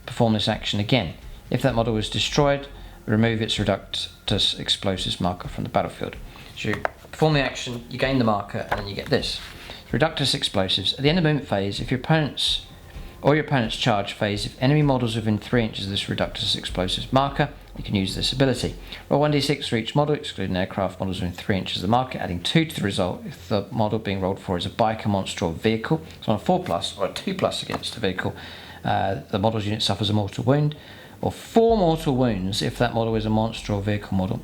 perform this action again. If that model is destroyed, remove its Reductus Explosives marker from the battlefield. So you perform the action, you gain the marker, and then you get this. Reductus Explosives. At the end of movement phase, if your opponent's charge phase, if enemy models within 3 inches of this Reductus Explosives marker, you can use this ability. Roll 1d6 for each model, excluding aircraft models within 3 inches of the marker, adding 2 to the result if the model being rolled for is a biker, monster, or vehicle. So on a 4+ or a 2+ against a vehicle, the model's unit suffers a mortal wound, or 4 mortal wounds if that model is a monster or vehicle model.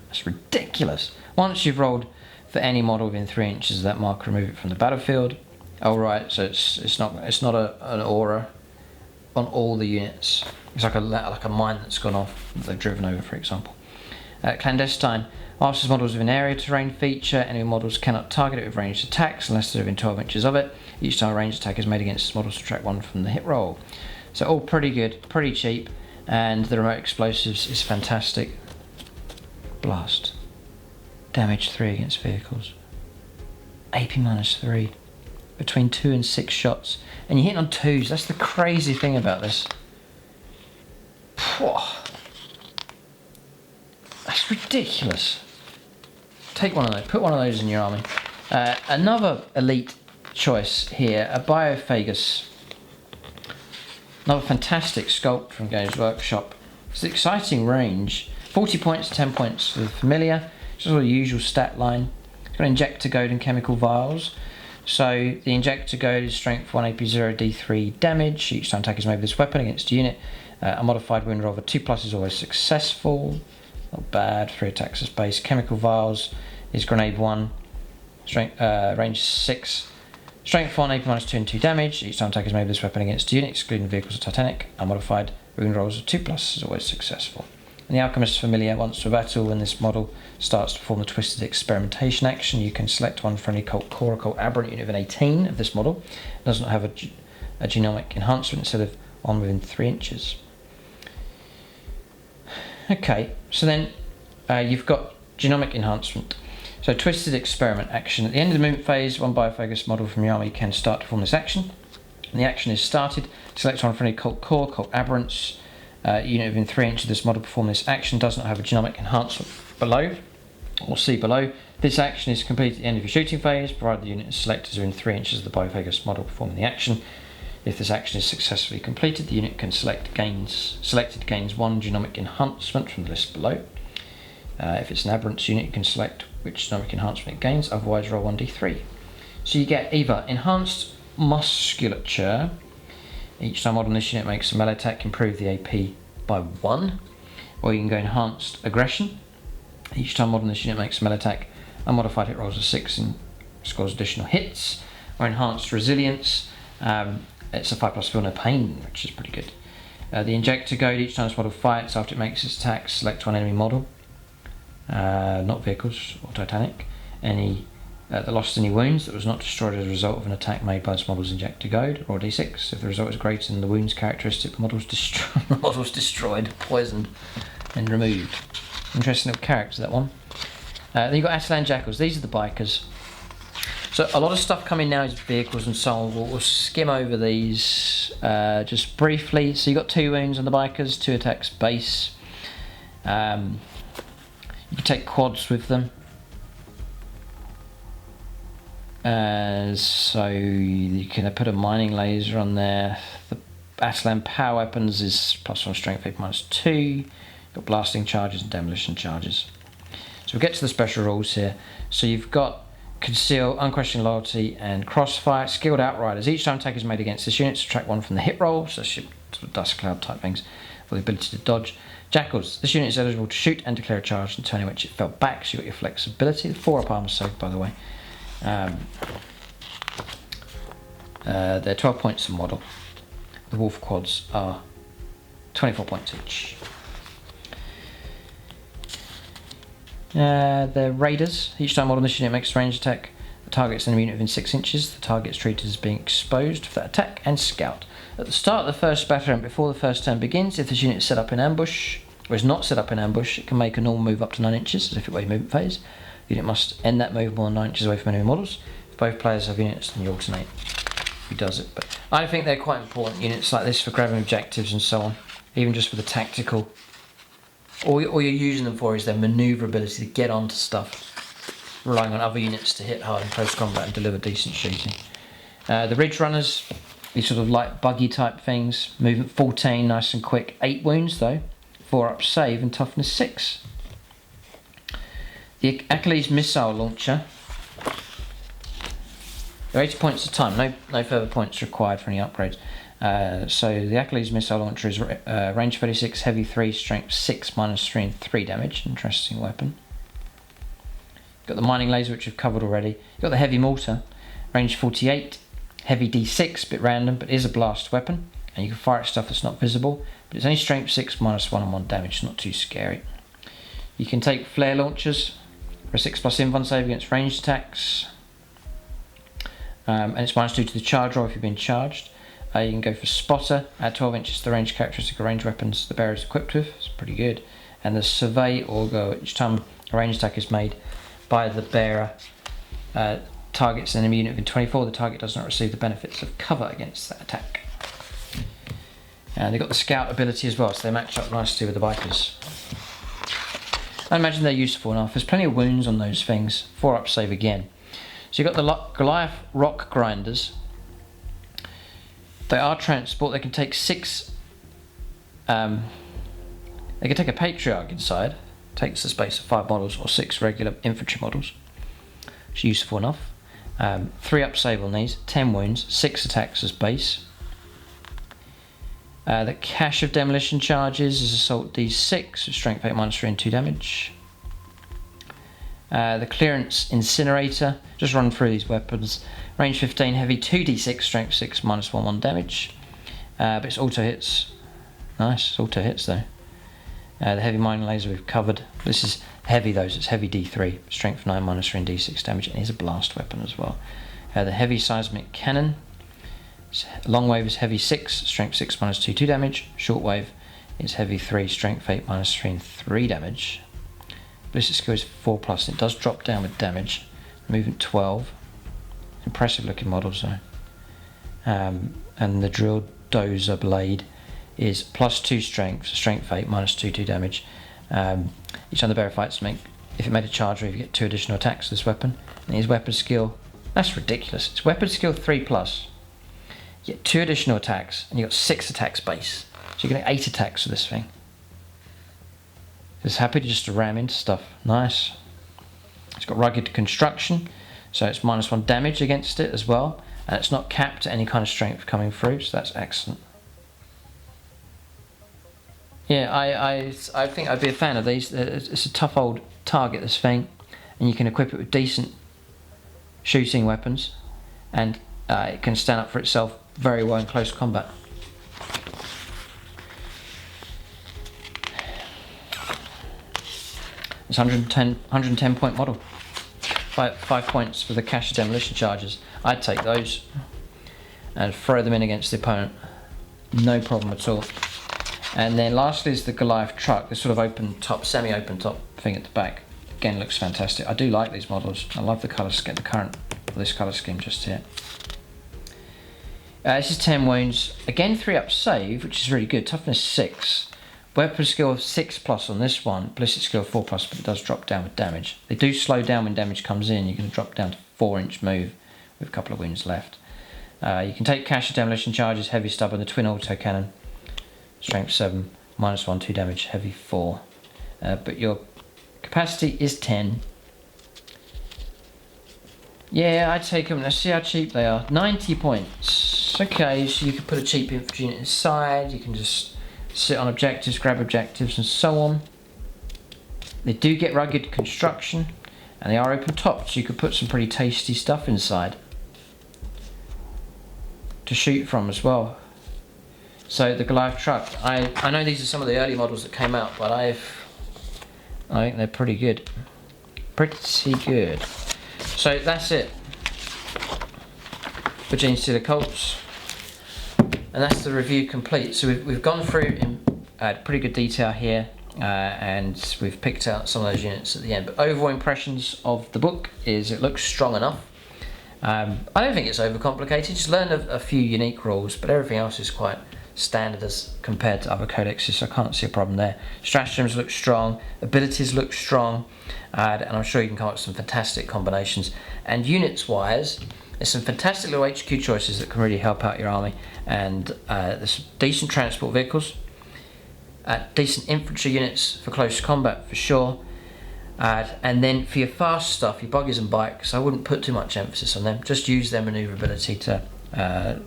That's ridiculous. Once you've rolled for any model within 3 inches of that marker, remove it from the battlefield. Oh right, so it's not an aura on all the units. It's like a mine that's gone off that they've driven over, for example. Clandestine. Whilst this model is within area terrain feature, enemy models cannot target it with ranged attacks unless they're within 12 inches of it. Each time a ranged attack is made against this model, subtract 1 from the hit roll. So all pretty good, pretty cheap, and the remote explosives is fantastic. Blast. Damage 3 against vehicles. AP -3. Between 2 and 6 shots. And you're hitting on 2s. That's the crazy thing about this. That's ridiculous. Take one of those. Put one of those in your army. Another elite choice here. A Biophagus. Another fantastic sculpt from Games Workshop. It's an exciting range. 40 points, 10 points for the familiar. It's just the usual stat line. It's got injector goad and chemical vials. So the injector goad is strength 1 AP 0 D3 damage. Each time attack is made with this weapon against a unit. A modified wound roll of a 2+ is always successful. Not bad. 3 attacks as base. Chemical vials is grenade 1. Strength range 6. Strength 1 AP -2 and 2 damage. Each time attack is made with this weapon against a unit, excluding vehicles or Titanic. A modified wound rolls of 2+ is always successful. And the Alchemist's familiar. Once to battle, when this model starts to perform the twisted experimentation action, you can select one friendly cult core or cult aberrant unit of an 18 of this model. It does not have a genomic enhancement instead of one within 3 inches. Okay, so then you've got genomic enhancement. So twisted experiment action. At the end of the movement phase, one biophagus model from your army can start to perform this action. When the action is started, select one friendly cult core, cult aberrants. Unit within 3 inches of this model perform this action does not have a genomic enhancement below, or see below. This action is completed at the end of your shooting phase, provided the unit is selected within 3 inches of the biophagus model performing the action. If this action is successfully completed, the unit can selected gains 1 genomic enhancement from the list below. If it's an aberrant unit, you can select which genomic enhancement it gains, otherwise roll 1d3. So you get either enhanced musculature. Each time model on this unit makes a melee attack, improve the AP by 1. Or you can go enhanced aggression. Each time model on this unit makes a melee attack, unmodified hit rolls a 6 and scores additional hits. Or enhanced resilience. It's a 5+ feel no pain, which is pretty good. The injector goad, each time this model fights, after it makes its attack, select one enemy model. Not vehicles or Titanic. That lost any wounds that was not destroyed as a result of an attack made by this model's injector goad, or d6. If the result is greater than the wounds characteristic, the model's destroyed, poisoned, and removed. Interesting little character, that one. Then you've got Atalan Jackals. These are the bikers. So a lot of stuff coming now is vehicles and so on. We'll skim over these just briefly. So you've got 2 wounds on the bikers, 2 attacks base. You can take quads with them. So you can put a mining laser on there. The Atalan power weapons is +1 strength, AP -2. You've got blasting charges and demolition charges. So we'll get to the special rules here. So you've got conceal, unquestioned loyalty, and crossfire. Skilled outriders. Each time attack is made against this unit, subtract 1 from the hit roll. So sort of dust cloud type things, with the ability to dodge. Jackals. This unit is eligible to shoot and declare a charge in the turn in which it fell back. So you've got your flexibility. The 4-up armor saved, by the way. They're 12 points a model. The wolf quads are 24 points each. They're raiders. Each time model on this unit makes a ranged attack, the target's enemy unit within 6 inches. The target is treated as being exposed for that attack. And scout. At the start of the first battle and before the first turn begins, if this unit is set up in ambush, or is not set up in ambush, it can make a normal move up to 9 inches as if it were a movement phase. The unit must end that move more than 9 inches away from enemy models. If both players have units, then you alternate who does it. But I think they're quite important, units like this, for grabbing objectives and so on. Even just for the tactical. All you're using them for is their manoeuvrability to get onto stuff, relying on other units to hit hard in close combat and deliver decent shooting. The Ridge Runners, these sort of light buggy type things. Movement 14, nice and quick. 8 wounds though. 4-up save and toughness 6. The Achilles missile launcher. They're 80 points a time. No further points required for any upgrades. So the Achilles missile launcher is range 36, heavy 3, strength 6, -3 and 3 damage. Interesting weapon. Got the mining laser, which we've covered already. You've got the heavy mortar, range 48, heavy d6, bit random, but is a blast weapon. And you can fire at stuff that's not visible. But it's only strength 6, -1 and 1 damage. Not too scary. You can take flare launchers for a 6+ invuln save against ranged attacks. And it's -2 to the charge roll if you've been charged. You can go for spotter, add 12 inches to the range characteristic of range weapons the bearer is equipped with. It's pretty good. And the survey auger, each time a range attack is made by the bearer, targets an enemy unit within 24, the target does not receive the benefits of cover against that attack. And they've got the scout ability as well, so they match up nicely with the bikers. I imagine they're useful enough. There's plenty of wounds on those things. 4-up save again. So you've got the Goliath rock grinders. They are transport. They can take 6. They can take a patriarch inside. Takes the space of 5 models or 6 regular infantry models. It's useful enough. 3-up save on these. 10 wounds. 6 attacks as base. The cache of demolition charges is assault d6 with strength 8, -3 and 2 damage. The clearance incinerator, just run through these weapons. Range 15, heavy 2d6, strength 6, -1, 1 damage. But it's auto hits. Nice, it's auto hits though. The heavy mining laser we've covered. This is heavy though, so it's heavy d3, strength 9, -3 and d6 damage, and it's a blast weapon as well. The heavy seismic cannon. Long wave is heavy 6, strength 6 minus 2, 2 damage. Short wave is heavy 3, strength 8 minus 3 and 3 damage. Ballistic skill is 4+, and it does drop down with damage. Movement 12. Impressive looking models though. And the drill dozer blade is +2 strength, so strength 8 minus 2, 2 damage. Each time the bearer fights, if it made a charge wave, you get 2 additional attacks with this weapon. And his weapon skill, that's ridiculous. It's weapon skill 3+. You get 2 additional attacks, and you got 6 attacks base. So you're getting 8 attacks with this thing. It's happy to just ram into stuff. Nice. It's got rugged construction, so it's -1 damage against it as well, and it's not capped at any kind of strength coming through, so that's excellent. Yeah, I think I'd be a fan of these. It's a tough old target, this thing, and you can equip it with decent shooting weapons, and it can stand up for itself very well in close combat. It's 110 point model. 5 points for the cash demolition charges. I'd take those and throw them in against the opponent. No problem at all. And then lastly is the Goliath truck, this sort of open top, semi-open top thing at the back. Again, looks fantastic. I do like these models. I love the colour scheme, the current of this colour scheme just here. This is 10 wounds. Again, 3-up save, which is really good. Toughness 6. Weapon skill of 6+ on this one. Ballistic skill of 4+, but it does drop down with damage. They do slow down when damage comes in. You're going to drop down to 4-inch move with a couple of wounds left. You can take cash demolition charges, heavy stub, and the twin autocannon. Strength 7, -1, 2 damage, heavy 4. But your capacity is 10. Yeah, I'd take them. Let's see how cheap they are. 90 points. Okay, so you can put a cheap infantry unit inside. You can just sit on objectives, grab objectives, and so on. They do get rugged construction, and they are open top, so you could put some pretty tasty stuff inside to shoot from as well. So the Goliath truck, I know these are some of the early models that came out, but I think they're pretty good. Pretty good. So that's it for Genestealer Colts, and that's the review complete. So we've gone through in pretty good detail here, and we've picked out some of those units at the end. But overall impressions of the book is it looks strong enough. I don't think it's overcomplicated. Just learn a few unique rules, but everything else is quite standard as compared to other codexes, so I can't see a problem there. Stratagems look strong, abilities look strong, and I'm sure you can come up with some fantastic combinations. And units wise, there's some fantastic little HQ choices that can really help out your army, and there's decent transport vehicles, decent infantry units for close combat for sure, and then for your fast stuff, your buggies and bikes, I wouldn't put too much emphasis on them. Just use their manoeuvrability to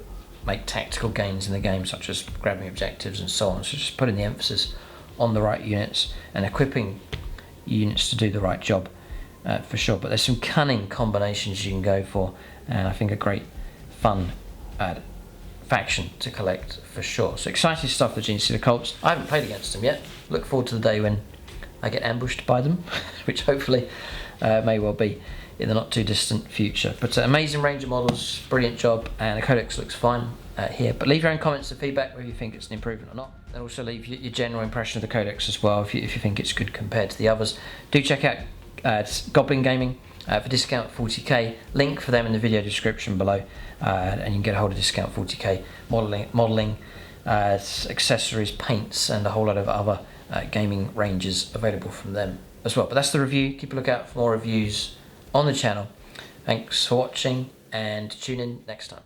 make tactical gains in the game, such as grabbing objectives and so on. So just putting the emphasis on the right units and equipping units to do the right job for sure. But there's some cunning combinations you can go for, and I think a great fun faction to collect for sure. So exciting stuff, the Genestealer Colts. I haven't played against them yet. Look forward to the day when I get ambushed by them, which hopefully may well be in the not too distant future. But amazing range of models, brilliant job, and the Codex looks fine here. But leave your own comments and feedback whether you think it's an improvement or not, and also leave your general impression of the Codex as well if you think it's good compared to the others. Do check out Goblin Gaming for discount 40k, link for them in the video description below, and you can get a hold of discount 40k modelling, accessories, paints, and a whole lot of other gaming ranges available from them as well. But that's the review. Keep a lookout for more reviews on the channel. Thanks for watching, and tune in next time.